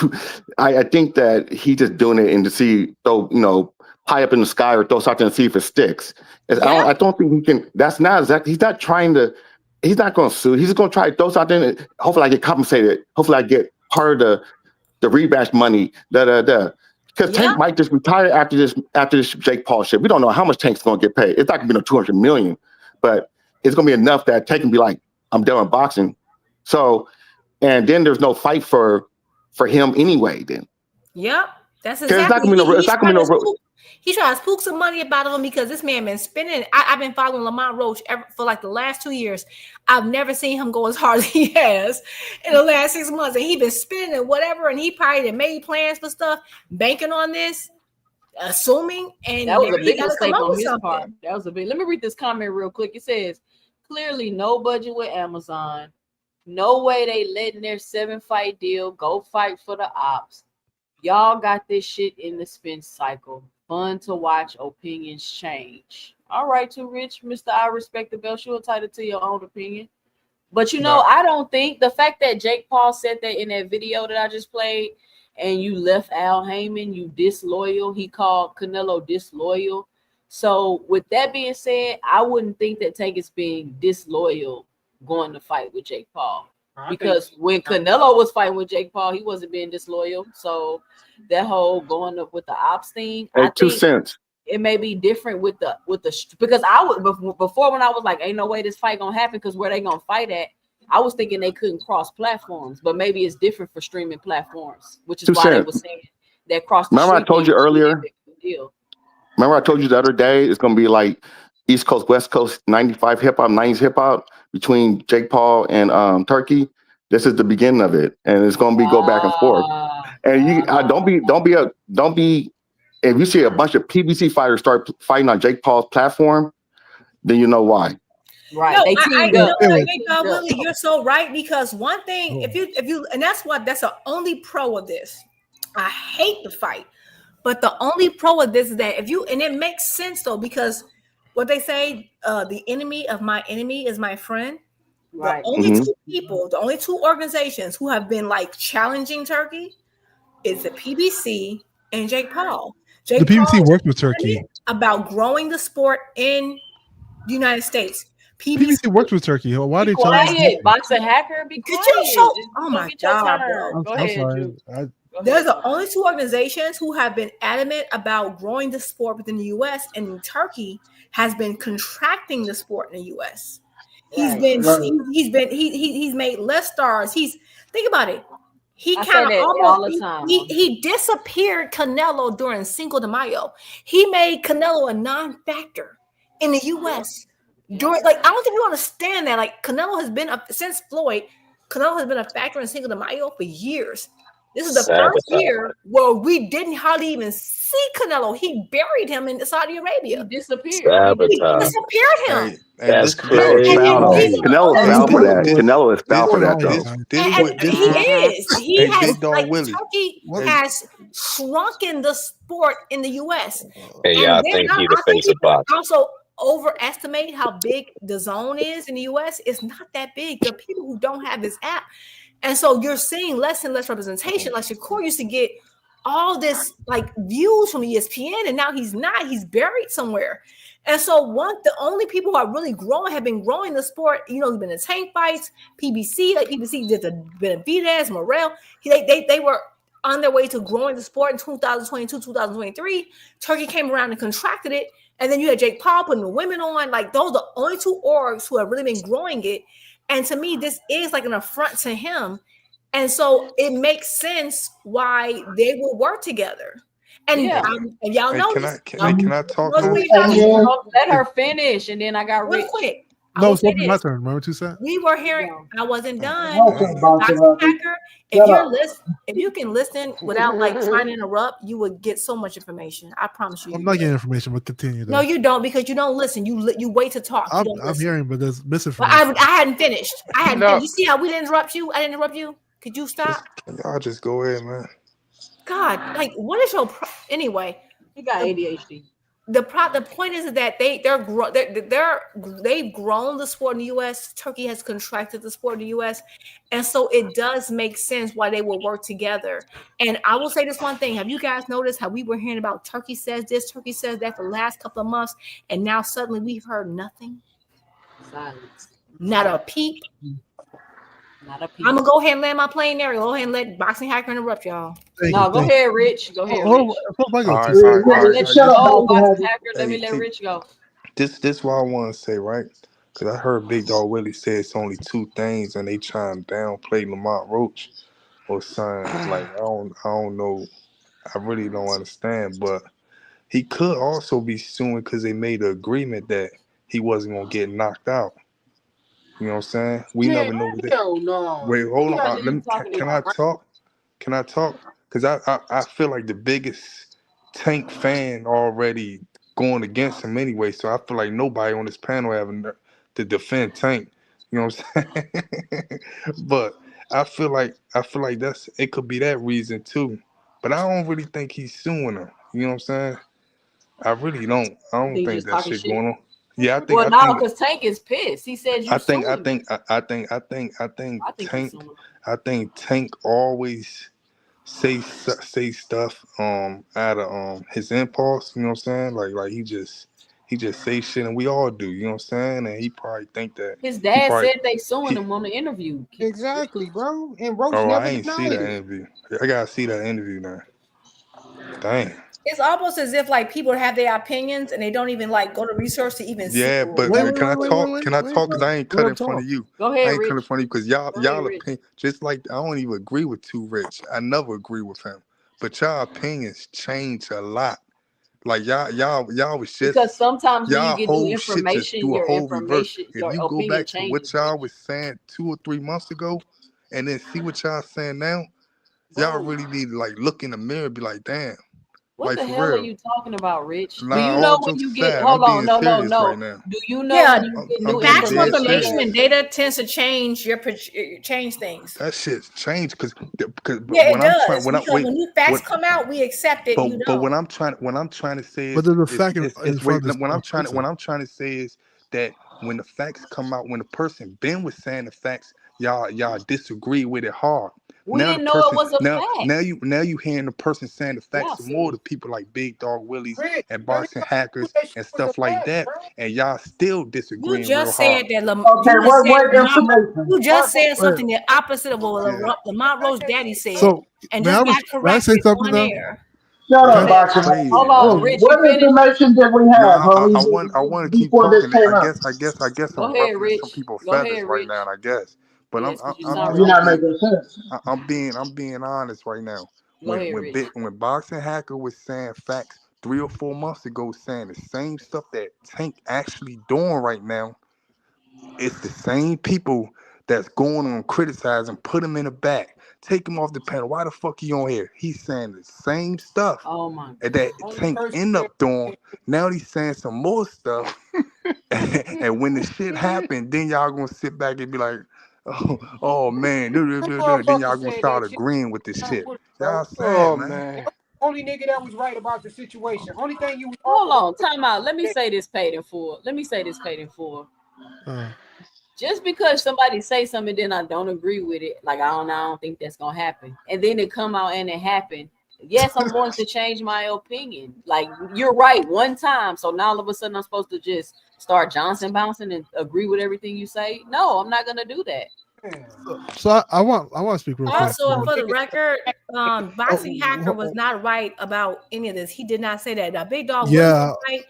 I think that he's just doing it and to see, pie up in the sky or throw something and see if it sticks. I don't think he can. That's not exactly. He's not trying to. He's not going to sue. He's just going to try to throw something. And hopefully, I get compensated. Hopefully, I get part of the rematch money. Because Tank might just retire after this Jake Paul shit. We don't know how much Tank's going to get paid. It's not going to be no $200 million, but it's going to be enough that Tank can be like, I'm done with boxing. So, and then there's no fight for him anyway. Then. Yep, that's exactly. It's not going to be no. He trying to spook some money about him because this man been spending. I've been following Lamont Roach for like the last 2 years. I've never seen him go as hard as he has in the last 6 months, and he been spending and whatever. And he probably made plans for stuff, banking on this, assuming. And that was a big mistake on his part. That was a big. Let me read this comment real quick. It says, "Clearly, no budget with Amazon. No way they letting their 7-fight deal go fight for the ops. Y'all got this shit in the Spence cycle. Fun to watch, opinions change." All right, too rich, Mr. I respect the belt. You're entitled to your own opinion. But I don't think the fact that Jake Paul said that in that video that I just played, and you left Al Heyman, you disloyal. He called Canelo disloyal. So with that being said, I wouldn't think that Tank is being disloyal going to fight with Jake Paul. Because when Canelo was fighting with Jake Paul, he wasn't being disloyal. So that whole going up with the ops thing, I think it may be different with the because I would before when I was like, ain't no way this fight gonna happen because where they gonna fight at, I was thinking they couldn't cross platforms, but maybe it's different for streaming platforms, which is why they were saying that cross. Remember I told you earlier. Remember I told you the other day it's gonna be like East Coast, West Coast, 95 hip hop, 90s hip hop between Jake Paul and Turkey. This is the beginning of it, and it's gonna be go back and forth. And you don't be. If you see a bunch of PBC fighters start fighting on Jake Paul's platform, then you know why. Right? No, I know, Willie, you're so right because one thing, if you, and that's the only pro of this. I hate the fight, but the only pro of this is that and it makes sense though because what they say, the enemy of my enemy is my friend. Right. The only two people, the only two organizations who have been like challenging Turkey is the PBC and Jake Paul. The PBC worked with Turkey about growing the sport in the United States. PBC worked with Turkey. Why did you Boxer Hacker? Be quiet. Did you show? Oh my God, bro. Go ahead. There's the only two organizations who have been adamant about growing the sport within the U.S. and Turkey has been contracting the sport in the U.S. He's made less stars. Think about it. He kind of almost he disappeared Canelo during Cinco de Mayo. He made Canelo a non-factor in the U.S. during I don't think you understand that. Like Canelo has been since Floyd. Canelo has been a factor in Cinco de Mayo for years. This is the first year where we didn't hardly even see Canelo. He buried him in Saudi Arabia. He disappeared. He disappeared him. That's crazy. Canelo is foul for that. Canelo is foul for that, though. He is. He has Turkey has shrunken the sport in the U.S. Hey, I think he's the face of boxing. Also overestimate how big the zone is in the U.S. It's not that big. There are people who don't have this app. And so you're seeing less and less representation. Like Shakur used to get all this views from ESPN, and now he's not. He's buried somewhere. And so the only people who are really growing have been growing the sport. He's been in tank fights, PBC, PBC did the Benavidez, Morrell. They were on their way to growing the sport in 2022, 2023. Turkey came around and contracted it. And then you had Jake Paul putting the women on. Those are the only two orgs who have really been growing it. And to me, this is an affront to him. And so it makes sense why they will work together. And, and y'all know Can I talk? Let her finish, and then I got real quick. No, it's my turn. Remember 2 cents? We were hearing. I wasn't done. Okay, Boxing Hacker. If Shut you're up. if you can listen without like trying to interrupt, you would get so much information. I promise you. I'm not getting information, but continue. Though. No, you don't, because you don't listen. You wait to talk. I'm listen. hearing, but there's But misinformation. I hadn't finished. You see how we didn't interrupt you? I didn't interrupt you. Could you stop? Y'all just go ahead, man. God, like, what is your anyway? He got ADHD. The point is that they've grown the sport in the U.S. Turkey has contracted the sport in the U.S. And so it does make sense why they will work together. And I will say this one thing: have you guys noticed how we were hearing about Turkey says this, Turkey says that for the last couple of months, and now suddenly we've heard nothing, Silence, not a peep. Not a peep. I'm gonna go ahead and land my plane there. Go ahead and let Boxing Hacker interrupt y'all. Go ahead, Rich. Go ahead, Rich. Shut up, Boxing Hacker. Let me let Rich go. This what I want to say, right? Because I heard Big Dog Willie say it's only 2 things, and they trying to downplay Lamont Roach or something. Like I don't know. I really don't understand. But he could also be suing because they made an agreement that he wasn't gonna get knocked out. You know what I'm saying? We never know. No. Wait, hold on. Can I talk? Can I talk? Because I feel like the biggest Tank fan already going against him anyway. So I feel like nobody on this panel having to defend Tank. You know what I'm saying? But I feel like it could be that reason too. But I don't really think he's suing him. You know what I'm saying? I really don't. I don't think that shit going on. Yeah, I think. Well, no, because Tank is pissed. He said you. I think Tank always say stuff out of his impulse. You know what I'm saying? Like he just say shit, and we all do. You know what I'm saying? And he probably think that his dad said they suing him on the interview. Exactly, bro. And Roach I never ain't see denied that it. interview. I gotta see that interview now. Dang. It's almost as if like people have their opinions and they don't even like go to research to even see. Yeah, but can I talk? Can I talk? Because I ain't cut in front of you. Go ahead, I ain't Rich. cut in front of you because y'all opinion, just like I don't even agree with Too Rich. I never agree with him. But y'all opinions change a lot. Like y'all was just because sometimes when you get new shit just information, do a your whole reverse. information, If your you go opinion back to changes. what y'all was saying 2 or 3 months ago, and then see what y'all saying now, y'all really need to like look in the mirror and be like, damn. What like the for hell real. are you talking about, Rich? Nah, do you all know when jokes you get? aside, Hold I'm on, being no. serious right now. Do you know when you get new Factual information? information and data tends to change change things. That shit's changed because Yeah, when it I'm does. trying Because when new facts come out, we accept it. You but don't. what I'm trying to say is, But there's a fact in front of this what I'm trying person. to say is that when the facts come out, when the person Ben was saying the facts, y'all disagree with it hard. We Now didn't the know person it was a fact. now you hearing the person saying the facts Yeah, some more to people like Big Dog Willies and Boxing Hackers and stuff like that, and y'all still You disagreeing real just hard. said that. Okay, what information? You just said something the opposite of what Lamont Roach daddy said, So, and may just I got may I say corrected something on though? air. Shut up, That's Boxing. crazy. Hold on, Rich. What information did we have, No, I homie? want to keep Before this talking. came I up. guess Go I'm ahead, ruffling Rich. some people's Go feathers ahead, right Rich. now. I guess, but Yes, because you sound You're not roasted. making sense. I'm being honest right now. Go ahead, Rich. When Boxing Hacker was saying facts 3 or 4 months ago, saying the same stuff that Tank actually doing right now, it's the same people that's going on criticizing, put him in the back, take him off the panel. Why the fuck he on here? He's saying the same stuff Oh my that Tank end up doing. Now he's saying some more stuff. And when the shit happened, then y'all gonna sit back and be like, oh man, then y'all gonna start agreeing with this shit. Y'all Oh saying, man. man. Only nigga that was right about the situation. Only thing you was Hold on, time out. Let me say this paid in full. Just because somebody say something, then I don't agree with it. Like I don't think that's gonna happen. And then it come out and it happened. Yes, I'm going to change my opinion. Like you're right one time, so now all of a sudden I'm supposed to just start Johnson bouncing and agree with everything you say. No, I'm not gonna do that. So I want to speak real quick. Also, for the record, Boxing Hacker was not right about any of this. He did not say that. Now, Big Dog was right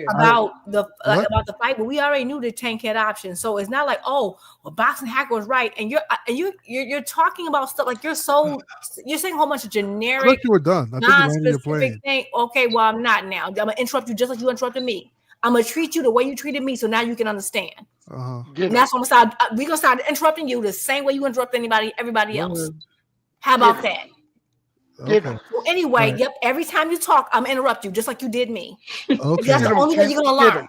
about the fight, but we already knew the Tank had options. So it's not like, oh, well, Boxing Hacker was right, and you're talking about stuff like you're saying a whole bunch of generic. I thought you were done. I think you landed your plane. Thing. Okay, well, I'm not now. I'm gonna interrupt you just like you interrupted me. I'm gonna treat you the way you treated me, so now you can understand. Get And that's when we're gonna start interrupting you the same way you interrupt everybody else. How about that? Okay. So anyway, Right. yep. Every time you talk, I'm gonna interrupt you, just like you did me. Okay. That's the only way you're gonna learn.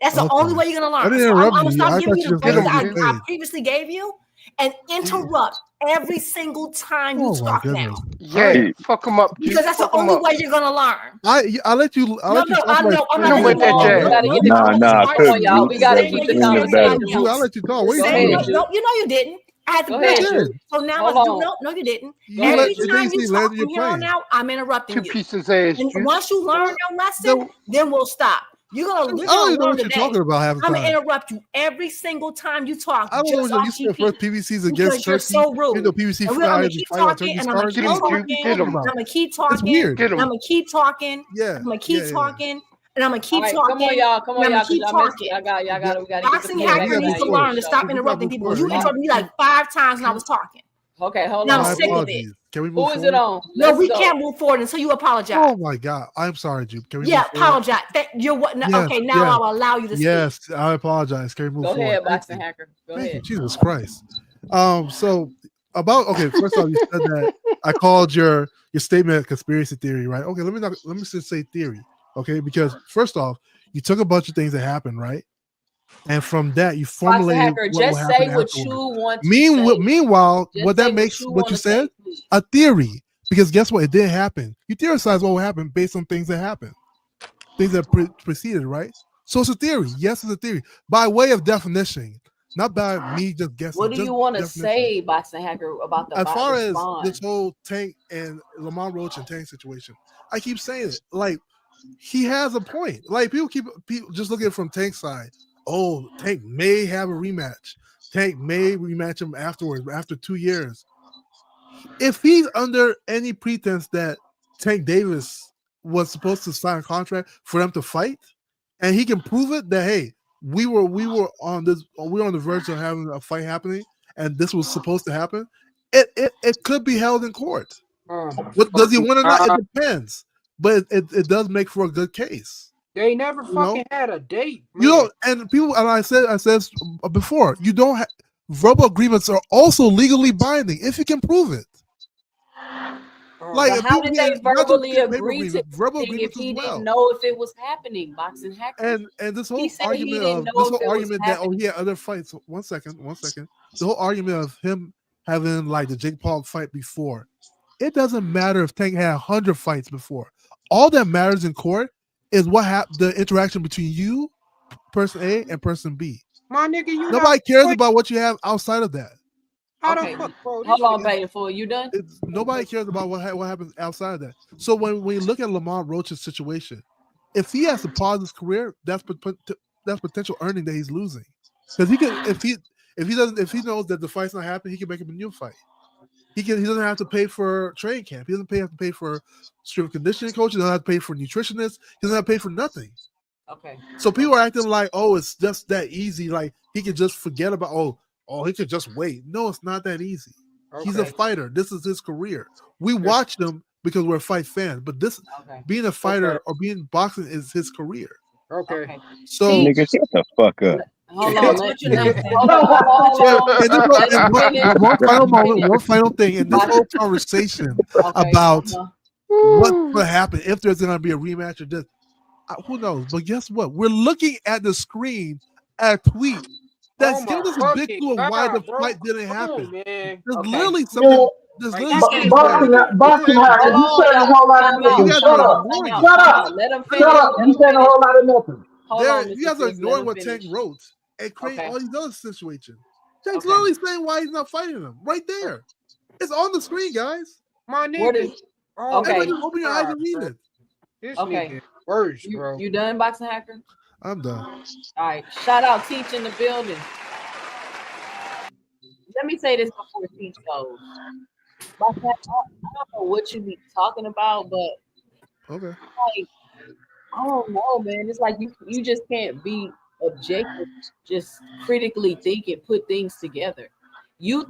That's the only way you're gonna I learn. didn't So I'm interrupt gonna you. stop I giving thought you you the just breaks let that you I previously gave you, and interrupt every single time you Oh my talk goodness. now. Yeah, fuck them up, G. Because that's the Fuck 'em only up. way you're gonna learn. I let you talk I like know. I'm not Come letting with you that go. jazz. Nah, Come on, y'all. We gotta Same keep way the you said conversation. everybody I else. let you talk. What The are you same doing? way, no, you didn't. I had to Go finish ahead, you. Jude. So now Hold let's do on. no, you didn't. You Every you time basically you landed talk your from here on plane. out, I'm interrupting Two you. pieces of ass, And Jew. once you learn your lesson, then we'll stop. You're I gonna don't even know learn what you're today. talking about half the I'm gonna time. interrupt you every single time you talk. I don't know Just what you off said GP. first. PBC's against Because you're Turkey. so You rude. know PBC And I'm guys gonna be keep fighting on talking, Turkey's and I'm gonna cards. keep Get him, talking, Jew. What Get are you him. talking and about? I'm gonna keep It's talking, weird. Get and I'm him. gonna keep talking, Yeah. I'm gonna keep Yeah. talking, and I'm gonna All keep right, come on, talking, y'all. Come and on, I'm y'all, gonna because keep y'all missed. talking. We gotta get the Boxing floor Yeah, back we hacker gotta to move needs to Diane. forward. learn to stop We gotta interrupting move people. forward. You interrupted me like 5 times when I was talking. Okay, hold Now I'm My on. sick of it. apologies. Can we Who move is it forward? on? No, Let's we go. can't move forward until you apologize. Oh my God. I'm sorry, Jude. Can we Yeah, move forward? apologize. You're what? Yes. Okay, now Yes. I'll allow you to speak. Yes. I apologize. Can we move Go forward? ahead, Thank boxing you. hacker. Go Thank you. ahead. Jesus Christ. So first off, you said that I called your statement a conspiracy theory, right? Okay, let me just say theory. Okay, because first off, you took a bunch of things that happened, right? And from that, you Boxing formulated hacker, what will just happen say what afterwards. you want to say. Meanwhile, Just what say that makes you what you want to said say, please. a theory. Because guess what? It didn't happen. You theorize what will happen based on things that happened, things that preceded, right? So it's a theory. Yes, it's a theory. By way of definition, not by me just guessing. What do just you want to definition. say, boxing hacker, about the As far as response? this whole Tank and Lamont Roach and Tank situation, I keep saying it. Like, he has a point. Like, people just looking from Tank's side. Oh, Tank may have a rematch. Tank may rematch him afterwards, after 2 years. If he's under any pretense that Tank Davis was supposed to sign a contract for them to fight, and he can prove it that, hey, we were on the verge of having a fight happening, and this was supposed to happen, it could be held in court. But does he win or not? It depends. But it does make for a good case. They never fucking had a date. You know, and people, and I said before, you don't have verbal agreements are also legally binding if you can prove it. Like, But how did they verbally agree to verbal anything if agreements he as well. didn't know if it was happening? Boxing hacker. And this whole He said he argument didn't of know if it was that happening. he had other fights. One second. The whole argument of him having like the Jake Paul fight before. It doesn't matter if Tank had 100 fights before. All that matters in court is what happened, the interaction between you, person A, and person B. My nigga, you Nobody cares about what you have outside of that. Okay, hold on, Painful. You done? Nobody cares about what happens outside of that. So when you look at Lamont Roach's situation, if he has to pause his career, that's potential earning that he's losing. Because he can, if he knows that the fight's not happening, he can make him a new fight. He doesn't have to pay for training camp. He doesn't have to pay for strength conditioning coach. He doesn't have to pay for nutritionists. He doesn't have to pay for nothing. Okay. So people are acting like, oh, it's just that easy. Like, he can just forget about, oh, he could just wait. No, it's not that easy. Okay. He's a fighter. This is his career. We watch him because we're fight fans, but being a fighter or being boxing is his career. Okay. So, nigga, shut the fuck up. Hold on. One final moment, one final thing in this whole conversation about what's going to happen if there's going to be a rematch or this. Who knows? But guess what? We're looking at the screen at a tweet that's giving us a big clue of why the fight didn't happen. There's literally something. There's literally Boxing hacker, you said a whole lot of nothing. Shut up. Shut up. Let him finish. Shut up. You said a whole lot of nothing. You guys are ignoring what Tank wrote and creating all these other situations. Tank's literally saying why he's not fighting him right there. It's on the screen, guys. My nigga. Okay. Open your eyes and read it. This nigga worse, bro. You done, boxing hacker? I'm done. All right. Shout out Teach in the building. Let me say this before Teach goes. I don't know what you be talking about, but okay. Like, I don't know, man. It's like you just can't be objective, just critically think and put things together. You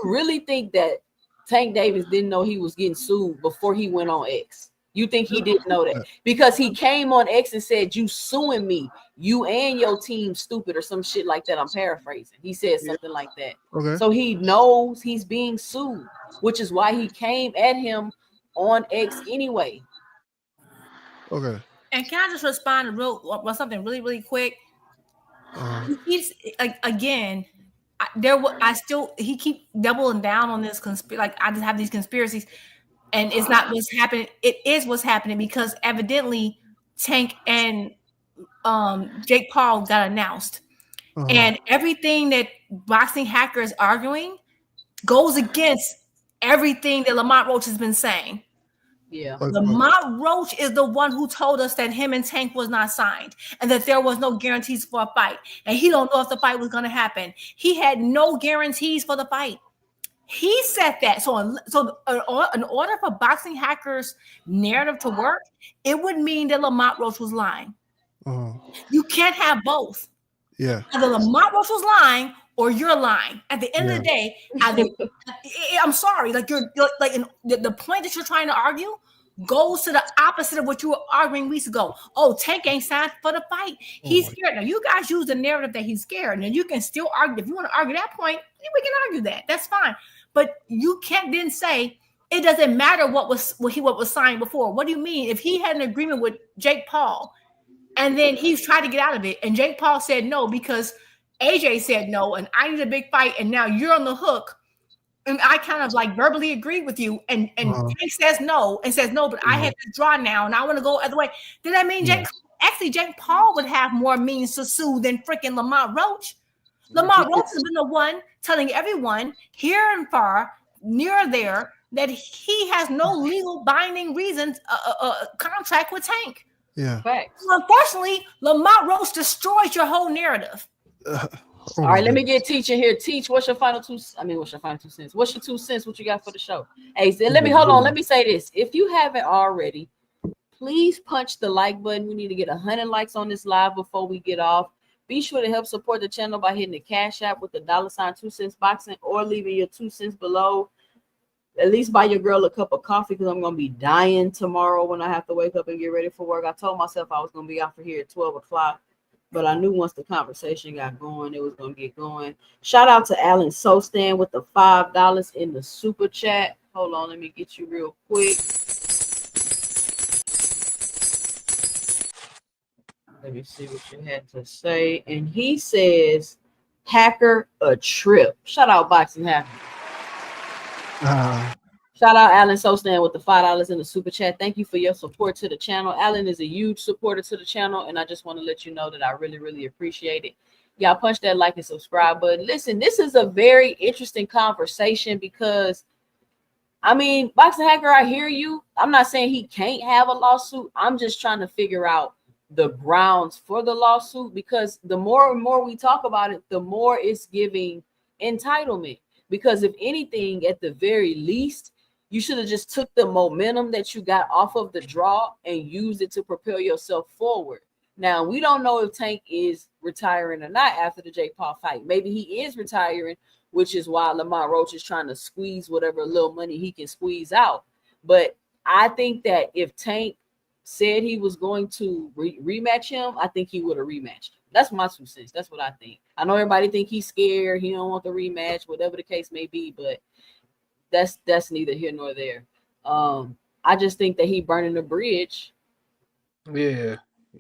really think that Tank Davis didn't know he was getting sued before he went on X? You think he didn't know that? Because he came on X and said, "You suing me, you and your team stupid," or some shit like that. I'm paraphrasing. He said something like that. Okay. So he knows he's being sued, which is why he came at him on X anyway. Okay. And can I just respond to something really, really quick? He's like, again, he keep doubling down on this like I just have these conspiracies, and it's not what's happening. It is what's happening because evidently Tank and Jake Paul got announced, and everything that Boxing Hacker is arguing goes against everything that Lamont Roach has been saying. Yeah. Lamont Roach is the one who told us that him and Tank was not signed and that there was no guarantees for a fight. And he don't know if the fight was going to happen. He had no guarantees for the fight. He said that. So in order for Boxing Hacker's narrative to work, it would mean that Lamont Roach was lying. You can't have both. Yeah. Either Lamont Roach was lying or you're lying. At the end of the day, I'm sorry. Like you're like the point that you're trying to argue goes to the opposite of what you were arguing weeks ago. Oh, Tank ain't signed for the fight. He's scared. Now you guys use the narrative that he's scared. And you can still argue. If you want to argue that point, we can argue that. That's fine. But you can't then say it doesn't matter what was signed before. What do you mean? If he had an agreement with Jake Paul and then he's tried to get out of it and Jake Paul said no because AJ said no, and I need a big fight, and now you're on the hook. And I kind of like verbally agree with you, and Tank says no, but I have to draw now, and I want to go other way. Did that mean Jake Paul would have more means to sue than freaking Lamont Roach? Lamont Roach has been the one telling everyone here and far, near or there, that he has no legal binding reasons contract with Tank. Yeah. Facts. So unfortunately, Lamont Roach destroyed your whole narrative. All right, let me get Teach in here. Teach, what's your final 2 cents? What's your 2 cents? What you got for the show? Hey, so let me say this. If you haven't already, please punch the like button. We need to get 100 likes on this live before we get off. Be sure to help support the channel by hitting the Cash App with the $ 2 cents boxing or leaving your 2 cents below. At least buy your girl a cup of coffee because I'm going to be dying tomorrow when I have to wake up and get ready for work. I told myself I was going to be out for here at 12 o'clock. But I knew once the conversation got going, it was going to get going. Shout out to Alan Sostan with the $5 in the super chat. Hold on, let me get you real quick. Let me see what you had to say. And he says, Hacker a trip. Shout out Boxing Hacker. Shout out Alan Sostan with the $5 in the super chat. Thank you for your support to the channel. Alan is a huge supporter to the channel, and I just want to let you know that I really, really appreciate it. Y'all punch that like and subscribe button. Listen, this is a very interesting conversation because, I mean, Boxing Hacker, I hear you. I'm not saying he can't have a lawsuit. I'm just trying to figure out the grounds for the lawsuit because the more and more we talk about it, the more it's giving entitlement. Because if anything, at the very least, you should have just took the momentum that you got off of the draw and used it to propel yourself forward. Now, we don't know if Tank is retiring or not after the Jake Paul fight. Maybe he is retiring, which is why Lamont Roach is trying to squeeze whatever little money he can squeeze out. But I think that if Tank said he was going to rematch him, I think he would have rematched him. That's my 2 cents. That's what I think. I know everybody think he's scared. He don't want the rematch, whatever the case may be, but that's neither here nor there. I just think that he burning the bridge. Yeah,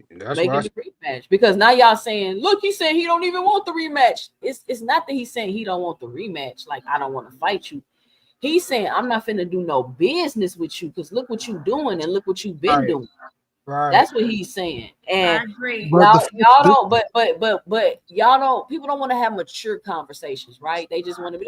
that's making the rematch because now y'all saying, look, he's saying he don't even want the rematch. It's not that he's saying he don't want the rematch. Like I don't want to fight you. He's saying I'm not finna do no business with you because look what you doing and look what you've been doing. Right. That's what he's saying. And I agree. y'all don't, but y'all don't, people don't want to have mature conversations, right? They just want to be,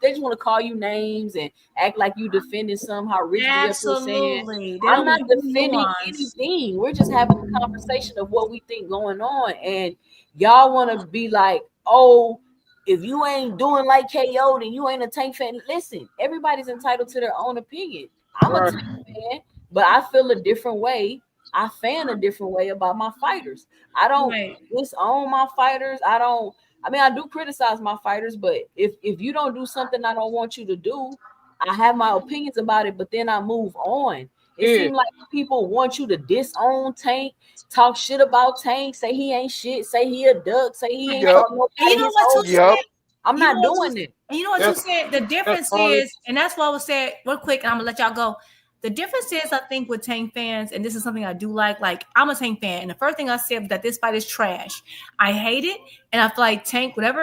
they just want to call you names and act like you defending somehow richly. Absolutely. I'm not defending anything. We're just having a conversation of what we think going on. And y'all want to be like, oh, if you ain't doing like KO, then you ain't a Tank fan. Listen, everybody's entitled to their own opinion. I'm a Tank fan, but I feel a different way. I fan a different way about my fighters. I don't disown my fighters. I do criticize my fighters, but if you don't do something I don't want you to do, I have my opinions about it, but then I move on. It seemed like people want you to disown Tank, talk shit about Tank, say he ain't shit, say he a duck, say he ain't fuck nobody. And you know his what whole you said? I'm You know not what doing you- it. And you know what you said? The difference is, and that's what I was saying real quick, and I'm gonna let y'all go. The difference is, I think, with Tank fans, and this is something I do like I'm a Tank fan, and the first thing I said was that this fight is trash. I hate it, and I feel like Tank's gonna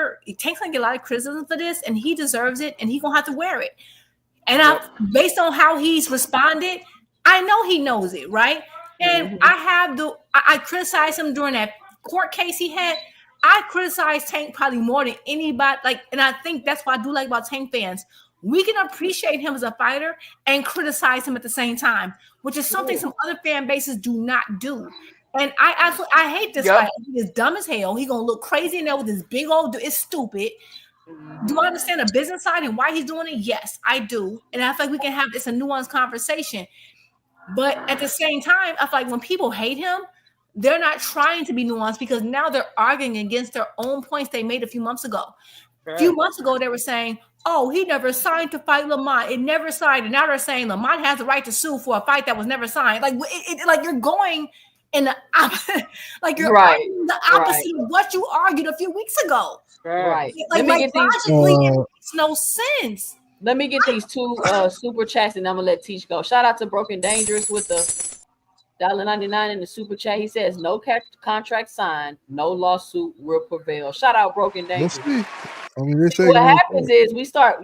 get a lot of criticism for this, and he deserves it, and he's gonna have to wear it. And based on how he's responded, I know he knows it, right? And I criticized him during that court case he had. I criticize Tank probably more than anybody. And I think that's what I do like about Tank fans. We can appreciate him as a fighter and criticize him at the same time, which is something some other fan bases do not do. And I hate this fight. He is dumb as hell. He gonna look crazy in there with his big old. It's stupid. Do I understand the business side and why he's doing it? Yes, I do. And I feel like we can have this a nuanced conversation. But at the same time, I feel like when people hate him, they're not trying to be nuanced because now they're arguing against their own points they made a few months ago. A few months ago, they were saying, oh, he never signed to fight Lamont. It never signed. And now they're saying Lamont has the right to sue for a fight that was never signed. Like you're going in the opposite, arguing the opposite of what you argued a few weeks ago. Right. Like logically, it makes no sense. Let me get these two super chats and I'm gonna let Teach go. Shout out to Broken Dangerous with the $1.99 in the super chat. He says no contract signed, no lawsuit will prevail. Shout out Broken Dangerous. I mean, they say what happens is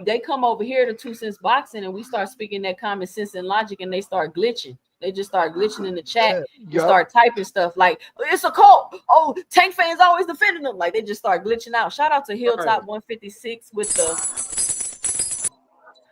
they come over here to 2 Cents Boxing and we start speaking that common sense and logic and they start glitching. They just start glitching in the chat and start typing stuff like it's a cult. Oh, Tank fans always defending them. Like they just start glitching out. Shout out to Hilltop 156 with the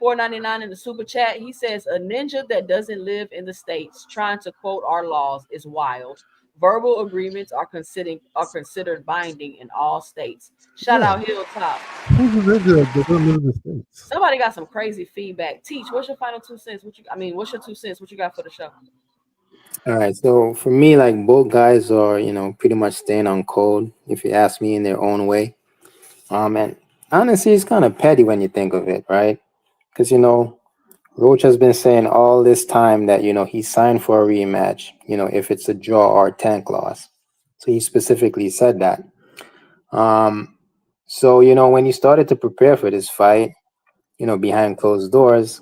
$4.99 in the super chat. He says a ninja that doesn't live in the States trying to quote our laws is wild. Verbal agreements are considered binding in all states. Shout out Hilltop. Who's a ninja that doesn't live in the States? Somebody got some crazy feedback. Teach, what's your final 2 cents? What's your 2 cents? What you got for the show? All right, so for me, like both guys are, pretty much staying on code, if you ask me, in their own way. And honestly, it's kind of petty when you think of it, right? Because Roach has been saying all this time that he signed for a rematch, if it's a draw or a Tank loss. So he specifically said that. So when he started to prepare for this fight, behind closed doors,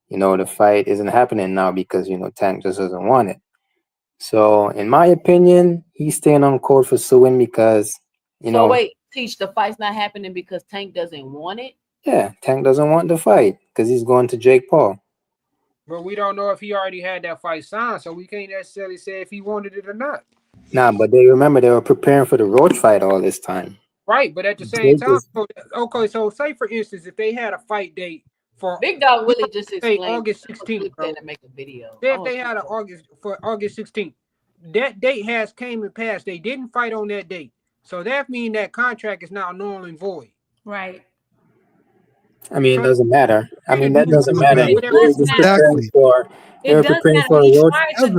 the fight isn't happening now because Tank just doesn't want it. So in my opinion, he's staying on code for suing because So wait, Teach, the fight's not happening because Tank doesn't want it? Yeah, Tank doesn't want the fight because he's going to Jake Paul. But we don't know if he already had that fight signed, so we can't necessarily say if he wanted it or not. Nah, but they were preparing for the Roach fight all this time. Right, but at the same time, so say for instance, if they had a fight date for Big Dog Willie just explained August 16th, bro. To make a video. Say if they had an August 16th, that date has came and passed. They didn't fight on that date, so that means that contract is now null and void. Right. I mean, it doesn't matter. I mean, that doesn't matter. It does matter.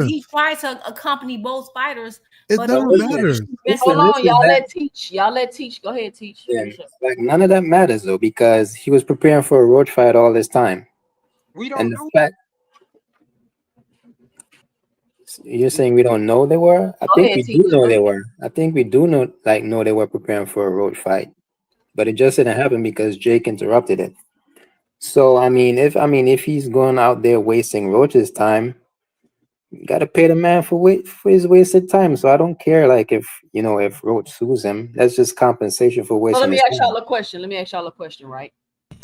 He tried to accompany both fighters. It never matters. Hold on, y'all let Teach. Y'all let Teach. Go ahead, Teach. Yeah, like none of that matters though, because he was preparing for a Roach fight all this time. We don't know. You're saying we don't know they were? I think we do know they were. I think we do know they were preparing for a Roach fight, but it just didn't happen because Jake interrupted it. So I mean, if he's going out there wasting Roach's time, you gotta pay the man for his wasted time. So I don't care, like if Roach sues him, that's just compensation for wasting. So let me his ask time. y'all a question. Right?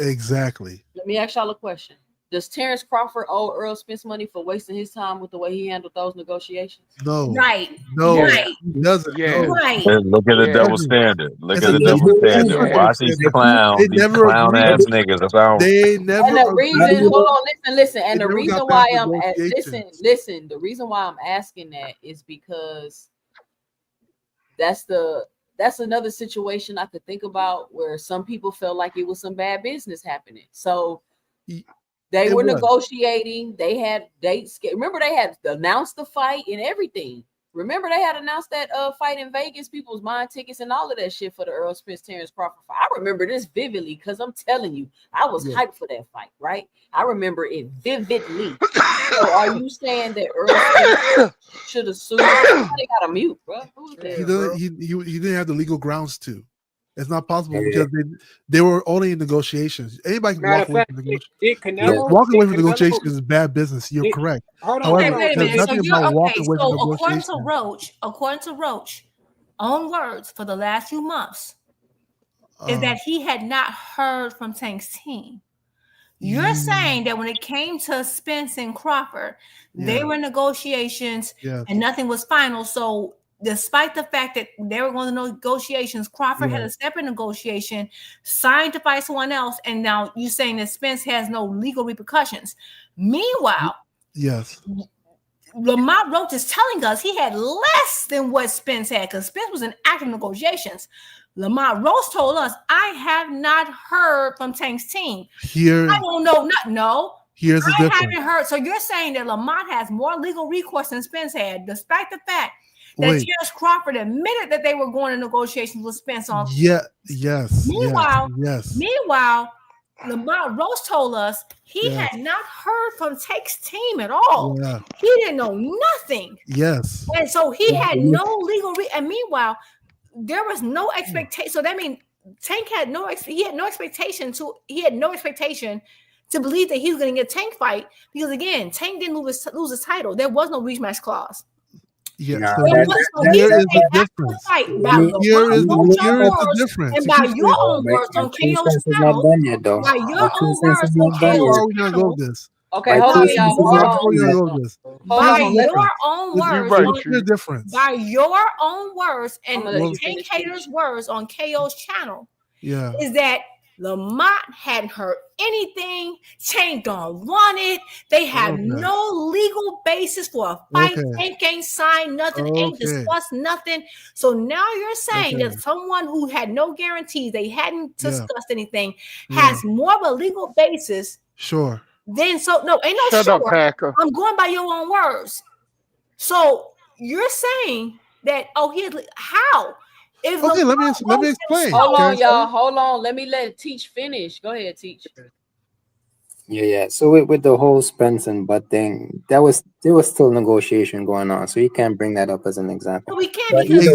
Exactly. Let me ask y'all a question. Does Terrence Crawford owe Errol Spence money for wasting his time with the way he handled those negotiations? No. Right. No. Right. He doesn't. Yeah. No. Right. Look at the double standard. Look at the double standard. Watch these clown ass niggas about. They never. And the reason, hold on, listen. And the reason why I'm listen. The reason why I'm asking that is because that's another situation I could think about where some people felt like it was some bad business happening. So they were negotiating. They had dates. Remember, they had announced the fight and everything. Remember they had announced that fight in Vegas, people was buying tickets and all of that shit for the Errol Spence Terrence Crawford fight. I remember this vividly because I'm telling you, I was hyped for that fight, right? I remember it vividly. So are you saying that Errol Spence should have sued? Somebody got a mute, bro. Who's He there, doesn't. bro? He didn't have the legal grounds to. It's not possible because they were only in negotiations. Anybody can Matter walk of away fact, from negotiations. did Canelo? Walking away from Did Canelo? negotiations is bad business. You're correct. Hold on, Okay, However, wait a there's minute. So nothing you're about okay. walking away from So negotiations. according to Roach, own words for the last few months, is that he had not heard from Tank's team. You're saying that when it came to Spence and Crawford, they were in negotiations and nothing was final. So despite the fact that they were going to negotiations, Crawford had a separate negotiation, signed to fight someone else, and now you're saying that Spence has no legal repercussions. Meanwhile, yes, Lamont Roach is telling us he had less than what Spence had because Spence was in active negotiations. Lamont Roach told us, I have not heard from Tank's team. I don't know. Here's the difference. Haven't heard. So you're saying that Lamont has more legal recourse than Spence had, despite the fact that Terrence Crawford admitted that they were going to negotiations with Spence on. Meanwhile, Lamont Roach told us he had not heard from Tank's team at all. Yeah. He didn't know nothing. Yes. And so he had no legal and meanwhile, there was no expectation. So that means Tank had no expectation to believe that he was going to get a Tank fight because again, Tank didn't lose his title. There was no rematch clause. Yeah, No, here is the difference. Here is the difference. And by your own words on KO's channel, by your own words on KO's channel, okay, hold on, y'all. Hold on. By your own words, the difference. By your own words and the Tank haters' words on KO's channel, is that Lamont hadn't heard anything. Tank don't want it. They have no legal basis for a fight. Tank ain't signed nothing, ain't discussed nothing. So now you're saying that someone who had no guarantees, they hadn't discussed anything, has more of a legal basis. Sure. Then ain't no Shut up, Packer. I'm going by your own words. So you're saying that how? If let me explain. Hold on, y'all. Hold on. Let Teach finish. Go ahead, Teach. Yeah. So with the whole Spence and Bud thing, there was still negotiation going on. So you can't bring that up as an example. No, we can't but because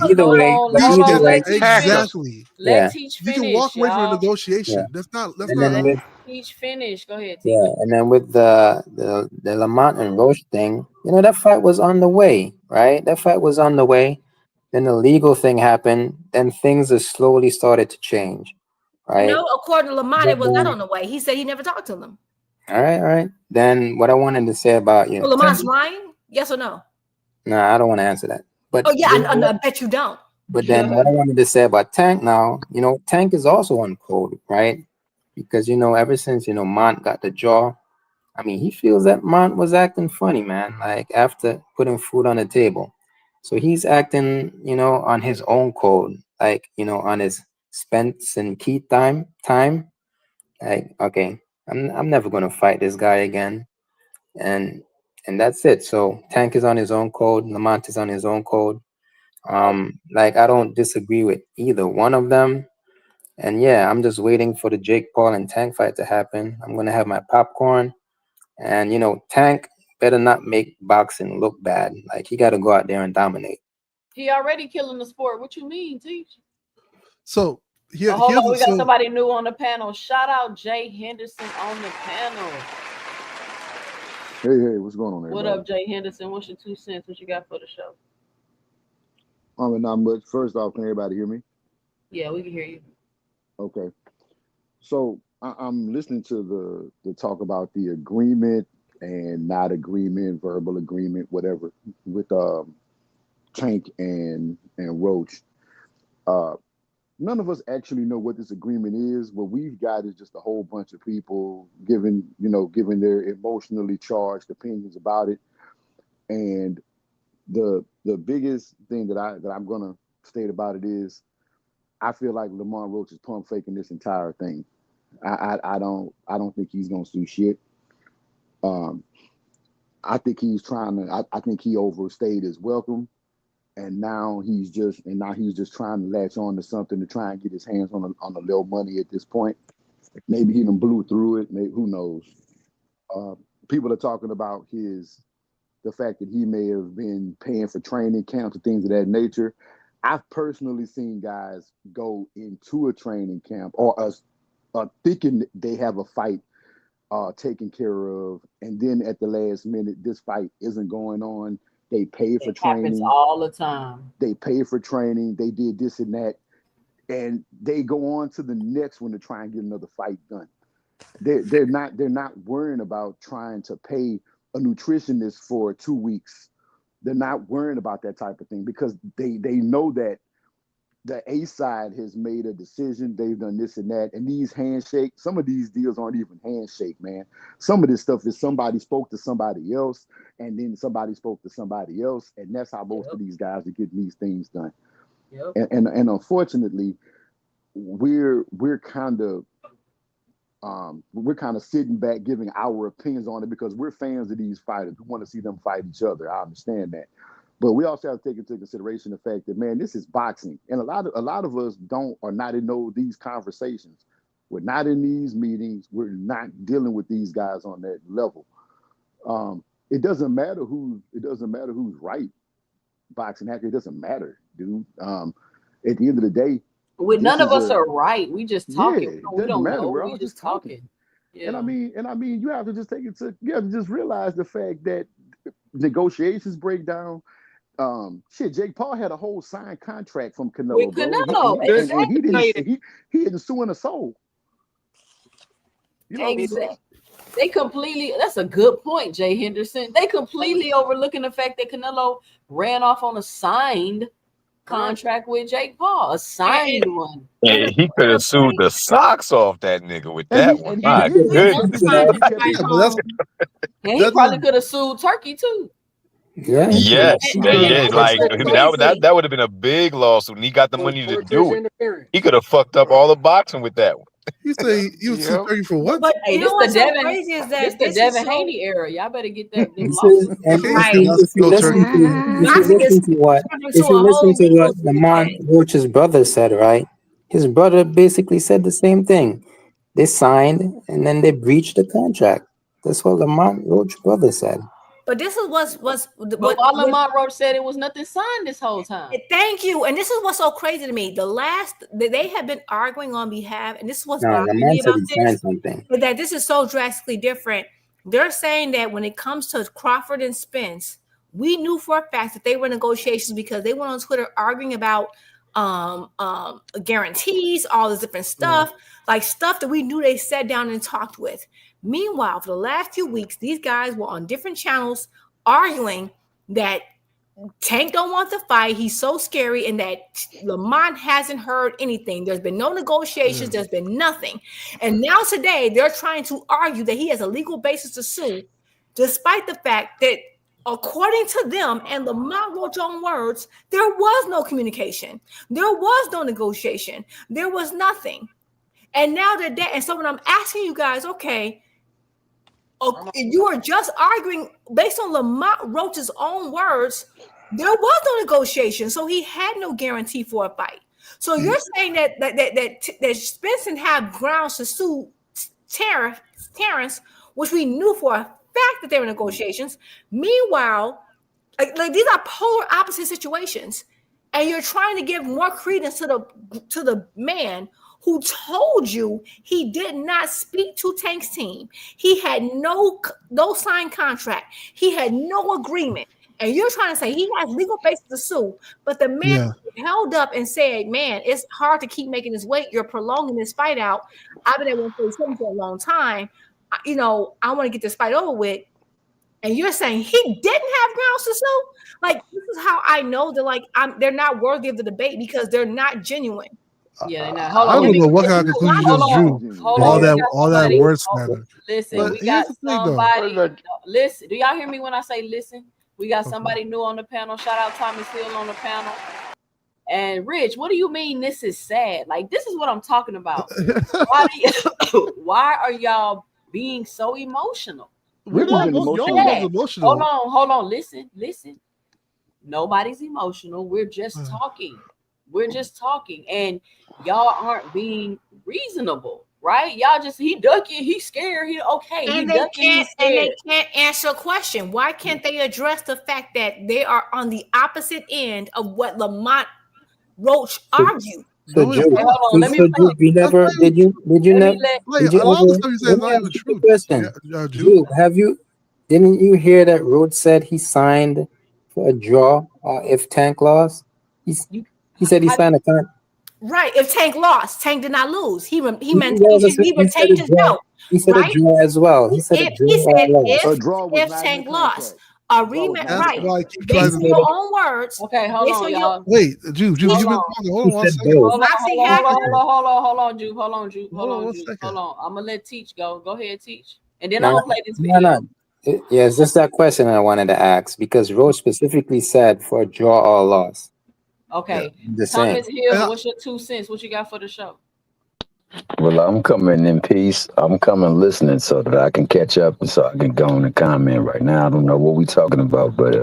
either way, exactly. Let Teach finish. You can walk away from a negotiation. Yeah. That's not. Let Teach finish. Go ahead, Teach. Yeah, and then with the Lamont and Roche thing, that fight was on the way, right? That fight was on the way. Then the legal thing happened. Then things have slowly started to change, right? No, according to Lamont, it was not on the way. He said he never talked to them. All right. Then what I wanted to say about So Lamont's lying? Yes or no? No, I don't want to answer that. But I bet you don't. But then what I wanted to say about Tank now, Tank is also on code, right? Because ever since Mont got the jaw, I mean, he feels that Mont was acting funny, man. Like after putting food on the table. So he's acting, on his own code, like, on his Spence and Keith time. Like, okay, I'm never gonna fight this guy again. And that's it. So Tank is on his own code, Lamont is on his own code. Like I don't disagree with either one of them. And yeah, I'm just waiting for the Jake Paul and Tank fight to happen. I'm gonna have my popcorn. And Tank better not make boxing look bad. Like he got to go out there and dominate. He already killing the sport. What you mean, Teach? So we got somebody new on the panel. Shout out Jay Henderson on the panel. Hey, what's going on there? What up, Jay Henderson? What's your 2 cents? What you got for the show? Not much. First off, can everybody hear me? Yeah, we can hear you. Okay. So I'm listening to the talk about the agreement and not agreement, verbal agreement, whatever, with Tank and Roach. None of us actually know what this agreement is. What we've got is just a whole bunch of people giving their emotionally charged opinions about it. And the biggest thing that I'm gonna state about it is I feel like Lamont Roach is pump faking this entire thing. I don't think he's gonna do shit. I think he's trying to. I think he overstayed his welcome, and now he's just trying to latch on to something to try and get his hands on a little money at this point. Maybe he done blew through it. Maybe, who knows? People are talking about the fact that he may have been paying for training camps and things of that nature. I've personally seen guys go into a training camp or thinking they have a fight taken care of, and then at the last minute, this fight isn't going on. They pay for training. Happens all the time. They pay for training. They did this and that, and they go on to the next one to try and get another fight done. They're not worrying about trying to pay a nutritionist for 2 weeks. They're not worrying about that type of thing because they know that the A side has made a decision. They've done this and that. And these handshakes, some of these deals aren't even handshake, man. Some of this stuff is somebody spoke to somebody else, and then somebody spoke to somebody else. And that's how most of these guys are getting these things done. Yep. And unfortunately, we're kind of sitting back giving our opinions on it because we're fans of these fighters. We want to see them fight each other. I understand that. But we also have to take into consideration the fact that, man, this is boxing. And a lot of us are not in these conversations. We're not in these meetings. We're not dealing with these guys on that level. It doesn't matter who's right. Boxing hacker, it doesn't matter, dude. At the end of the day, none of us are right. We just talking. Yeah, we don't matter. know. We're We all just talking. Yeah. And I mean, you have to just realize the fact that negotiations break down. Jake Paul had a whole signed contract from Canelo, With Canelo, bro. exactly. He didn't sue in a soul. You know, exactly. They completely. That's a good point, Jay Henderson. They completely overlooking the fact that Canelo ran off on a signed contract with Jake Paul, a signed one. Hey, he could have sued the socks off that nigga with that one. My goodness. And he probably could have sued Turkey too. Yeah. Yes, Yeah. like that would have been a big lawsuit, and he got the money to do it. He could have fucked up all the boxing with that one. You say he was too Turkey for what? But Hey, you this know what's the so Devin. crazy is This that the this Devin is so, Haney era. Y'all better get that them This lawsuits. is, and Right. if you listen to what Lamont Roach's brother said, right? His brother basically said the same thing. They signed and then they breached the contract. That's what Lamont Roach's brother said. But this is what while Lamont Roach said it was nothing signed this whole time. Thank you. And this is what's so crazy to me. They have been arguing on behalf, and this is what's bothering me about this, is that this is so drastically different. They're saying that when it comes to Crawford and Spence, we knew for a fact that they were negotiations because they went on Twitter arguing about guarantees, all this different stuff, like stuff that we knew they sat down and talked with. Meanwhile, for the last few weeks, these guys were on different channels arguing that Tank don't want to fight. He's so scary, and that Lamont hasn't heard anything. There's been no negotiations. There's been nothing. And now today, they're trying to argue that he has a legal basis to sue, despite the fact that, according to them and Lamont Roach's own words, there was no communication. There was no negotiation. There was nothing. And now and so when I'm asking you guys, okay, you are just arguing based on Lamont Roach's own words, there was no negotiation. So he had no guarantee for a fight. So you're saying that Spence didn't have grounds to sue Terrence, which we knew for a fact that they were negotiations. Meanwhile, like these are polar opposite situations, and you're trying to give more credence to the man who told you he did not speak to Tank's team. He had no signed contract. He had no agreement. And you're trying to say he has legal basis to sue, but the man held up and said, man, it's hard to keep making this weight. You're prolonging this fight out. I've been at 147 for a long time. I want to get this fight over with. And you're saying he didn't have grounds to sue? Like, this is how I know that they're not worthy of the debate because they're not genuine. Yeah, they're not. I don't know what kind of conclusion you just drew. All that word slander. Listen, But we got here's the thing, though. somebody. Listen, do y'all hear me when I say listen? We got somebody new on the panel. Shout out Thomas Hill on the panel. And Rich, what do you mean this is sad? Like, this is what I'm talking about. Why are y'all being so emotional? Rick was Y'all emotional. was emotional. Hold on. Listen. Nobody's emotional. We're just talking. And y'all aren't being reasonable, right? Y'all just he ducking, he's scared. He okay. He And ducking, he's scared. they can't answer a question. Why can't they address the fact that they are on the opposite end of what Lamont Roach argued? So No, it's Jude, not. Hold on, let me so Jude, you That's never not did you let me never let like did you a lot of ever stuff you say let is me not ask even you a true. question. Jude. Jude, didn't you hear that Rhodes said he signed for a draw if Tank lost? He said he signed a contract. Right. If Tank lost, Tank did not lose. He retained He his belt. He said Right. a draw as well. He said a draw He or said a loss. A draw was if not in the Tank lost, contract. a A draw was rematch. not in the That's Right. why I keep Based trying on to. your own words. Okay, hold based on, your y'all. Wait, Jude, you've Hold been on. talking. Hold He on one said second. both. Hold on, Jude. Hold on, Jude. Hold on one second. Hold on. I'm gonna let Teach go. Go ahead, Teach. And then No, I'm gonna play this no, video. no. Yeah, it's just that question I wanted to ask because Rose specifically said for a draw or a loss. Okay. I'm just saying. Thomas Hill, what's your 2 cents? What you got for the show? Well, I'm coming in peace. I'm coming listening so that I can catch up and so I can go on and comment right now. I don't know what we're talking about, but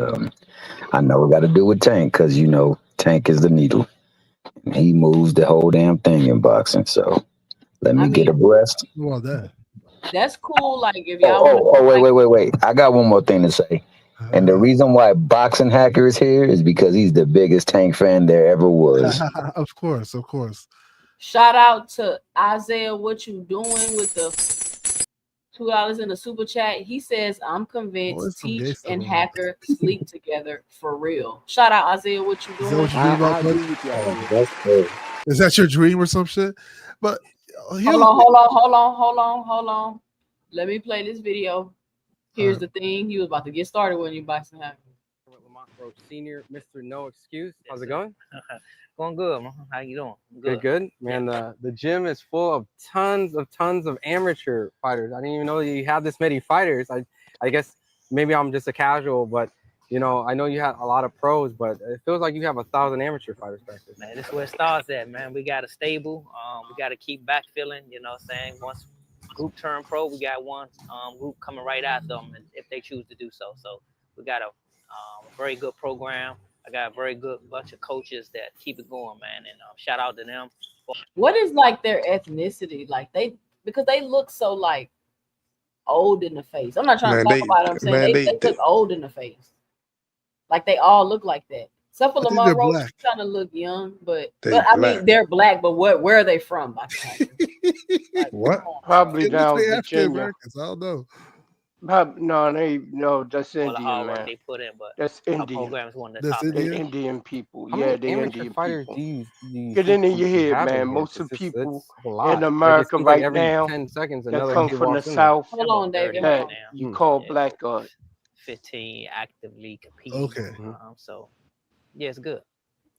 I know we got to do with Tank because, you know, Tank is the needle. And he moves the whole damn thing in boxing. So let me get abreast. Well, that. That's cool. Like if y'all want to. Wait. I got one more thing to say. And the reason why Boxing Hacker is here is because he's the biggest Tank fan there ever was. Of course. Shout out to Isaiah, what you doing with the $2 in the super chat? He says, I'm convinced Teach and Hacker sleep together for real. Shout out Isaiah, what you Is doing? that what you dream about, buddy? That's good. Is that your dream or some shit? But Hold on. Let me play this video. Here's the thing. He was about to get started when you Boxing Hacker. Lamont Roach Senior, Mr. No Excuse. How's it going? Going good, man. How you doing? Good. Man, the gym is full of tons of amateur fighters. I didn't even know you had this many fighters. I guess maybe I'm just a casual, but you know, I know you had a lot of pros, but it feels like you have 1,000 amateur fighters back there. Man, this is where it starts at, man. We got a stable. We got to keep backfilling, you know what I'm saying? Once group turn pro, we got one group coming right after them if they choose to do so. So we got a very good program. I got a very good bunch of coaches that keep it going, man. And shout out to them. What is like their ethnicity? Like because they look so like old in the face. I'm not trying to talk about it. I'm saying they look old in the face. Like they all look like that. Except for Lamont Roach, kind of look young, but I mean they're black. But where are they from? Like, what? Probably down Virginia. I don't know. No, that's all the hard Indian, work man. they put in, but That's our Indian. program is one of the That's top. Indian people. How Yeah, many they amateur Indian fighters people. do you Get think in your you head, have in man. here? Most of It's people a lot. in Like, it America seems like right every now 10 seconds that another come kid from the walks in there. South Hold on, David. that now. you call black-eyed. 15 actively competing. Okay. So yeah, it's good.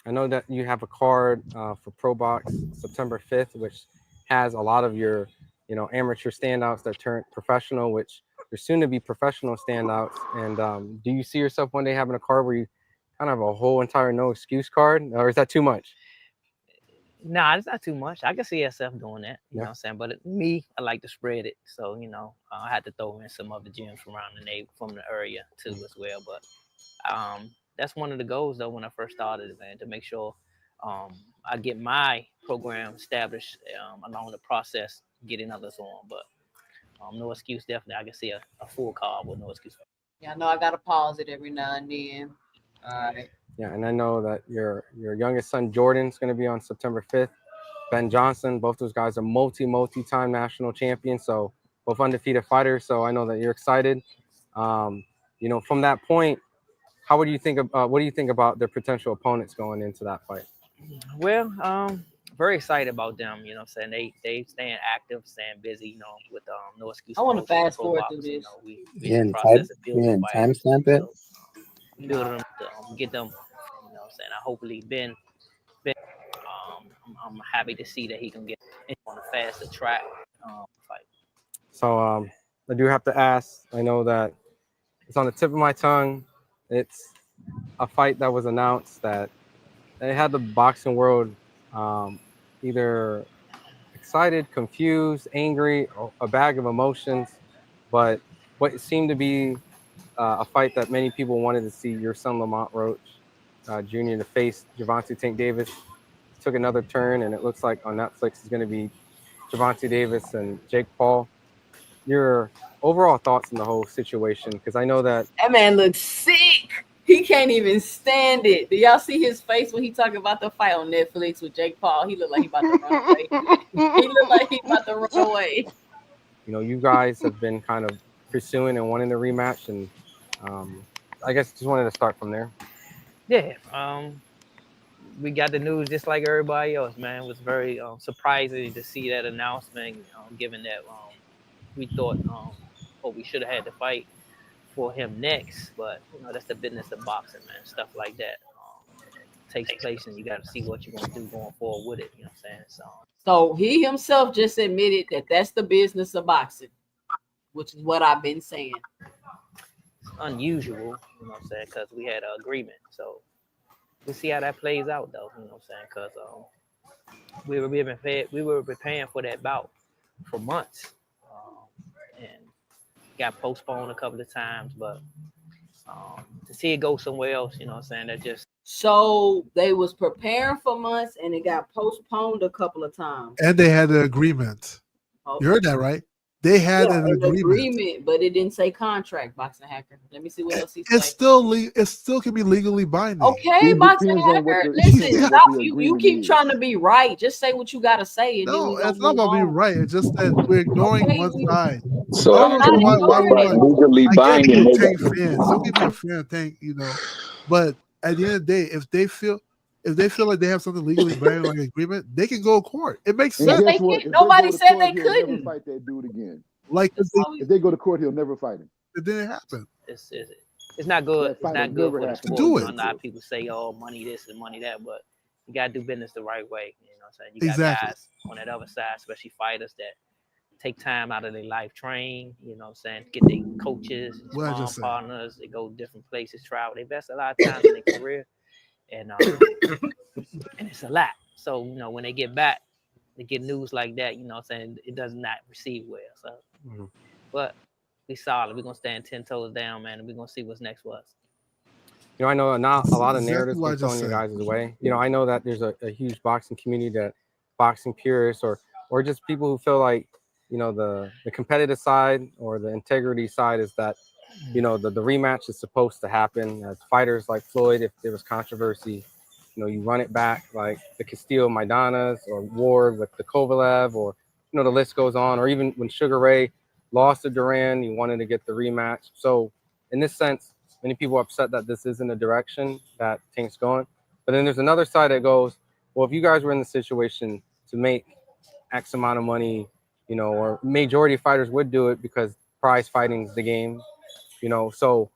I know that you have a card for Pro Box September 5th, which has a lot of your, you know, amateur standouts that turn professional, which are soon to be professional standouts. And do you see yourself one day having a card where you kind of have a whole entire no excuse card, or is that too much? Nah, it's not too much. I can see SF doing that, you Yeah. know what I'm saying? But me, I like to spread it. So, you know, I had to throw in some other gyms from the area too as well. But that's one of the goals though when I first started, man, to make sure I get my program established along the process, getting others on. But no excuse, definitely. I can see a full card with no excuse. Yeah, I know I gotta pause it every now and then. All right. Yeah, and I know that your youngest son Jordan's going to be on September 5th. Ben Johnson, both those guys are multi-time national champions, so both undefeated fighters. So I know that you're excited. You know, from that point, what do you think about their potential opponents going into that fight? Well, very excited about them. You know what I'm saying? They staying active, staying busy, you know, with no excuse. I want to fast forward through this. You know, we in the process of building fighters. Timestamp it. So, build them to get them, you know what I'm saying? I hopefully Ben I'm happy to see that he can get on a faster track fight. So I do have to ask, I know that it's on the tip of my tongue. It's a fight that was announced that it had the boxing world either excited, confused, angry, or a bag of emotions. But what seemed to be a fight that many people wanted to see your son Lamont Roach Jr. to face Gervonta Tank Davis took another turn, and it looks like on Netflix is going to be Gervonta Davis and Jake Paul. Your overall thoughts on the whole situation? Because I know that man looks sick. He can't even stand it. Do y'all see his face when he talking about the fight on Netflix with Jake Paul? He looked like he about to run away. He looked like he about to run away. You know, you guys have been kind of pursuing and wanting the rematch, and I guess just wanted to start from there. Yeah, we got the news just like everybody else, man. It was very surprising to see that announcement, given that we thought we should have had to fight for him next. But, you know, that's the business of boxing, man. Stuff like that takes place, and you got to see what you're going to do going forward with it, you know what I'm saying? So he himself just admitted that that's the business of boxing, which is what I've been saying. It's unusual, you know what I'm saying, because we had an agreement. So we'll see how that plays out, though, you know what I'm saying, because we were preparing for that bout for months, and got postponed a couple of times, but to see it go somewhere else, you know what I'm saying, that just... So they was preparing for months, and it got postponed a couple of times. And they had an agreement. Oh. You heard that, right? They had an agreement, but it didn't say contract, Boxing Hacker. Let me see what else he said. It still can be legally binding. Okay, Boxing Hacker. Listen, stop. You keep trying to be right. Just say what you gotta say. And no, it's not about being right. It's just that we're ignoring one side. So I don't know why legally binding. People Tank fans. Some people are fan of Tank, you know. But at the end of the day, if they feel like they have something legally binding like an agreement, they can go to court. It makes sense. Nobody said they couldn't. couldn't. Never fight that dude again. Like if they go to court, he'll never fight him. It didn't happen. It's not good. It's not good for the sport. You know, a lot of people say, "Oh, money this and money that," but you gotta do business the right way. You know what I'm saying? You got guys on that other side, especially fighters that take time out of their life, train. You know what I'm saying? Get their coaches, sparring partners. They go different places, travel. They invest a lot of time in their career, and it's a lot. So, you know, when they get back, they get news like that. You know what I'm saying? It does not receive well. So, but we solid. We're gonna stand 10 toes down, man, and we're gonna see what's next for us. You know, I know not a lot of narratives been thrown your guys' way. You know, I know that there's a huge boxing community, that boxing purists or just people who feel like, you know, the competitive side or the integrity side is that, you know, the rematch is supposed to happen. As fighters like Floyd, if there was controversy, you know, you run it back, like the Castillo Maidanas or Ward with the Kovalev, or, you know, the list goes on. Or even when Sugar Ray lost to Duran, you wanted to get the rematch. So in this sense, many people are upset that this isn't a direction that Tank's going. But then there's another side that goes, well, if you guys were in the situation to make X amount of money, you know, or majority of fighters would do it because prize fighting is the game, you know. So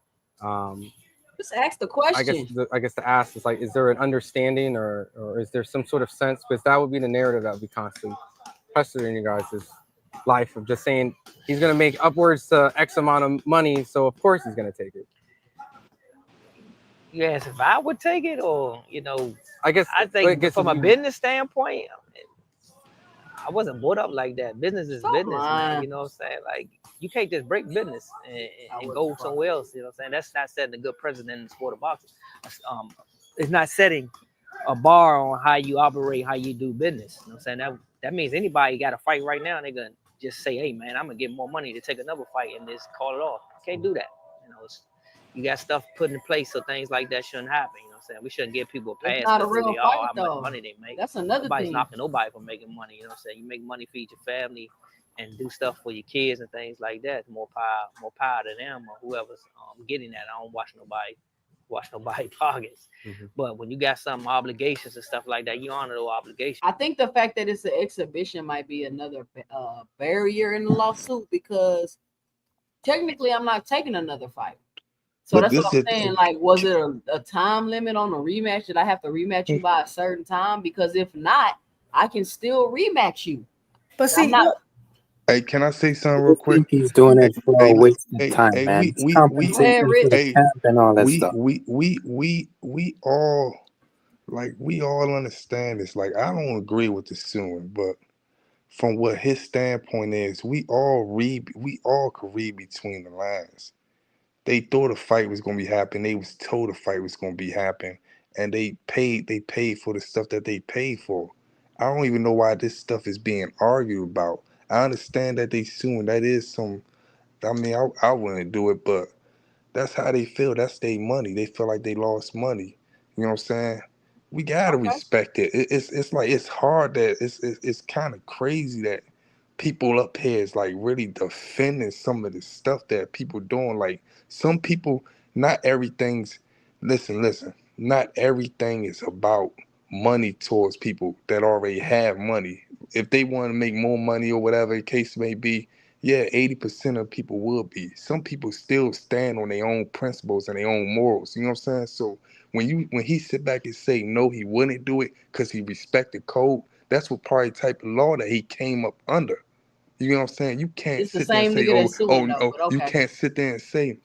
just ask the question. I guess the ask is like, is there an understanding or is there some sort of sense? Because that would be the narrative that would be constantly pestering you guys' life, of just saying he's going to make upwards to X amount of money, so of course he's going to take it. You ask if I would take it, or, you know, I think from a you... business standpoint, I wasn't brought up like that. Business is business, man. You know what I'm saying? Like, you can't just break business and go somewhere else. You know what I'm saying? That's not setting a good precedent in the sport of boxing. It's not setting a bar on how you operate, how you do business. You know what I'm saying? That means anybody got a fight right now, and they're gonna just say, "Hey, man, I'm gonna get more money to take another fight and just call it off." You can't do that. You know, you got stuff put in place so things like that shouldn't happen. You know what I'm saying? We shouldn't give people a pass. It's not a real fight, how though. much money they make. That's another Nobody's thing. knocking nobody for making money. You know what I'm saying? You make money, feed your family, and do stuff for your kids and things like that. More power to them or whoever's getting that. I don't watch nobody pockets. But when you got some obligations and stuff like that, you honor those obligations. I think the fact that it's an exhibition might be another barrier in the lawsuit, because technically I'm not taking another fight. So that's what I'm saying. Like, was it a time limit on the rematch? Did I have to rematch you by a certain time? Because if not, I can still rematch you. But see, hey, can I say something real quick? He's doing it for a waste of time, man. We all understand this. Like, I don't agree with the suing, but from what his standpoint is, we all could read between the lines. They thought a fight was gonna be happening. They was told a fight was gonna be happening, and they paid for the stuff that they paid for. I don't even know why this stuff is being argued about. I understand that they suing. That is some. I mean, I wouldn't do it, but that's how they feel. That's their money. They feel like they lost money. You know what I'm saying? We gotta Okay. respect it. It's like it's hard that it's kind of crazy that people up here is like really defending some of the stuff that people doing. Like some people, not everything's. Listen. Not everything is about money towards people that already have money. If they want to make more money or whatever the case may be, yeah, 80% of people will be. Some people still stand on their own principles and their own morals. You know what I'm saying? So when he sit back and say no, he wouldn't do it because he respected code. That's what probably type of law that he came up under. You know what I'm saying? You can't It's the sit there and same say, nigga oh, that's suing oh, though, oh. but You okay. can't sit there and say,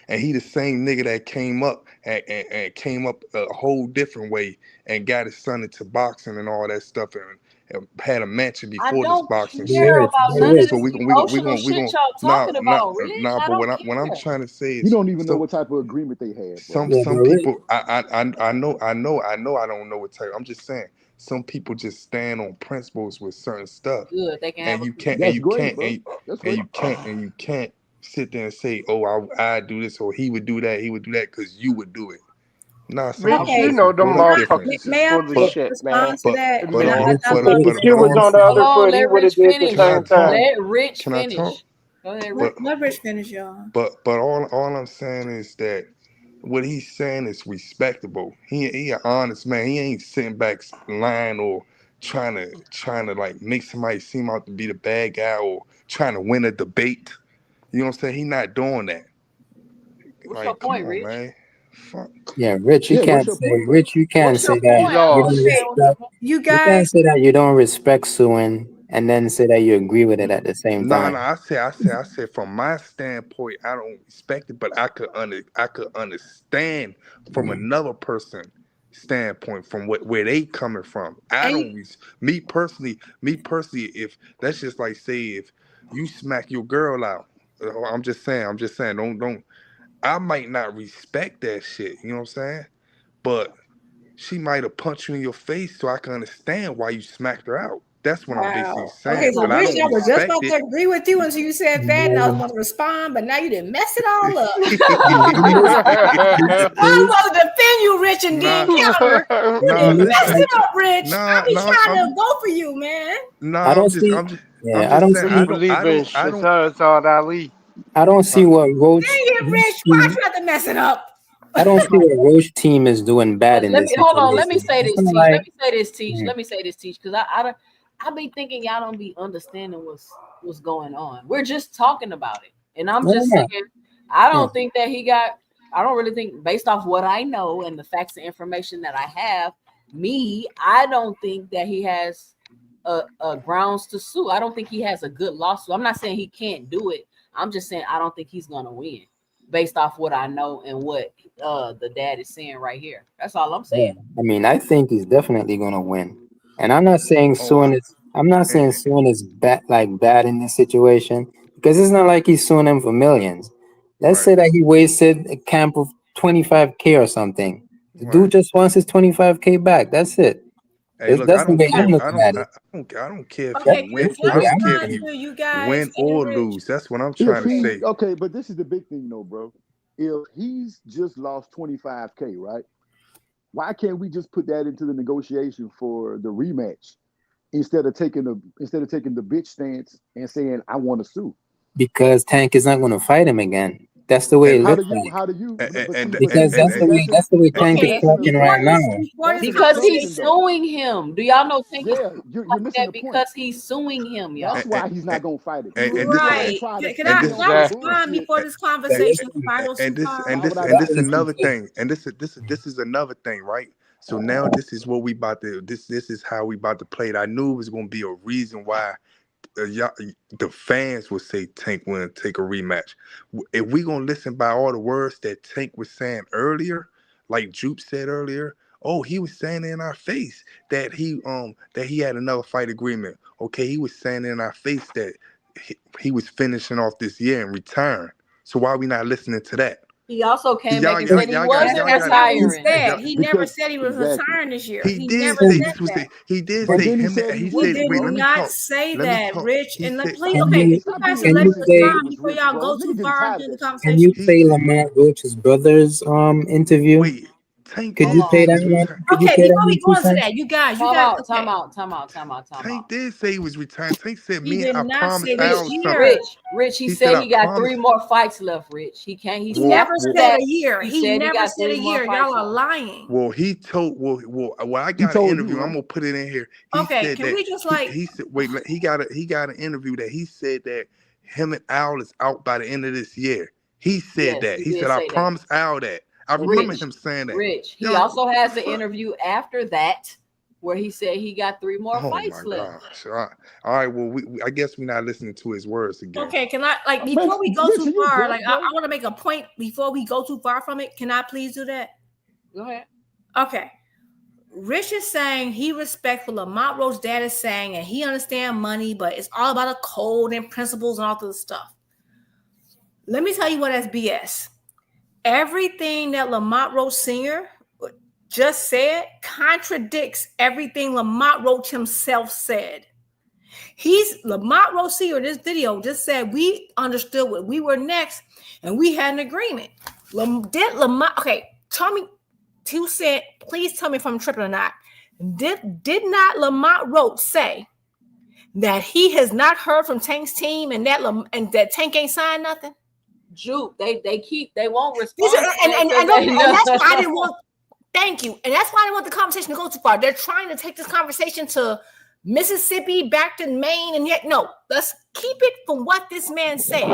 and he the same nigga that came up and came up a whole different way and got his son into boxing and all that stuff and had a mansion I before this don't boxing care shit. Rich, about So none of Rich. so this we emotional gonna shit y'all nah talking nah about, Rich. nah. I But don't what I'm care. trying to say You is don't even know what type of agreement they had, bro. Yeah, some but Rich. people I know I don't know what type. I'm just saying some people just stand on principles with certain stuff, Good. They can have and a you piece. can't and That's you great, can't bro. That's great. and you can't sit there and say, oh, I do this or he would do that because you would do it. Nah, some Rich, people you Okay, just know them brought up may I, different. motherfuckers is may I full of But shit, man. respond to that? Admit And it. Rich, you I said love If the you, what shoe you was want Errol. to on the say. Hold other on, foot, he let would have Rich did the finish. can I same talk? thing. Let Rich Can I talk? finish. Go ahead, Rich. But Let Rich finish, y'all. but all I'm saying is that what he's saying is respectable. He an honest man. He ain't sitting back lying or trying to like make somebody seem out to be the bad guy or trying to win a debate. You know what I'm saying? He not doing that. What's your Like, come point, on, Rich? man. Fuck. Yeah, Rich, Yeah, what's your point, bro? You can't What's say your that He point? I don't you don't lost. understand what's your respect. point. You You can't guys, say that you don't respect suing and then say that you agree with it at the same No, time. no. I said. From my standpoint, I don't respect it, but I could understand from another person standpoint from where they coming from. I and don't. Me personally. If that's just like say if you smack your girl out, I'm just saying. Don't. I might not respect that shit. You know what I'm saying? But she might have punched you in your face, so I can understand why you smacked her out. That's what I'm basically wow. Okay, saying. so But I Rich, don't I was just respect about to it. agree with you until you said that, and I was No, going to respond, but now you didn't mess it all up. in this I was case, supposed to defend you, Rich, and then Nah, counter. You nah, in didn't this mess listen. it case, up, Rich. I Nah, be nah, trying to go for you, man. I don't see. I'm Yeah, I just don't saying, What you see. believe in? I don't, Shazad Ali. I don't see huh? what Roach Dang it, Roach Rich. Why'd team. you have to mess it up? I don't see what Roach team is doing bad in Let this me hold on. Let me situation. say It's this, not Teach. Let like me say this, Teach. yeah, Let me say this, Teach, because I be thinking y'all don't be understanding what's going on. We're just talking about it, and I'm no, just no, saying I yeah. don't think that he got. I don't really think, based off what I know and the facts and information that I have, I don't think that he has a grounds to sue. I don't think he has a good lawsuit. I'm not saying he can't do it. I'm just saying I don't think he's gonna win, based off what I know and what the dad is saying right here. That's all I'm Yeah, saying. I mean, I think he's definitely gonna win, and I'm not saying Oh, suing is. I'm not saying and, suing is bad in this situation because it's not like he's suing him for millions. Let's right, say that he wasted a camp of 25K or something. The right. dude just wants his 25K back. That's it. Hey, look, That's the way I'm looking at it. I don't care if he Okay, win. That's the can I I way don't I'm care if respond looking he at to you guys win and or Rich? lose. That's what I'm If trying to he say. okay, but this is the big thing, though, bro. If he's just lost 25K, right? Why can't we just put that into the negotiation for the rematch instead of taking the bitch stance and saying I want to sue? because Tank is not going to fight him again. That's the way And it How looks do you? like How do you? But see, because but see, that's the way Tank is Okay, that's an talking before right assumption. now. That's this an Because he's assumption, conversation, though. suing him. Do y'all know Tank is Yeah, you're like missing that the point. because he's suing him, That's y'all? why he's not gonna fight him. and If this he want to right? try to Can and I stand can this on I some respond bullshit, before this Yeah, conversation listen, spirals too far? why would I yeah, do this that? listen, another thing. And this is another thing, right? So now this is what we about to this is how we about to play it. I knew it was gonna be a reason why y'all, the fans would say Tank wouldn't take a rematch. If we gonna listen by all the words that Tank was saying earlier, like Jupe said earlier, Oh, he was saying in our face that he had another fight agreement. Okay, he was saying in our face that he was finishing off this year and retiring. So why are we not listening to that? He also came Y'all- back and y'all- said he y'all got- wasn't y'all That's got- not what he retiring. said. He never Because said he was exactly. retiring this year. He He did never say said this was that. he did But say then he him. said He he said, wasn't, wait, bro. let me Not talk. say Let me that, talk. Rich. He And said, please, Can okay, you you Stop guys being let me say insensitive respond with before Rich, y'all bro. go too Nigga getting far tired into of the that shit. can conversation. you play Lamar Roach's brother's interview? wait, Tank Could Hold did you on. play say he that was one? retiring. Could you Okay, play that before we one, go into Tucson? that, you guys, Time out, okay. time out. Tank did say he was retiring. Tank said, He "Me, did I not say promised this Al Rich, something." year. Rich. He He said, said "I he got 3 promised." more fights left. Rich. He can't. He Well, never after said that. a year. He He said he never got said 3 a more year. fights Y'all are left. lying. well, he told. Well, I He got an told interview. you, I'm right? gonna put it in here. He Okay, said can that we just like he said, wait, he got an interview that he said that him and Al is out by the end of this year. He said Yes, that. he He did said, "I say that. promised Al that." I remember Rich. him saying that. He Y'all, also what the has an fuck? interview after that where he said he got 3 more Oh my fights left. gosh! All right. Well, I guess we're not listening to his words again. okay, can I like Man, before we go Rich, too you far, good, like I bro? want to make a point before we go too far from it. Can I please do that? Go ahead. Okay. Rich is saying he respects what Lamont Roach's dad is saying, and he understands money, but it's all about a code and principles and all this stuff. Let me tell you what that's BS. Everything that Lamont Roach Sr. just said contradicts everything Lamont Roach himself said. Lamont Roach Sr. in this video just said we understood what we were next, and we had an agreement. Did Lamont? Okay, tell me. Who said? Please tell me if I'm tripping or not. Did not Lamont Roach say that he has not heard from Tank's team and that Tank ain't signed nothing? Juke, they won't respond. And that's why I didn't want. Thank you, and that's why I didn't want the conversation to go too far. They're trying to take this conversation to Mississippi, back to Maine, and yet no. Let's keep it from what this man said.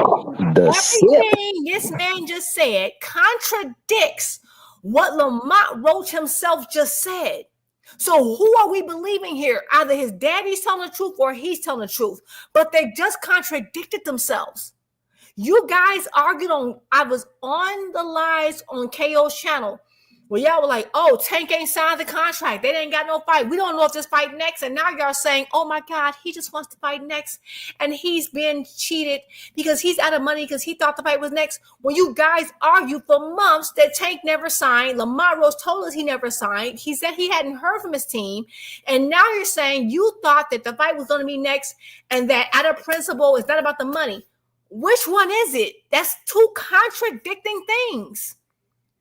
The sip. Everything this man just said contradicts what Lamont Roach himself just said. So who are we believing here? Either his daddy's telling the truth or he's telling the truth. But they just contradicted themselves. You guys argued on, I was on the lives on KO's channel where y'all were like, oh, Tank ain't signed the contract. They ain't got no fight. We don't know if this fight next. And now y'all saying, oh my God, he just wants to fight next. And he's been cheated because he's out of money because he thought the fight was next. When you guys argued for months that Tank never signed, Lamont Roach told us he never signed. He said he hadn't heard from his team. And now you're saying you thought that the fight was going to be next and that out of principle, it's not about the money. Which one is it? That's two contradicting things.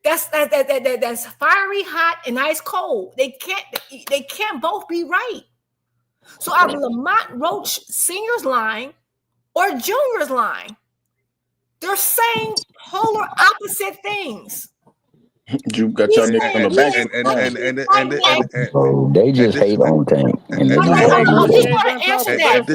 That's fiery hot and ice cold. They can't both be right. So either Lamont Roach Sr.'s lying or Junior's lying. They're saying polar opposite things. You got your nigga on the back. So they just hate on Tank. And No, that's I what just they want to answer that.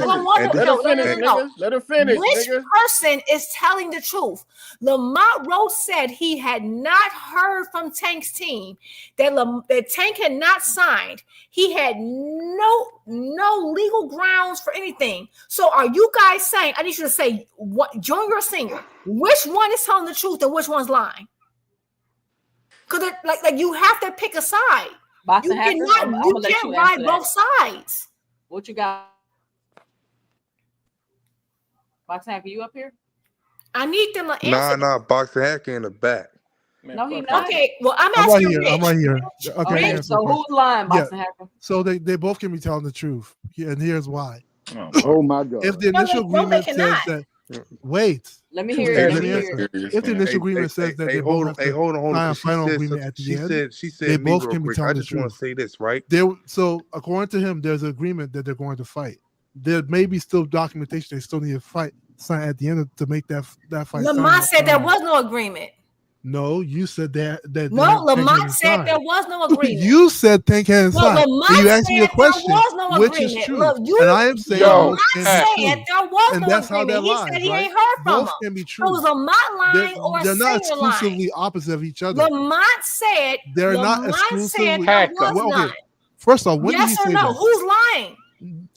Let her finish, nigga. Let her finish, Which nigga. person is telling the truth? Lamont Roach said he had not heard from Tank's team, that Tank had not signed. He had no legal grounds for anything. So are you guys saying, I need you to say, what, Junior or Senior, which one is telling the truth and which one's lying? Because like you have to pick a side. Boxing You can't ride both sides. What you got? Boxing Hacker, you up here? I need them to answer. Nah, Boxing Hacker in the back. No, he not. Okay, well, I'm right asking here. Rich. I'm right here. Okay, so who's lying, Boxing Hacker? So they both can be telling the truth. Yeah, and here's why. Oh my God. If the initial agreement says that, wait. Let me hear Okay, it. let me answer. If the initial agreement says that they both have to sign a final agreement at the end, she said they me both real can be quick. telling I the just want truth. to say this, right? So according to him, there's an agreement that they're going to fight. There may be still documentation they still need to fight sign at the end to make that fight. Lamont said there was no agreement. No, you said that. No, Lamont said there was no agreement. You said Tank hadn't signed. Lamont And you asked me a question, there was no which agreement. is true. Look, and I am saying Lamont which said can be true. there was And no that's how agreement. that He lies, said he right? ain't heard from Both him. can be true. So it was Lamont lying or They're not Senior lying. exclusively opposite of each other. Lamont said they're not exclusively. exclusively. There was Well, okay. none. First off, when did he Yes or say no? that? Who's lying?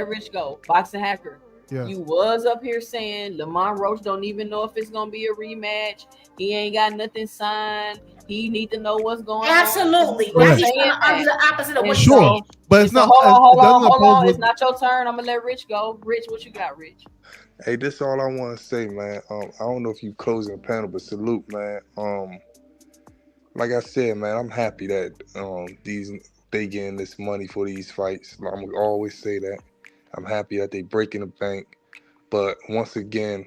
let Rich go. Boxing Hacker. Yeah. You was up here saying Lamont Roach don't even know if it's gonna be a rematch. He ain't got nothing signed. He need to know what's going Absolutely. on. Now he's trying to argue the opposite of what he's Sure, saying. but it's not. Hold it doesn't on. oppose It's what- not your turn. I'm gonna let Rich go. Rich, what you got, Rich? Hey, this is all I want to say, man. I don't know if you closing the panel, but salute, man. Like I said, man, I'm happy that they getting this money for these fights. I'm gonna always say that. I'm happy that they breaking the bank, but once again,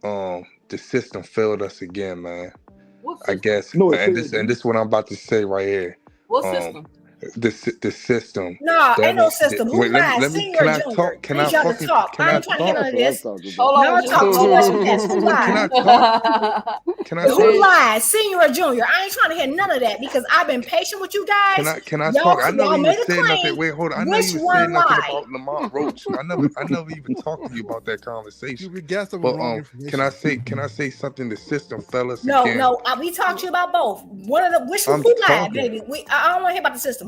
the system failed us again, man. I guess, No, and this is what I'm about to say right here. What system? The system. No, That ain't no ain't- system. Who Wait, lied? let me. Senior Can or I junior? talk? Can I I need y'all to fucking? talk. Can I I ain't trying to hear talk? none of this. Hold on, Y'all just talk too much mess. Who Can I lied? talk? Can I Who talk? lied? Senior or junior? I ain't trying to hear none of that because I've been patient with you guys. Can I Y'all, talk? I never y'all even made a said nothing. claim. Wait, hold on. I never Which even one said nothing lied? about Lamont Roach. I never even talked to you about that conversation. You got some But wrong information. can I say something? The system, fellas, No, again. no. We talked to you about both. One of the which I'm who lied, talking. baby? I don't want to hear about the system.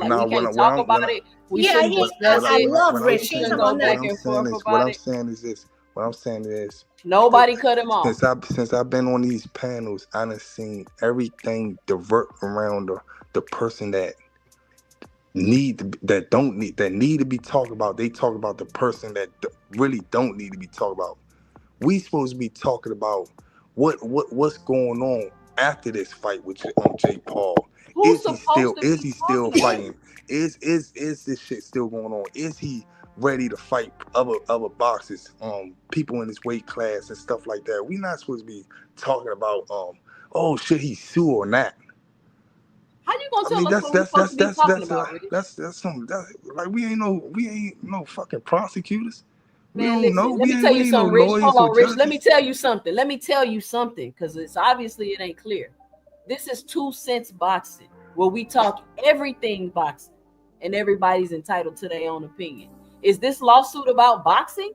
Like Now, we can't talk about it. We Yeah, shouldn't discuss I it. love We Rich. He ain't shouldn't talking go about back nothing. and forth what about I'm it. saying is this. What I'm saying is Nobody cut him off. since I've been on these panels, I done seen everything divert around the person that need to be talked about. They talk about the person that really don't need to be talked about. We supposed to be talking about what's going on after this fight with Jake Paul Who's is he supposed to be still talking about fighting? it? Is this shit still going on? Is he ready to fight other boxers, people in his weight class and stuff like that? We not supposed to be talking about oh, should he sue or not? How you gonna I tell mean, us what we're supposed to be talking about, Rich? that's something like we ain't no fucking prosecutors. We Man, don't know. listen, let me tell We you ain't no something, Rich. Hold lawyers or on, Rich. Let me judges. tell you something, because it's obviously it ain't clear. This is 2 cents boxing, where we talk everything boxing, and everybody's entitled to their own opinion. Is this lawsuit about boxing?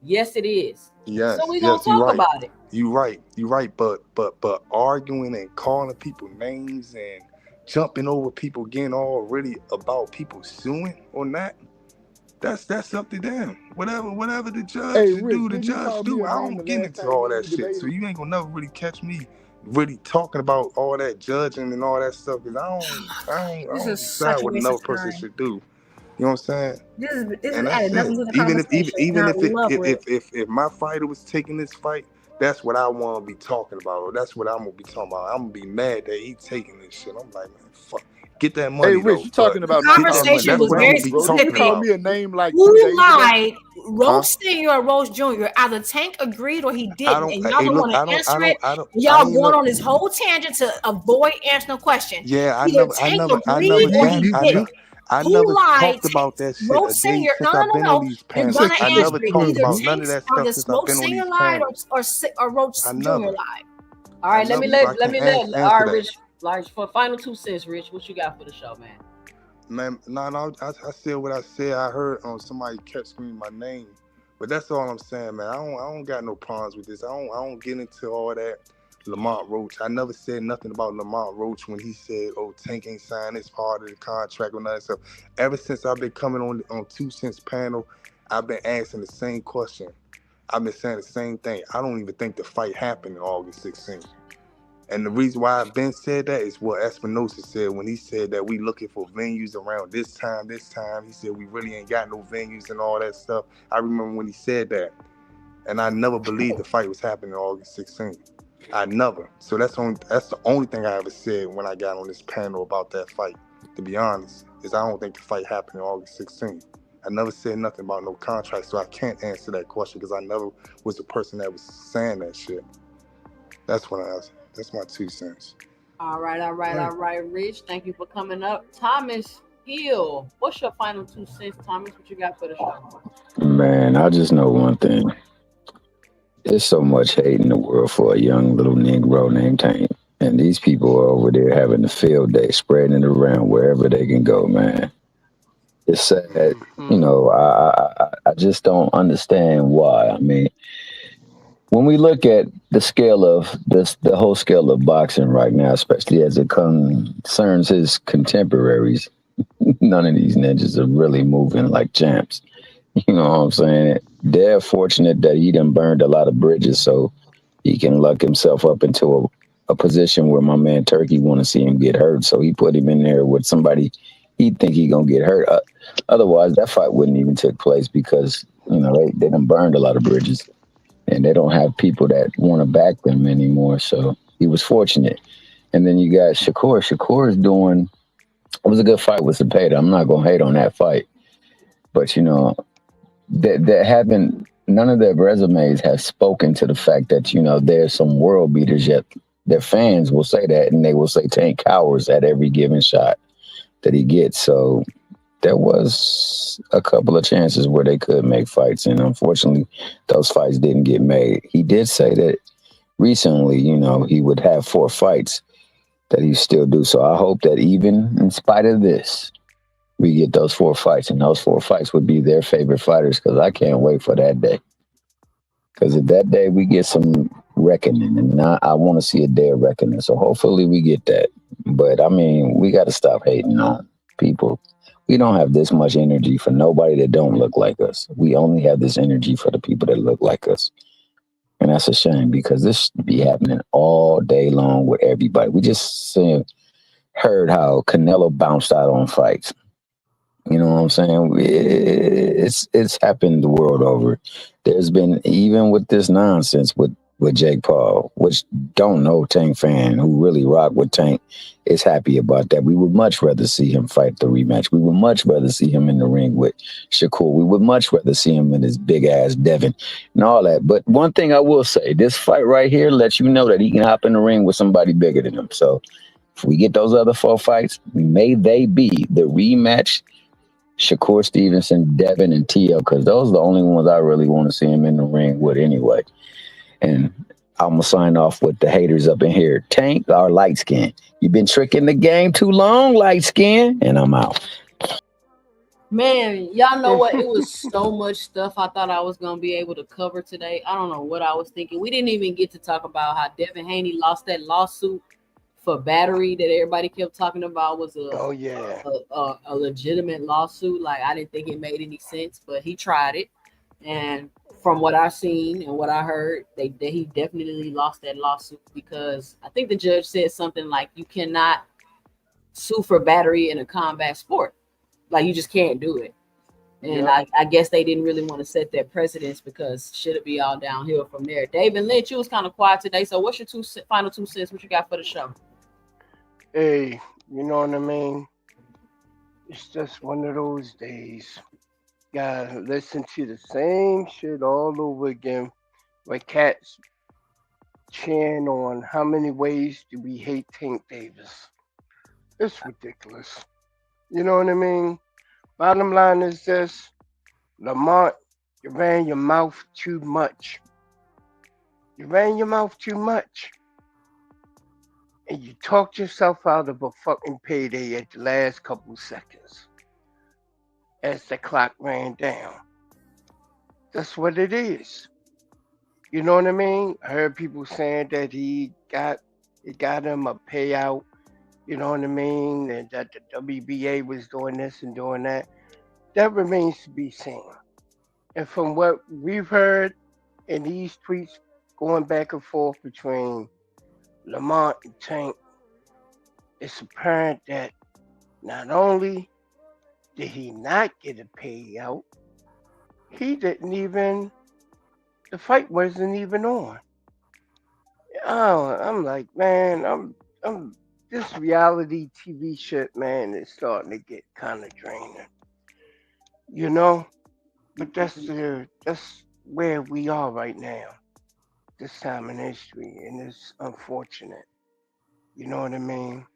Yes, it is. So Yes, we gonna yes, you're talk right. about it. You're right. But arguing and calling people names and jumping over people, getting all really about people suing or not. That's up to them. Whatever the judge Hey, do, Rich, the didn't you judge call me do. a I name the don't get last into time all me and that you shit. So debated? you ain't gonna never really catch me really talking about all that judging and all that stuff. Cause I This is don't such decide a what waste of another person time. should do. You know what I'm saying? This is And that's adding nothing it. to the Even if conversation, and even I if it love Rich. if my fighter was taking this fight, that's what I want to be talking about. Or that's what I'm gonna be talking about. I'm gonna be mad that he taking this shit. I'm like, man, fuck, get that Hey, money Rich, though. you But talking The about me get that calling money. you conversation That's was what I'm very a gonna name, be bro? Didn't you talking call specific. about. me a name like 2 Who days ago? lied, Huh? Roach Senior or Roach Jr.? Either Tank agreed or he I didn't, don't. and y'all Hey, don't look, want to answer it. And I y'all ain't going no. on this whole tangent to avoid answering the question. Yeah, Either Tank agreed or he didn't. I Who never lied? talked about that shit Roach a day Senior? No, since no, I've no, been on no. these You're panels. gonna I answer never it. talked Either about none of Tank's that or stuff the since I've Roach been on Senior these lied, panels. or Roach I Jr. never. lied. All right, let me So I let can't all answer right, that. Rich, for final 2 cents, Rich, what you got for the show, man? Man, no, I said what I said. I heard somebody kept screaming my name, but that's all I'm saying, man. I don't got no problems with this. I don't get into all that. Lamont Roach. I never said nothing about Lamont Roach when he said, "Oh, Tank ain't signed this part of the contract or nothing." So ever since I've been coming on 2 Cents panel, I've been asking the same question. I've been saying the same thing. I don't even think the fight happened in August 16th. And the reason why I've been said that is what Espinosa said when he said that we looking for venues around this time. He said we really ain't got no venues and all that stuff. I remember when he said that. And I never believed the fight was happening August 16th. I never. So that's the only thing I ever said when I got on this panel about that fight, to be honest, is I don't think the fight happened August 16th. I never said nothing about no contract, so I can't answer that question because I never was the person that was saying that shit. That's my 2 cents. All right, Rich. Thank you for coming up. Thomas Hill, what's your final 2 cents, Thomas? What you got for the show? Man, I just know one thing. There's so much hate in the world for a young little Negro named Tank. And these people are over there having a field day, spreading it around wherever they can go, man. It's sad. You know, I just don't understand why. I mean, when we look at the scale of this, the whole scale of boxing right now, especially as it concerns his contemporaries, none of these ninjas are really moving like champs. You know what I'm saying? They're fortunate that he done burned a lot of bridges, so he can luck himself up into a position where my man Turkey want to see him get hurt. So he put him in there with somebody he think he gonna get hurt. Otherwise, that fight wouldn't even take place because you know they done burned a lot of bridges, and they don't have people that want to back them anymore. So he was fortunate. And then you got Shakur. Shakur is doing. It was a good fight with Zepeda. I'm not gonna hate on that fight, but you know that haven't none of their resumes have spoken to the fact that you know there's some world beaters yet their fans will say that and they will say Tank cowers at every given shot that he gets. So there was a couple of chances where they could make fights, and unfortunately those fights didn't get made. He did say that recently, you know, he would have 4 fights that he still do. So I hope that even in spite of this, we get those 4 fights, and those 4 fights would be their favorite fighters because I can't wait for that day. Because at that day, we get some reckoning, and I want to see a day of reckoning. So hopefully we get that. But I mean, we got to stop hating on people. We don't have this much energy for nobody that don't look like us. We only have this energy for the people that look like us. And that's a shame because this be happening all day long with everybody. We just heard how Canelo bounced out on fights. You know what I'm saying? It's happened the world over. There's been even with this nonsense with with Jake Paul, which don't know Tank fan who really rock with Tank is happy about that. We would much rather see him fight the rematch. We would much rather see him in the ring with Shakur. We would much rather see him in his big ass Devin and all that. But one thing I will say, this fight right here lets you know that he can hop in the ring with somebody bigger than him. So if we get those other 4 fights, may they be the rematch Shakur Stevenson, Devin, and Tio, because those are the only ones I really want to see him in the ring with anyway. And I'm going to sign off with the haters up in here. Tank or light skin? You've been tricking the game too long, light skin. And I'm out. Man, y'all know what? It was so much stuff I thought I was going to be able to cover today. I don't know what I was thinking. We didn't even get to talk about how Devin Haney lost that lawsuit for battery that everybody kept talking about was a legitimate lawsuit. Like, I didn't think it made any sense, but he tried it. And from what I've seen and what I heard, he definitely lost that lawsuit because I think the judge said something like you cannot sue for battery in a combat sport. Like, you just can't do it. And I guess they didn't really want to set that precedence because should it be all downhill from there. David Lynch, you was kind of quiet today. So what's your final 2 cents? What you got for the show? Hey, you know what I mean? It's just one of those days. Gotta listen to the same shit all over again. Where cats cheering on how many ways do we hate Tank Davis. It's ridiculous. You know what I mean? Bottom line is this. Lamont, you ran your mouth too much. You ran your mouth too much. And you talked yourself out of a fucking payday at the last couple seconds. As the clock ran down. That's what it is. You know what I mean? I heard people saying that it got him a payout. You know what I mean? And that the WBA was doing this and doing that. That remains to be seen. And from what we've heard in these tweets going back and forth between Lamont and Tank, it's apparent that not only did he not get a payout, the fight wasn't even on. Oh, I'm like, man, I'm this reality TV shit, man, is starting to get kind of draining. You know? But that's where we are right now, this time in history, and it's unfortunate. You know what I mean?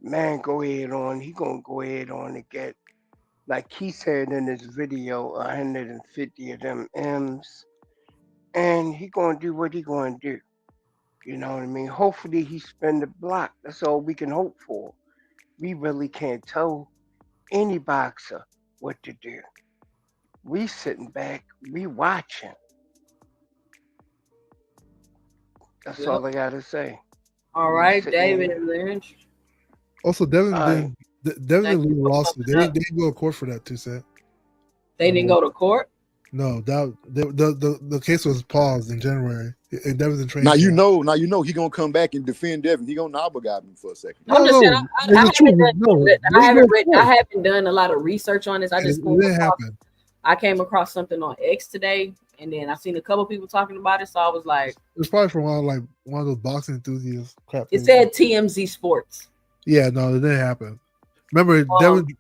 Man, he gonna go ahead on and get, like he said in his video, 150 of them M's, and he gonna do what he gonna do. You know what I mean? Hopefully he spin the block. That's all we can hope for. We really can't tell any boxer what to do. We sitting back, we watching. That's all I gotta say. All right, David Lynch. Also, Devin didn't lose a lawsuit. They didn't go to court for that too, Seth. They didn't go to court? No, the case was paused in January. And Devin's in training. Now you know he gonna come back and defend Devin. He gonna nobblogate him for a second. I'm just saying, I haven't done a lot of research on this. I came across something on X today, and then I seen a couple people talking about it, so I was like, it's probably from one of those boxing enthusiasts. Crap. It said TMZ Sports. Yeah, no, it didn't happen. Remember,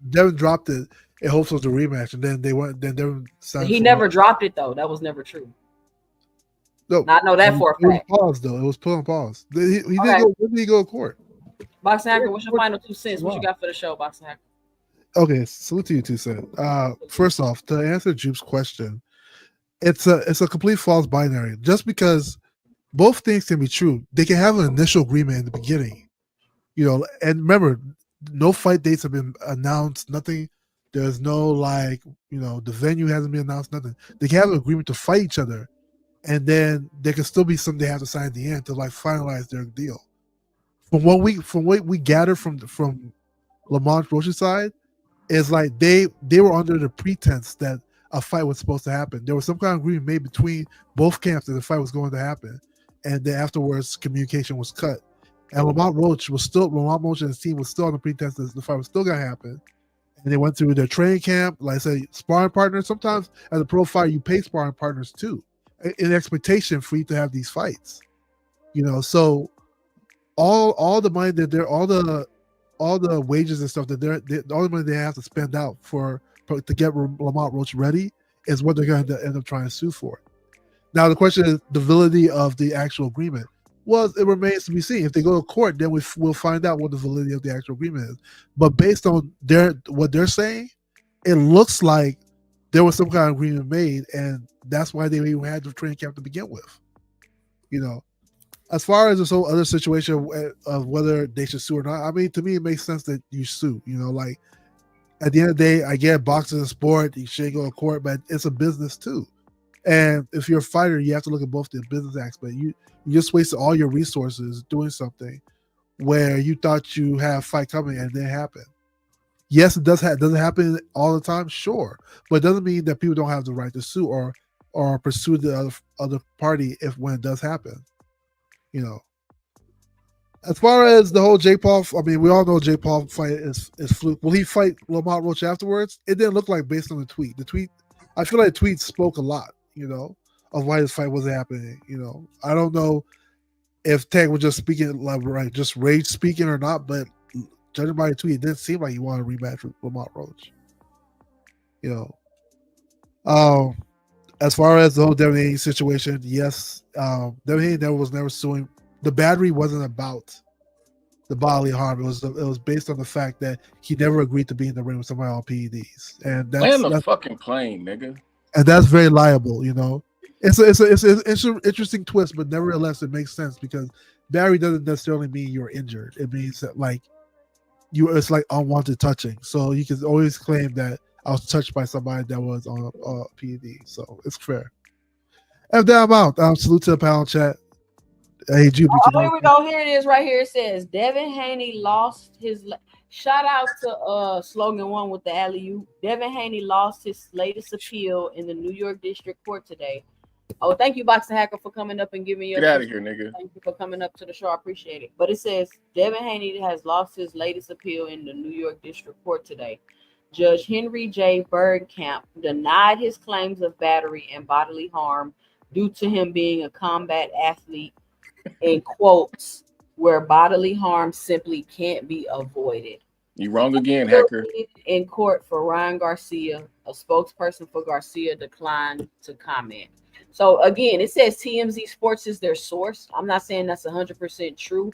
Devin dropped it in hopes of the rematch, and then Devin signed. He never dropped it though. That was never true. No, I know that for a fact. It was paused though. It was put on pause. He didn't go to court. Boxing Hacker, what's your final 2 cents? What you got for the show, Boxing Hacker? Okay, salute to you, 2 cents. First off, to answer Jupe's question, it's a complete false binary. Just because both things can be true, they can have an initial agreement in the beginning. You know, and remember, no fight dates have been announced, nothing. There's no the venue hasn't been announced, nothing. They can have an agreement to fight each other, and then there can still be something they have to sign at the end to finalize their deal. From what we gathered from Lamont Roche's side, is like they were under the pretense that a fight was supposed to happen. There was some kind of agreement made between both camps that the fight was going to happen, and then afterwards communication was cut. And Lamont Roche and his team was still on the pretense that the fight was still going to happen. And they went through their training camp, like I say, sparring partners. Sometimes as a pro fighter, you pay sparring partners too, in expectation for you to have these fights. So all the money that they're all the wages and stuff that all the money they have to spend out to get Lamont Roach ready is what they're going to end up trying to sue for. Now the question is the validity of the actual agreement. Well, it remains to be seen. If they go to court, then we'll find out what the validity of the actual agreement is. But based on what they're saying, it looks like there was some kind of agreement made, and that's why they even had the training camp to begin with. As far as this whole other situation of whether they should sue or not, I mean, to me, it makes sense that you sue. Like at the end of the day, I get boxing is a sport, you shouldn't go to court, but it's a business too. And if you're a fighter, you have to look at both the business aspect. You just wasted all your resources doing something where you thought you have a fight coming and it didn't happen. Yes, it does happen all the time, sure, but it doesn't mean that people don't have the right to sue or pursue the other party when it does happen. As far as the whole Jake Paul, I mean, we all know Jake Paul fight is fluke. Will he fight Lamont Roach afterwards? It didn't look like based on the tweet. I feel like the tweet spoke a lot, of why this fight wasn't happening. I don't know if Tank was just speaking like just rage speaking or not, but judging by the tweet, it didn't seem like he wanted a rematch with Lamont Roach. As far as the whole Devin Haney situation, yes, Devin Haney was never suing. The battery wasn't about the bodily harm. It was based on the fact that he never agreed to be in the ring with somebody on PEDs, and Land the fucking plane, nigga. And that's very liable. It's an interesting twist, but nevertheless, it makes sense because battery doesn't necessarily mean you're injured. It means that it's like unwanted touching. So you can always claim that I was touched by somebody that was on a PED. So it's fair. And then I'm out. Salute to the panel chat. Hey, Juby. Here we go. Here it is right here. It says Devin Haney lost his shout out to slogan one with the alley-oop. Devin Haney lost his latest appeal in the New York District Court today. Oh, thank you, Boxing Hacker, for coming up and giving your get out of here, nigga. Thank you for coming up to the show. I appreciate it. But it says Devin Haney has lost his latest appeal in the New York District Court today. Judge Henry J. Bergkamp denied his claims of battery and bodily harm due to him being a combat athlete, in quotes, where bodily harm simply can't be avoided. You wrong again, Hacker. In court for Ryan Garcia, a spokesperson for Garcia declined to comment. So again, it says TMZ Sports is their source. I'm not saying that's 100% true.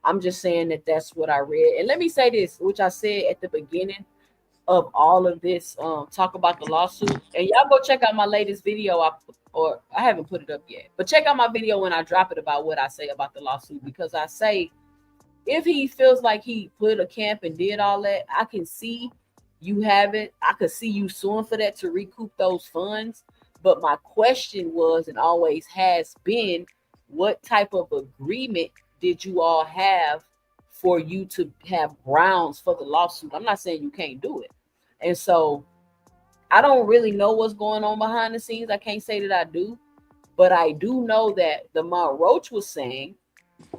I'm just saying that that's what I read. And let me say this, which I said at the beginning of all of this, talk about the lawsuit. And y'all go check out my latest video. I haven't put it up yet, but check out my video when I drop it about what I say about the lawsuit, because I say if he feels like he put a camp and did all that, I can see you have it. I could see you suing for that to recoup those funds. But my question was and always has been, what type of agreement did you all have for you to have grounds for the lawsuit? I'm not saying you can't do it. And so I don't really know what's going on behind the scenes. I can't say that I do, but I do know that the Lamont Roach was saying,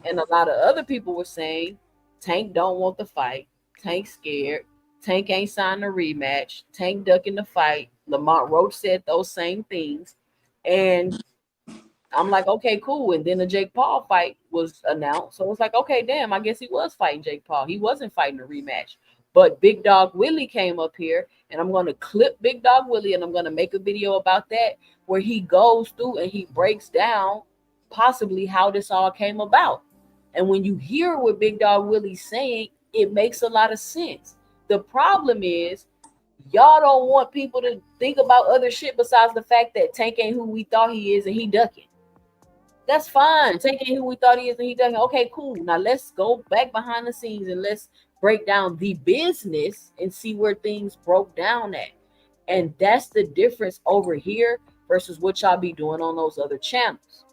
and a lot of other people were saying, Tank don't want the fight. Tank scared. Tank ain't signed a rematch. Tank ducking the fight. Lamont Roach said those same things. And I'm like, okay, cool. And then the Jake Paul fight was announced. So it's like, okay, damn, I guess he was fighting Jake Paul. He wasn't fighting a rematch. But Big Dog Willie came up here, and I'm going to clip Big Dog Willie, and I'm going to make a video about that where he goes through and he breaks down possibly how this all came about. And when you hear what Big Dog Willie's saying, it makes a lot of sense. The problem is y'all don't want people to think about other shit besides the fact that Tank ain't who we thought he is and he ducking. That's fine. Tank ain't who we thought he is and he ducking. Okay, cool. Now let's go back behind the scenes and let's break down the business and see where things broke down at. And that's the difference over here versus what y'all be doing on those other channels.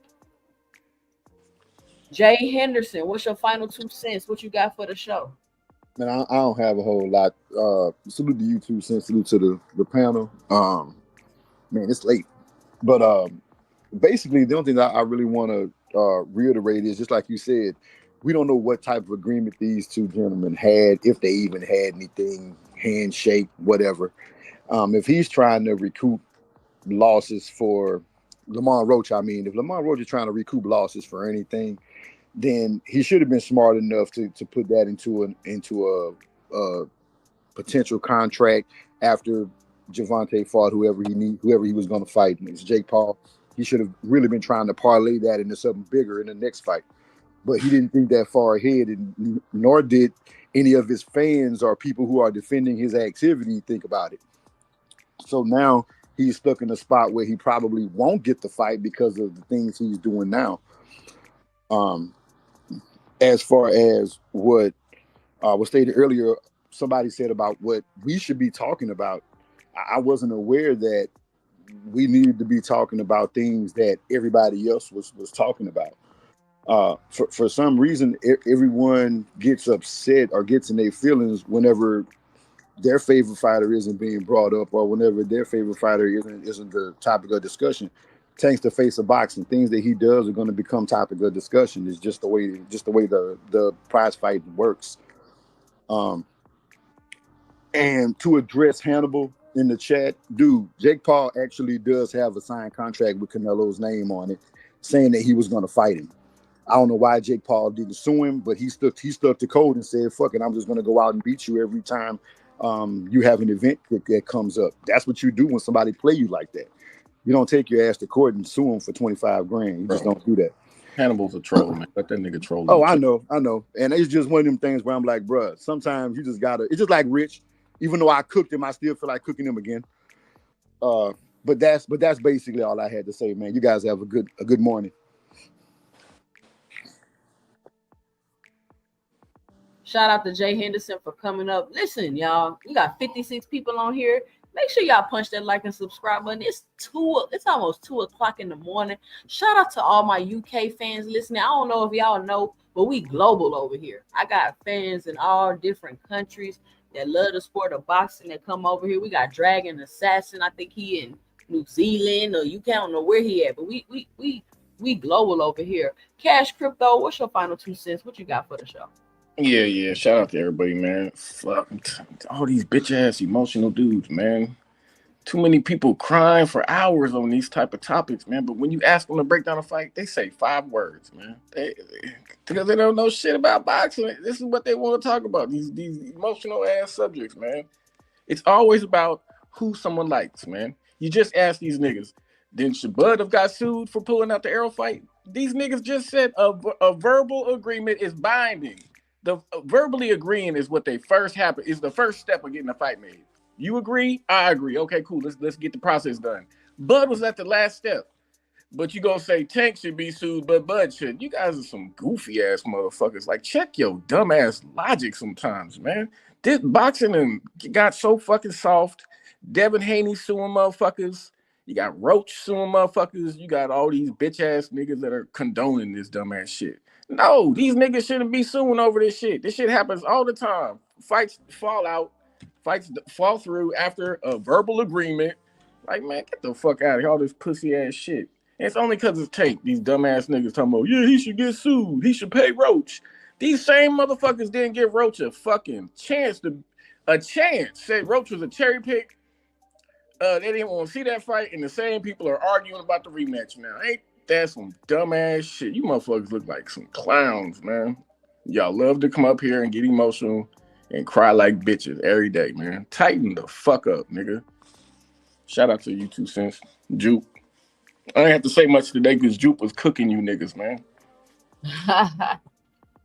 Jay Henderson, what's your final 2 cents? What you got for the show? Man, I don't have a whole lot. Salute to you 2 cents. Salute to the panel. Man, it's late. But basically, the only thing that I really want to reiterate is, just like you said, we don't know what type of agreement these two gentlemen had, if they even had anything, handshake, whatever. If he's trying to recoup losses for Lamar Roach, I mean, if Lamar Roach is trying to recoup losses for anything, then he should have been smart enough to put that into a potential contract after Javante fought whoever he was going to fight. And it's Jake Paul. He should have really been trying to parlay that into something bigger in the next fight. But he didn't think that far ahead, and nor did any of his fans or people who are defending his activity think about it. So now he's stuck in a spot where he probably won't get the fight because of the things he's doing now. As far as what was stated earlier, somebody said about what we should be talking about. I wasn't aware that we needed to be talking about things that everybody else was talking about. For some reason, everyone gets upset or gets in their feelings whenever their favorite fighter isn't being brought up, or whenever their favorite fighter isn't the topic of discussion. Tank's the face of boxing. Things that he does are going to become topic of discussion. It's just the way the prize fight works. And to address Hannibal in the chat, dude, Jake Paul actually does have a signed contract with Canelo's name on it, saying that he was going to fight him. I don't know why Jake Paul didn't sue him, but he stuck to code and said, "Fuck it, I'm just going to go out and beat you every time you have an event that comes up." That's what you do when somebody play you like that. You don't take your ass to court and sue him for $25,000. You just don't do that. Hannibal's a troll, man. Let that nigga troll. Oh, I know. And it's just one of them things where I'm like, bruh, sometimes you just gotta. It's just like Rich. Even though I cooked him, I still feel like cooking him again. But that's basically all I had to say, man. You guys have a good morning. Shout out to Jay Henderson for coming up. Listen, y'all, we got 56 people on here. Make sure y'all punch that like and subscribe button. It's almost 2:00 in the morning. Shout out to all my UK fans listening. I don't know if y'all know, but we global over here. I got fans in all different countries that love the sport of boxing that come over here. We got Dragon Assassin. I think he in New Zealand or UK. I don't know where he at, but we global over here. Cash Crypto, what's your final 2 cents? What you got for the show? Yeah. Shout out to everybody, man. Fuck all these bitch ass emotional dudes, man. Too many people crying for hours on these type of topics, man. But when you ask them to break down a fight, they say 5 words, man. Because they don't know shit about boxing. This is what they want to talk about. These emotional ass subjects, man. It's always about who someone likes, man. You just ask these niggas. Then Shabud have got sued for pulling out the Errol fight. These niggas just said a verbal agreement is binding. The verbally agreeing is what they first happen is the first step of getting a fight made. You agree? I agree. Okay, cool. Let's get the process done. Bud was at the last step. But you gonna say Tank should be sued, but Bud shouldn't. You guys are some goofy ass motherfuckers. Like, check your dumb ass logic sometimes, man. This boxing and got so fucking soft. Devin Haney suing motherfuckers. You got Roach suing motherfuckers. You got all these bitch ass niggas that are condoning this dumb ass shit. No, these niggas shouldn't be suing over this shit. This shit happens all the time. Fights fall out. Fights fall through after a verbal agreement. Like, man, get the fuck out of here. All this pussy ass shit. And it's only because it's Tank. These dumbass niggas talking about, yeah, he should get sued. He should pay Roach. These same motherfuckers didn't give Roach a fucking chance. Said Roach was a cherry pick. They didn't want to see that fight, and the same people are arguing about the rematch now. Ain't that some dumbass shit? You motherfuckers look like some clowns, man. Y'all love to come up here and get emotional and cry like bitches every day, man. Tighten the fuck up, nigga. Shout out to you 2 cents. Juke. I ain't have to say much today because Juke was cooking you niggas, man.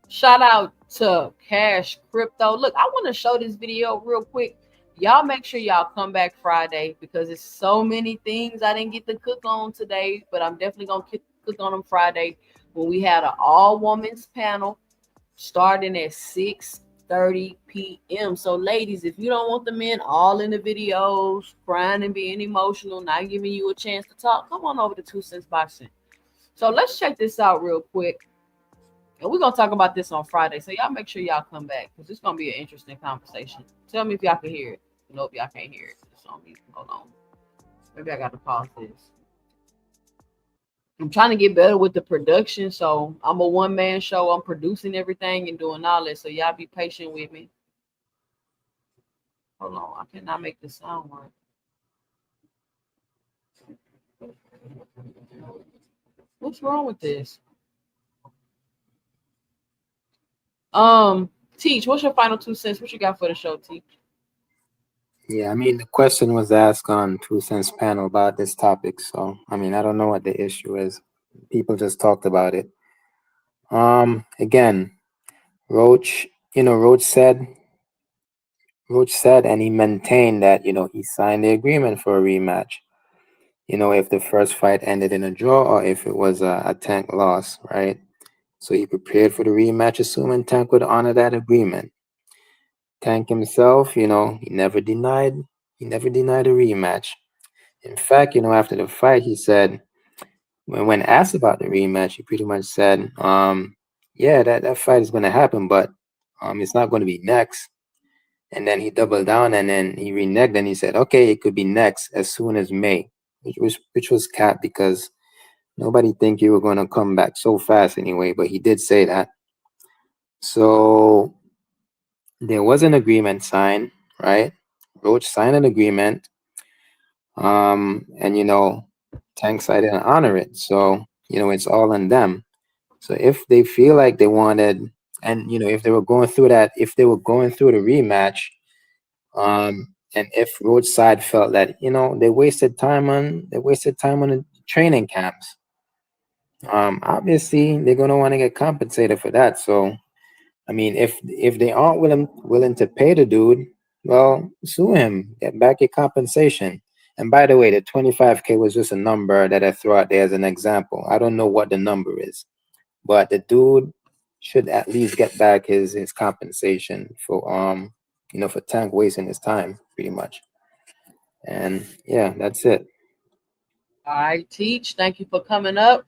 Shout out to Cash Crypto. Look, I want to show this video real quick. Y'all make sure y'all come back Friday because it's so many things I didn't get to cook on today, but I'm definitely going to cook on them Friday when we had an all-women's panel starting at 6:30 p.m. So, ladies, if you don't want the men all in the videos, crying and being emotional, not giving you a chance to talk, come on over to 2 Cents Boxing. So let's check this out real quick. And we're going to talk about this on Friday. So y'all make sure y'all come back because it's going to be an interesting conversation. Tell me if y'all can hear it. Nope, y'all can't hear it. It's on me. Hold on. Maybe I got to pause this. I'm trying to get better with the production. So I'm a one-man show. I'm producing everything and doing all that. So y'all be patient with me. Hold on. I cannot make the sound work. What's wrong with this? Teach, what's your final 2 cents? What you got for the show, Teach? Yeah, I mean, the question was asked on 2 Cents panel about this topic. So, I mean, I don't know what the issue is. People just talked about it. Again, Roach, Roach said, and he maintained that, he signed the agreement for a rematch. If the first fight ended in a draw or if it was a Tank loss, right? So he prepared for the rematch, assuming Tank would honor that agreement. Tank himself, he never denied a rematch. In fact, after the fight, he said, when asked about the rematch, he pretty much said, yeah, that fight is going to happen, but it's not going to be next. And then he doubled down and then he reneged and he said, okay, it could be next as soon as May, which was cap because nobody think you were going to come back so fast anyway, but he did say that. So there was an agreement signed, right? Roach signed an agreement. And Tank side didn't honor it. So, it's all on them. So if they feel like they wanted, and if they were going through the rematch, and if Roach side felt that, they wasted time on the training camps, obviously they're gonna want to get compensated for that. So I mean, if they aren't willing to pay the dude, well, sue him, get back your compensation. And by the way, the 25K was just a number that I threw out there as an example. I don't know what the number is, but the dude should at least get back his compensation for for Tank wasting his time, pretty much. And yeah, that's it. All right, Teach, thank you for coming up.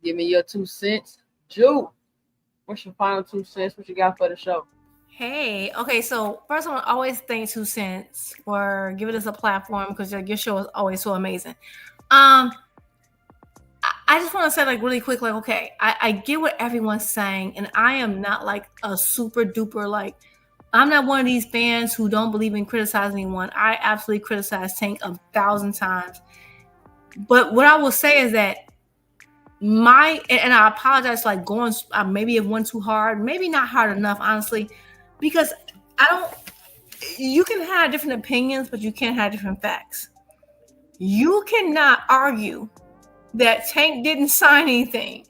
Give me your 2 cents. Ju, what's your final 2 cents? What you got for the show? Hey, okay, so first I want to always thank 2 Cents for giving us a platform because your show is always so amazing. I just want to say like really quick, like, okay, I get what everyone's saying, and I am not like a super duper, like, I'm not one of these fans who don't believe in criticizing anyone. I absolutely criticize Tank 1,000 times. But what I will say is that and I apologize, like going, maybe it went too hard, maybe not hard enough, honestly, because you can have different opinions, but you can't have different facts. You cannot argue that Tank didn't sign anything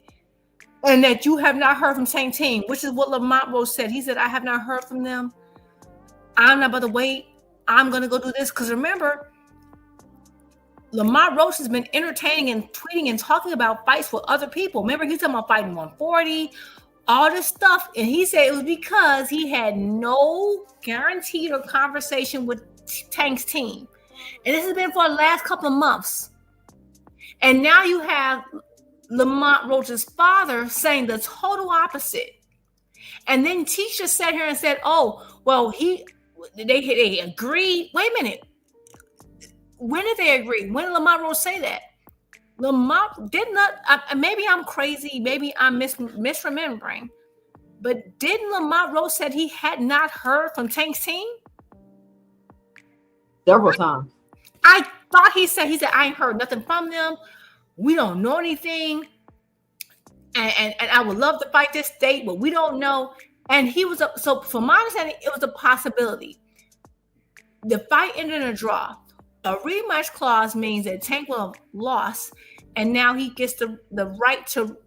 and that you have not heard from Tank team, which is what Lamont Rose said. He said, I have not heard from them. I'm not about to wait. I'm going to go do this. Because remember, Lamont Roach has been entertaining and tweeting and talking about fights with other people. Remember, he's talking about fighting 140, all this stuff. And he said it was because he had no guaranteed or conversation with Tank's team. And this has been for the last couple of months. And now you have Lamont Roach's father saying the total opposite. And then Tisha sat here and said, oh, well, they agreed. Wait a minute. When did they agree? When did Lamont Roach say that? Lamont did not, maybe I'm crazy, maybe I'm misremembering, but didn't Lamont Roach said he had not heard from Tank's team? Several times. I thought he said, I ain't heard nothing from them. We don't know anything. And I would love to fight this date, but we don't know. And he was, so from my understanding, it was a possibility. The fight ended in a draw. A rematch clause means that Tank will have lost, and now he gets the right to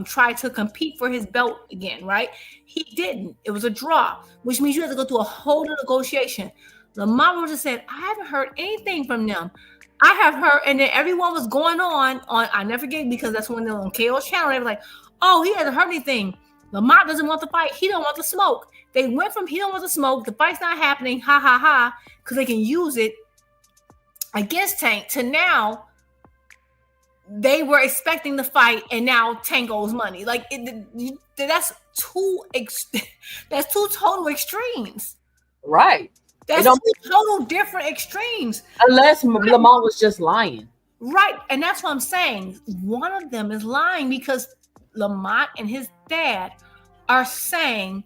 try to compete for his belt again, right? He didn't. It was a draw, which means you have to go through a whole new negotiation. Lamont Roach said, I haven't heard anything from them. I have heard, and then everyone was going on I never forget, because that's when they were on KO's channel. They were like, oh, he hasn't heard anything. Lamont doesn't want the fight. He don't want the smoke. They went from he don't want the smoke, the fight's not happening, ha ha ha, because they can use it against Tank, to now they were expecting the fight and now Tank owes money. Like that's two total extremes. Right. That's two total different extremes. Unless Lamont was just lying. Right. And that's what I'm saying. One of them is lying because Lamont and his dad are saying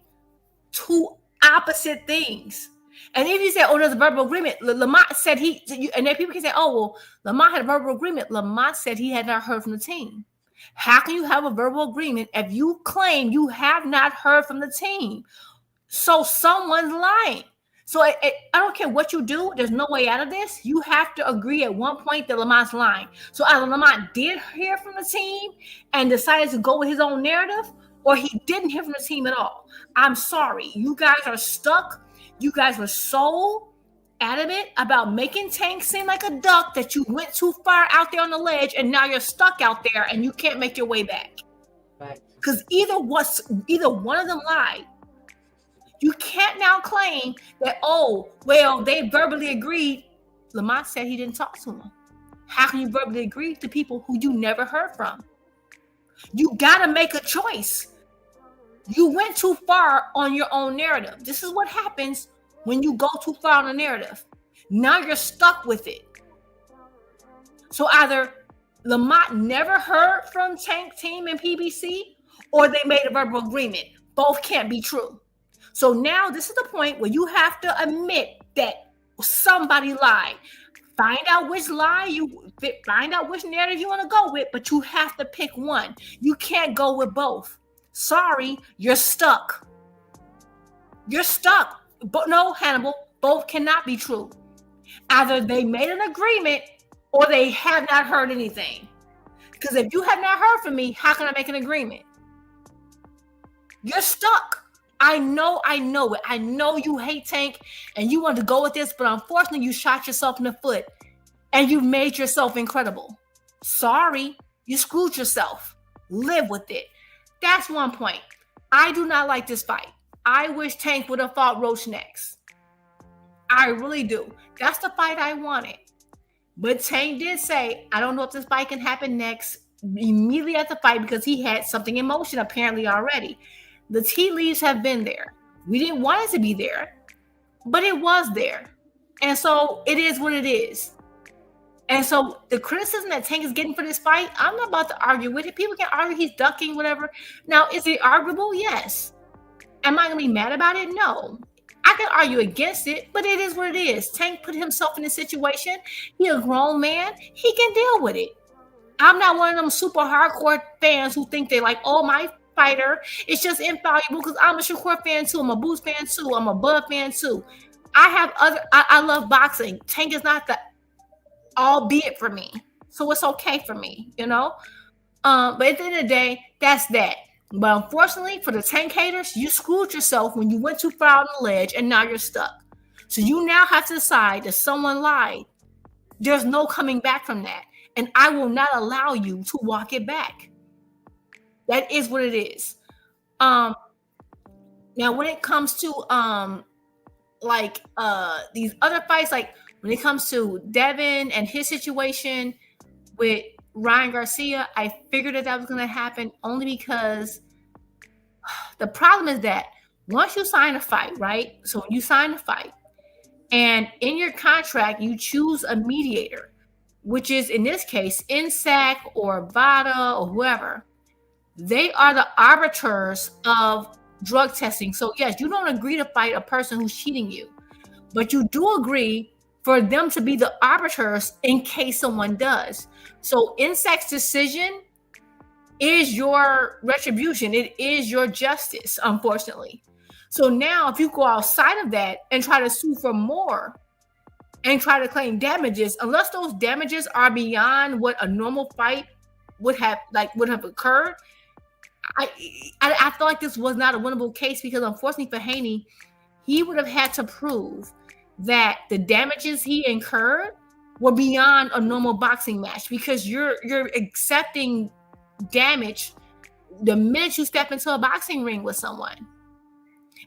two opposite things. And if you say, oh, there's a verbal agreement, Lamont said and then people can say, oh, well, Lamont had a verbal agreement. Lamont said he had not heard from the team. How can you have a verbal agreement if you claim you have not heard from the team? So someone's lying. So I don't care what you do. There's no way out of this. You have to agree at one point that Lamont's lying. So either Lamont did hear from the team and decided to go with his own narrative, or he didn't hear from the team at all. I'm sorry. You guys are stuck. You guys were so adamant about making Tank seem like a duck that you went too far out there on the ledge, and now you're stuck out there and you can't make your way back. Because either one of them lied. You can't now claim that, oh, well, they verbally agreed. Lamont said he didn't talk to him. How can you verbally agree to people who you never heard from? You got to make a choice. You went too far on your own narrative. This is what happens when you go too far on a narrative. Now you're stuck with it. So either Lamont never heard from Tank Team and PBC, or they made a verbal agreement. Both can't be true. So now this is the point where you have to admit that somebody lied. Find out which narrative you want to go with, but you have to pick one. You can't go with both. Sorry, you're stuck. You're stuck. But no, Hannibal, both cannot be true. Either they made an agreement or they have not heard anything. Because if you have not heard from me, how can I make an agreement? You're stuck. I know it. I know you hate Tank and you want to go with this, but unfortunately you shot yourself in the foot and you made yourself incredible. Sorry, you screwed yourself. Live with it. That's one point. I do not like this fight. I wish Tank would have fought Roach next. I really do. That's the fight I wanted. But Tank did say, I don't know if this fight can happen next, immediately at the fight, because he had something in motion apparently already. The tea leaves have been there. We didn't want it to be there, but it was there. And so it is what it is. And so the criticism that Tank is getting for this fight, I'm not about to argue with it. People can argue he's ducking, whatever. Now, is it arguable? Yes. Am I going to be mad about it? No. I can argue against it, but it is what it is. Tank put himself in this situation. He's a grown man. He can deal with it. I'm not one of them super hardcore fans who think they like, oh, my fighter is just invaluable because I'm a Shakur fan too. I'm a Boots fan too. I'm a Bud fan too. I love boxing. Tank is not the albeit for me. So it's okay for me, you know? But at the end of the day, that's that. But unfortunately for the Tank haters, you screwed yourself when you went too far on the ledge and now you're stuck. So you now have to decide that someone lied. There's no coming back from that. And I will not allow you to walk it back. That is what it is. Now when it comes to these other fights, like when it comes to Devin and his situation with Ryan Garcia, I figured that was going to happen only because the problem is that once you sign a fight, right? So when you sign a fight and in your contract, you choose a mediator, which is in this case, INSAC or VADA or whoever. They are the arbiters of drug testing. So yes, you don't agree to fight a person who's cheating you, but you do agree for them to be the arbiters in case someone does. So INSAC's decision is your retribution. It is your justice, unfortunately. So now if you go outside of that and try to sue for more and try to claim damages, unless those damages are beyond what a normal fight would have occurred, I feel like this was not a winnable case because unfortunately for Haney, he would have had to prove that the damages he incurred were beyond a normal boxing match because you're accepting damage the minute you step into a boxing ring with someone.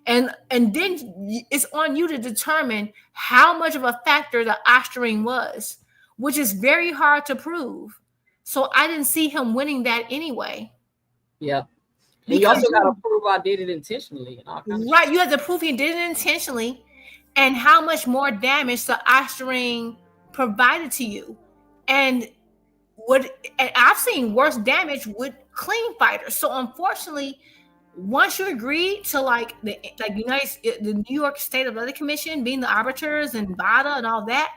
And then it's on you to determine how much of a factor the ostering was, which is very hard to prove. So I didn't see him winning that anyway. Yeah. And you also got to prove I did it intentionally. Right. You have to prove he did it intentionally and how much more damage the ostering provided to you. And I've seen worse damage with clean fighters. So unfortunately, once you agree to the New York State Athletic Commission being the arbiters and BADA and all that,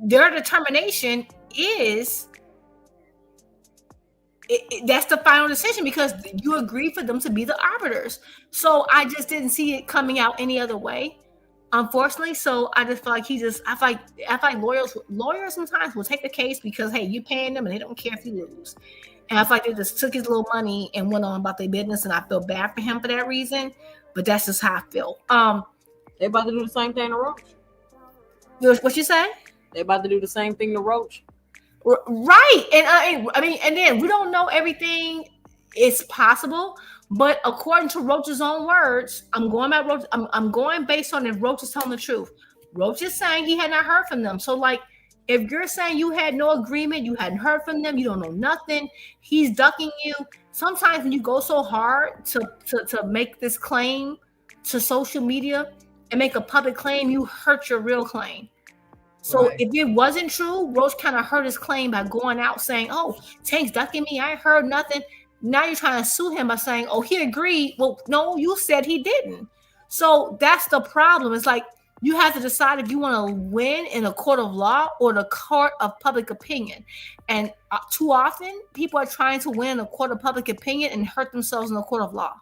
their determination is that's the final decision because you agree for them to be the arbiters. So I just didn't see it coming out any other way, unfortunately. So I just feel like I feel like lawyers sometimes will take the case because hey, you're paying them and they don't care if you lose. And I feel like they just took his little money and went on about their business, and I feel bad for him for that reason. But that's just how I feel. They about to do the same thing to Roach. What you say? They about to do the same thing to Roach. Right. And I mean, and then we don't know everything. It's possible, but according to Roach's own words, I'm going by Roach. I'm going based on if Roach is telling the truth. Roach is saying he had not heard from them. So like, if you're saying you had no agreement, you hadn't heard from them, you don't know nothing, he's ducking you. Sometimes when you go so hard to make this claim to social media and make a public claim, you hurt your real claim. So if it wasn't true, Roach kind of hurt his claim by going out saying, oh, Tank's ducking me, I ain't heard nothing. Now you're trying to sue him by saying, oh, he agreed. Well, no, you said he didn't. So that's the problem. It's like you have to decide if you want to win in a court of law or the court of public opinion. And too often, people are trying to win in a court of public opinion and hurt themselves in a court of law.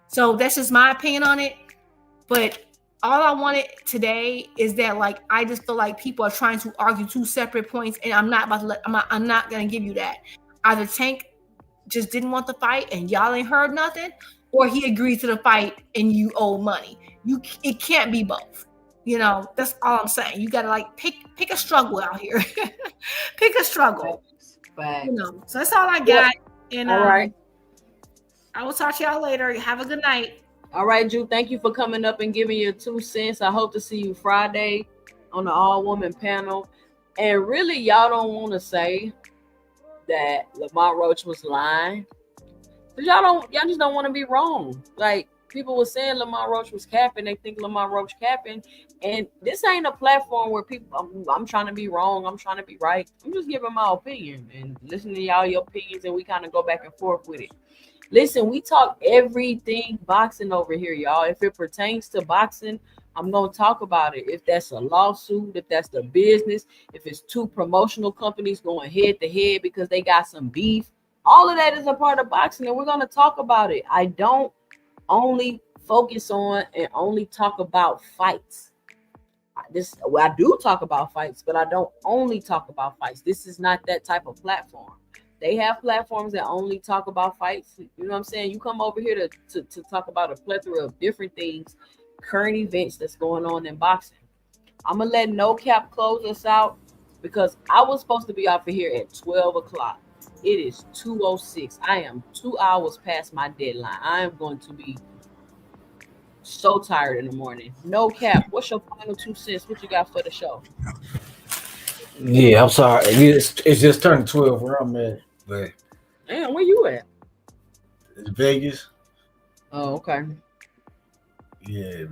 So that's just my opinion on it. But all I wanted today is that, like, I just feel like people are trying to argue two separate points, and I'm not going to give you that. Either Tank just didn't want the fight and y'all ain't heard nothing, or he agreed to the fight and you owe money. It can't be both. You know, that's all I'm saying. You got to like pick a struggle out here. Pick a struggle. But you know, so that's all I got. And all right. I will talk to y'all later. Have a good night. All right, Drew. Thank you for coming up and giving your 2 cents. I hope to see you Friday on the all-woman panel. And really, y'all don't want to say that Lamont Roach was lying, because y'all just don't want to be wrong. Like, people were saying Lamont Roach was capping. They think Lamont Roach capping. And this ain't a platform where people, I'm trying to be wrong. I'm trying to be right. I'm just giving my opinion and listening to y'all, your opinions, and we kind of go back and forth with it. Listen, we talk everything boxing over here, y'all. If it pertains to boxing, I'm going to talk about it. If that's a lawsuit, if that's the business, if it's two promotional companies going head to head because they got some beef, all of that is a part of boxing, and we're going to talk about it. I don't only focus on and only talk about fights. I do talk about fights, but I don't only talk about fights. This is not that type of platform. They have platforms that only talk about fights. You know what I'm saying? You come over here to talk about a plethora of different things, current events that's going on in boxing. I'm going to let No Cap close us out because I was supposed to be off of here at 12 o'clock. It is 2:06. I am 2 hours past my deadline. I am going to be so tired in the morning. No Cap, what's your final 2 cents? What you got for the show? Yeah, I'm sorry. It's just turned 12 where I'm at. But damn, where you at? Vegas. Oh, okay. Yeah.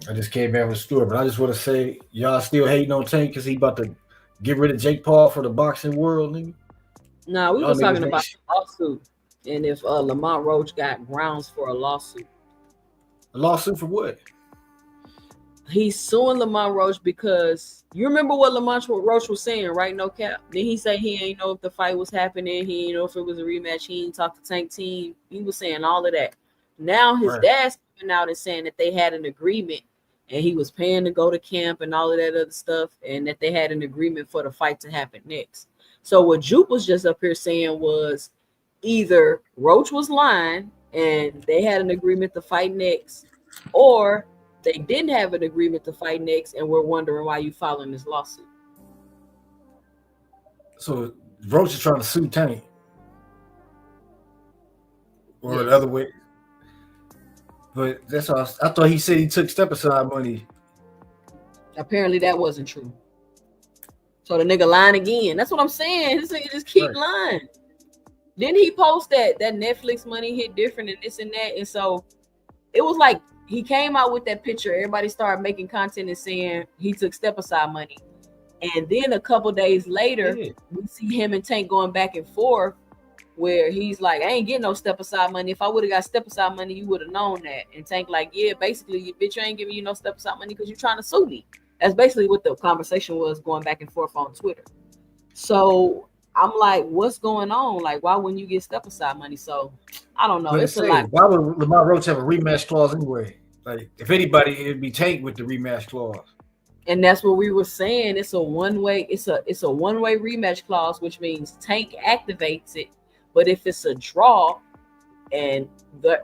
I just came back from the store, but I just want to say y'all still hating on Tank because he about to get rid of Jake Paul for the boxing world, nigga. No, we were talking about the lawsuit and if Lamont Roach got grounds for a lawsuit. A lawsuit for what? He's suing Lamont Roach because you remember what Lamont Roach was saying, right? No Cap. Then he said he ain't know if the fight was happening. He ain't know if it was a rematch. He ain't talked to Tank team. He was saying all of that. Now his dad's coming out and saying that they had an agreement and he was paying to go to camp and all of that other stuff, and that they had an agreement for the fight to happen next. So what Jupe was just up here saying was either Roach was lying and they had an agreement to fight next, or they didn't have an agreement to fight next and we're wondering why you filing this lawsuit. So Roach is trying to sue Tank. Or the other way. But that's all. I thought he said he took step aside money. Apparently that wasn't true. So the nigga lying again. That's what I'm saying. This nigga just keep lying. Then he post that Netflix money hit different and this and that. And so it was like he came out with that picture. Everybody started making content and saying he took step aside money. And then a couple days later, we see him and Tank going back and forth where he's like, I ain't getting no step aside money. If I would have got step aside money, you would have known that. And Tank like, yeah, basically, you bitch, you ain't giving you no step aside money because you're trying to sue me. That's basically what the conversation was going back and forth on Twitter. So I'm like, what's going on? Like, why wouldn't you get step aside money? So I don't know. But It's a lot. why would Lamar Roach have a rematch clause anyway? Like, if anybody, it'd be Tank with the rematch clause. And that's what we were saying. It's a one-way, it's a one-way rematch clause, which means Tank activates it. But if it's a draw and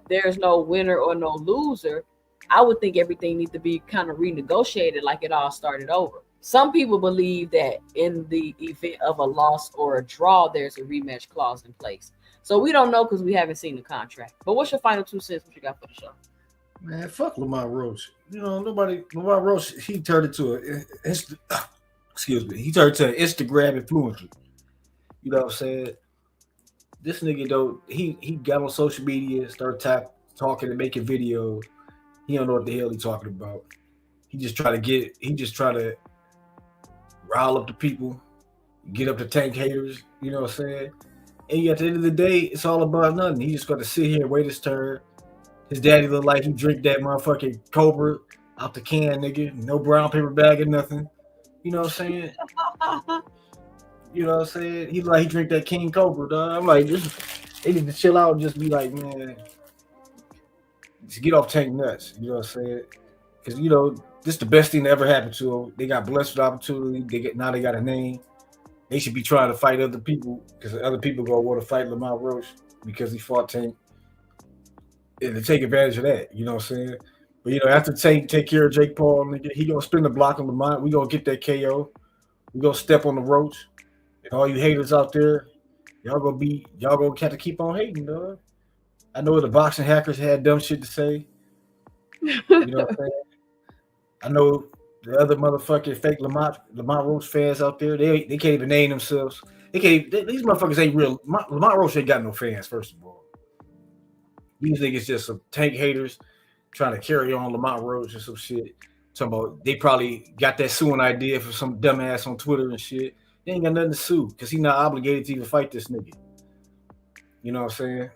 there's no winner or no loser, I would think everything needs to be kind of renegotiated, like it all started over. Some people believe that in the event of a loss or a draw, there's a rematch clause in place. So we don't know because we haven't seen the contract. But what's your final 2 cents? What you got for the show? Man, fuck Lamar Roach. You know, Lamar Roach, he turned into he turned into an Instagram influencer. You know what I'm saying? This nigga though, he got on social media, started talking and making videos. He don't know what the hell he talking about. He just try to rile up the people, get up the Tank haters, you know what I'm saying? And at the end of the day, it's all about nothing. He just got to sit here and wait his turn. His daddy look like he drink that motherfucking Cobra out the can, nigga. No brown paper bag or nothing. You know what I'm saying? You know what I'm saying? He like he drink that King Cobra, dog. I'm like, they need to chill out and just be like, man, just get off Tank nuts. You know what I'm saying? Because, you know, this is the best thing that ever happened to them. They got blessed with opportunity. Now they got a name. They should be trying to fight other people because other people gonna want to fight Lamar Roach because he fought Tank. And to take advantage of that, you know what I'm saying? But, you know, after Tank take care of Jake Paul, nigga, he gonna spin the block on Lamar. We gonna get that KO. We gonna step on the Roach. And all you haters out there, y'all gonna have to keep on hating, dog. I know the boxing hackers had dumb shit to say. You know what I'm saying? I know the other motherfucking fake Lamar Roach fans out there, they can't even name themselves. These motherfuckers ain't real. Lamar Roach ain't got no fans, first of all. These niggas just some Tank haters trying to carry on Lamar Roach or some shit. Talking about they probably got that suing idea for some dumbass on Twitter and shit. They ain't got nothing to sue because he's not obligated to even fight this nigga. You know what I'm saying?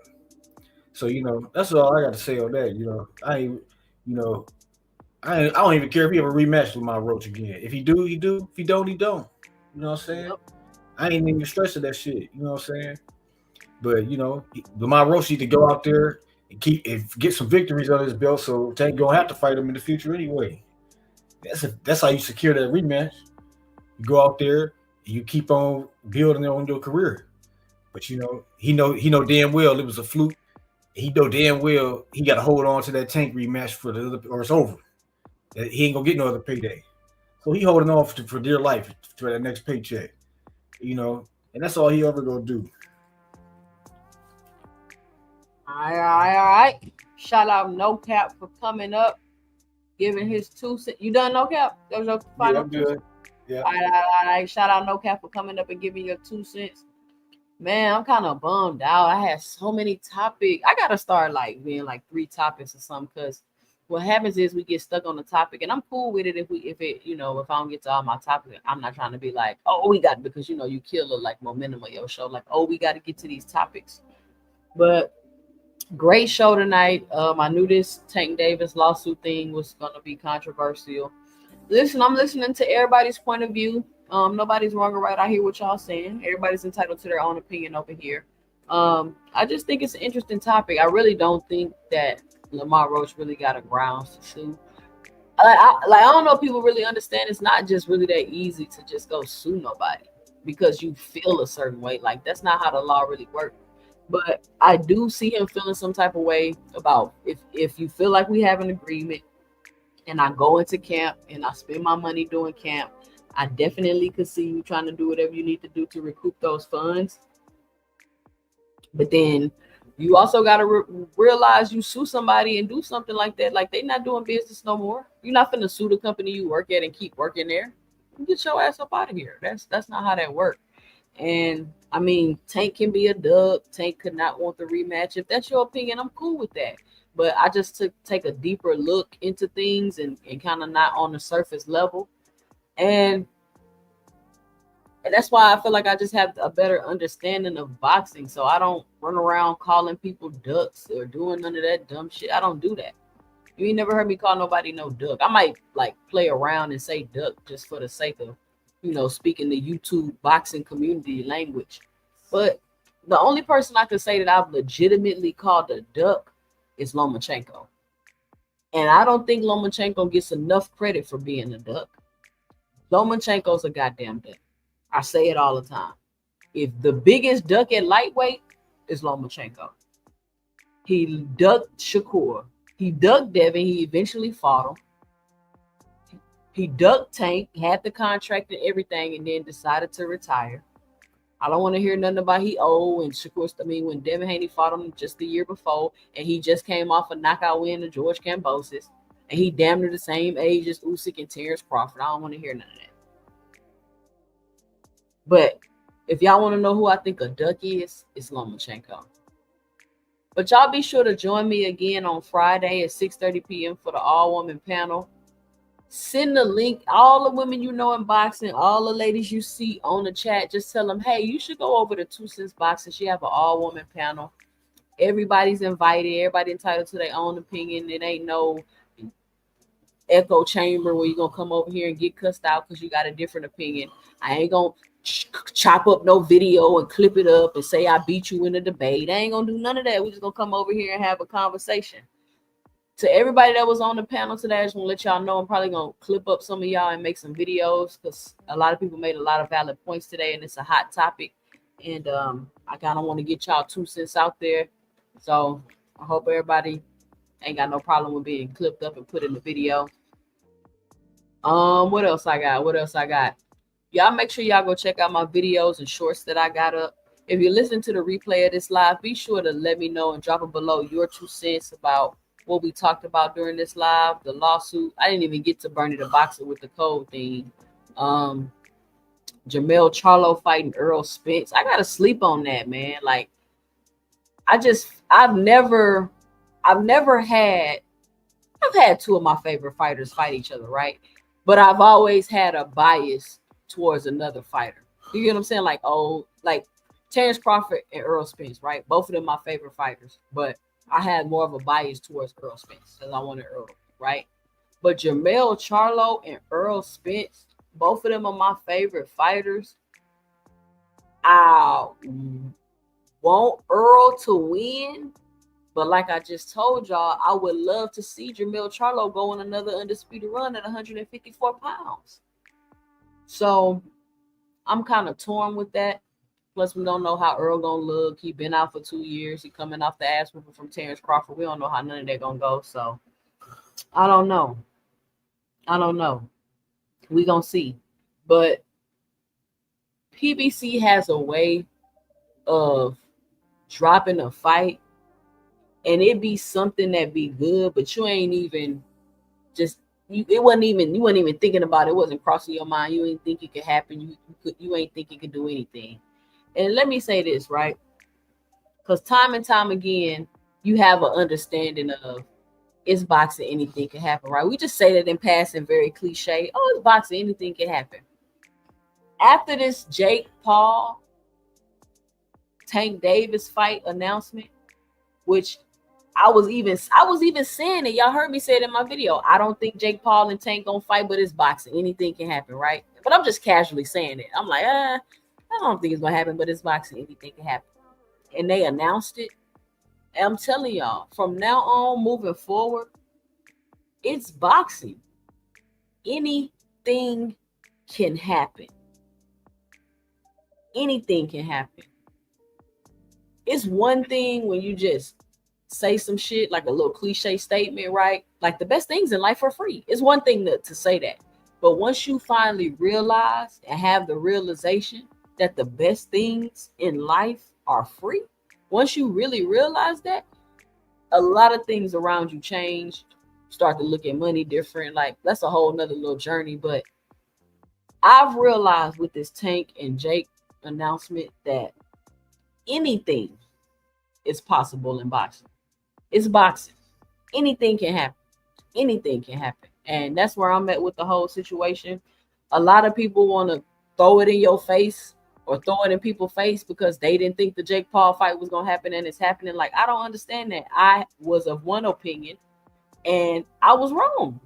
So, you know, that's all I got to say on that. You know, I don't even care if he ever rematch Lamar Roach again. If he do, he do. If he don't, he don't. You know what I'm saying? I ain't even stressing that shit. You know what I'm saying? But, you know, Lamar Roach need to go out there and get some victories on his belt so Tank gonna have to fight him in the future anyway. That's how you secure that rematch. You go out there and you keep on building on your career. But, you know, he know damn well it was a fluke. He know damn well he got to hold on to that Tank rematch or it's over. He ain't gonna get no other payday. So he holding on for dear life for that next paycheck. You know, and that's all he ever gonna do. All right. Shout out No Cap for coming up, giving his 2 cents. You done, No Cap? That was your final. Yeah, I'm good. Yeah. All right. Shout out No Cap for coming up and giving your 2 cents. Man, I'm kind of bummed out. I had so many topics. I gotta start like being like 3 topics or something, because what happens is we get stuck on the topic, and I'm cool with it if I don't get to all my topics. I'm not trying to be like, oh, we got, because you know you kill the like momentum of your show, like, oh, we got to get to these topics. But great show tonight. I knew this Tank Davis lawsuit thing was gonna be controversial. Listen, I'm listening to everybody's point of view. Nobody's wrong or right. I hear what y'all saying. Everybody's entitled to their own opinion over here. I just think it's an interesting topic. I really don't think that Lamar Roach really got a grounds to sue. I don't know if people really understand. It's not just really that easy to just go sue nobody because you feel a certain way. Like, that's not how the law really works. But I do see him feeling some type of way about if you feel like we have an agreement and I go into camp and I spend my money doing camp, I definitely could see you trying to do whatever you need to do to recoup those funds. But then you also got to realize you sue somebody and do something like that. Like, they not doing business no more. You're not finna sue the company you work at and keep working there. You get your ass up out of here. That's not how that works. And I mean, Tank can be a dub. Tank could not want the rematch. If that's your opinion, I'm cool with that. But I just take a deeper look into things and kind of not on the surface level. And And that's why I feel like I just have a better understanding of boxing. So I don't run around calling people ducks or doing none of that dumb shit. I don't do that. You ain't never heard me call nobody no duck. I might like play around and say duck just for the sake of, speaking the YouTube boxing community language. But the only person I could say that I've legitimately called a duck is Lomachenko. And I don't think Lomachenko gets enough credit for being a duck. Lomachenko's a goddamn duck. I say it all the time. If the biggest duck at lightweight is Lomachenko. He ducked Shakur. He ducked Devin. He eventually fought him. He ducked Tank, had the contract and everything, and then decided to retire. I don't want to hear nothing about he old and Shakur. I mean, when Devin Haney fought him just the year before, and he just came off a knockout win to George Kambosos, and he damn near the same age as Usyk and Terrence Crawford. I don't want to hear none of that. But if y'all want to know who I think a duck is, it's Lomachenko. But y'all be sure to join me again on Friday at 6:30 p.m. for the all-woman panel. Send the link. All the women you know in boxing, all the ladies you see on the chat, just tell them, hey, you should go over to 2 Cents Boxing. She have an all-woman panel. Everybody's invited. Everybody entitled to their own opinion. It ain't no echo chamber where you're going to come over here and get cussed out because you got a different opinion. I ain't going to chop up no video and clip it up and say I beat you in a debate. I ain't going to do none of that. We're just going to come over here and have a conversation. To everybody that was on the panel today, I just want to let y'all know I'm probably going to clip up some of y'all and make some videos because a lot of people made a lot of valid points today and it's a hot topic. And I kind of want to get y'all 2 cents out there. So I hope everybody ain't got no problem with being clipped up and put in the video. What else I got? Y'all make sure y'all go check out my videos and shorts that I got up. If you listen to the replay of this live, be sure to let me know and drop it below your 2 cents about what we talked about during this live, the lawsuit. I didn't even get to Bernie the Boxer with the code thing. Jermell Charlo fighting Errol Spence. I gotta sleep on that, man. Like, I've had 2 of my favorite fighters fight each other, right? But I've always had a bias towards another fighter. You get what I'm saying? Like Terrence Crawford and Errol Spence, right? Both of them my favorite fighters, but I had more of a bias towards Errol Spence because I wanted Errol, right? But Jermell Charlo and Errol Spence, both of them are my favorite fighters. I want Errol to win, but like I just told y'all, I would love to see Jermell Charlo go on another undisputed run at 154 pounds. So I'm kind of torn with that. Plus, we don't know how Errol gonna look. He been out for 2 years. He coming off the ass whooping from Terrence Crawford. We don't know how none of that gonna go. So I don't know. We gonna see. But PBC has a way of dropping a fight, and it be something that be good, but you ain't even you wasn't even thinking about it. It wasn't crossing your mind. You ain't think it could happen. You ain't think you could do anything. And let me say this, right? Because time and time again, you have an understanding of it's boxing, anything can happen, right? We just say that in passing, very cliche. Oh, it's boxing, anything can happen. After this Jake Paul, Tank Davis fight announcement, which I was even saying it. Y'all heard me say it in my video. I don't think Jake Paul and Tank gonna fight, but it's boxing. Anything can happen, right? But I'm just casually saying it. I'm like, I don't think it's gonna happen, but it's boxing. Anything can happen. And they announced it. And I'm telling y'all, from now on, moving forward, it's boxing. Anything can happen. Anything can happen. It's one thing when you just say some shit like a little cliche statement, right? Like the best things in life are free. It's one thing to say that. But once you finally realize and have the realization that the best things in life are free, once you really realize that, a lot of things around you change, start to look at money different. Like that's a whole nother little journey. But I've realized with this Tank and Jake announcement that anything is possible in boxing. It's boxing. Anything can happen. Anything can happen. And that's where I'm at with the whole situation. A lot of people want to throw it in your face or throw it in people's face because they didn't think the Jake Paul fight was going to happen and it's happening. Like, I don't understand that. I was of one opinion and I was wrong.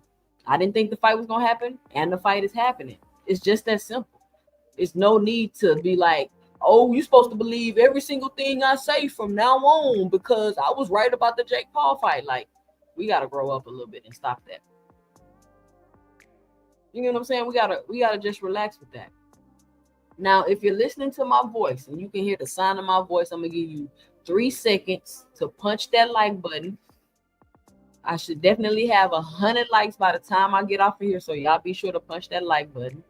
I didn't think the fight was going to happen and the fight is happening. It's just that simple. It's no need to be like, oh, you're supposed to believe every single thing I say from now on because I was right about the Jake Paul fight. Like, we got to grow up a little bit and stop that. You know what I'm saying? We gotta just relax with that. Now, if you're listening to my voice and you can hear the sound of my voice, I'm gonna give you 3 seconds to punch that like button. I should definitely have 100 likes by the time I get off of here, so y'all be sure to punch that like button.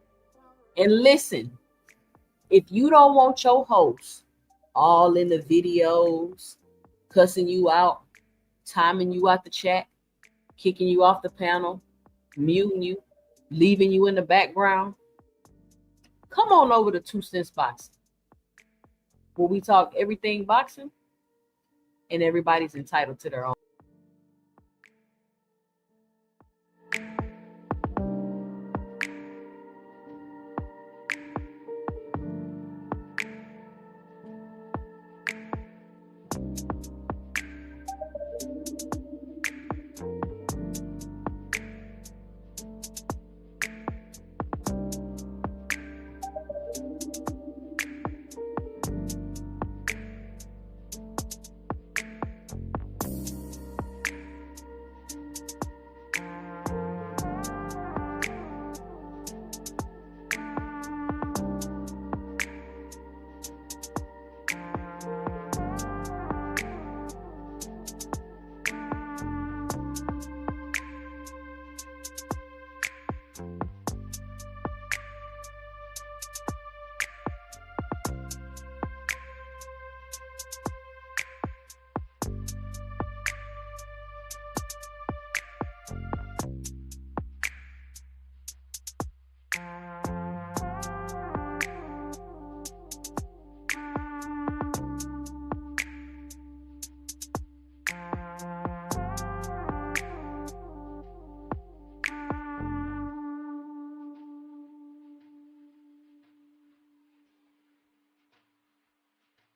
And listen, if you don't want your host all in the videos, cussing you out, timing you out the chat, kicking you off the panel, muting you, leaving you in the background, come on over to 2 Cents Boxing, where we talk everything boxing and everybody's entitled to their own.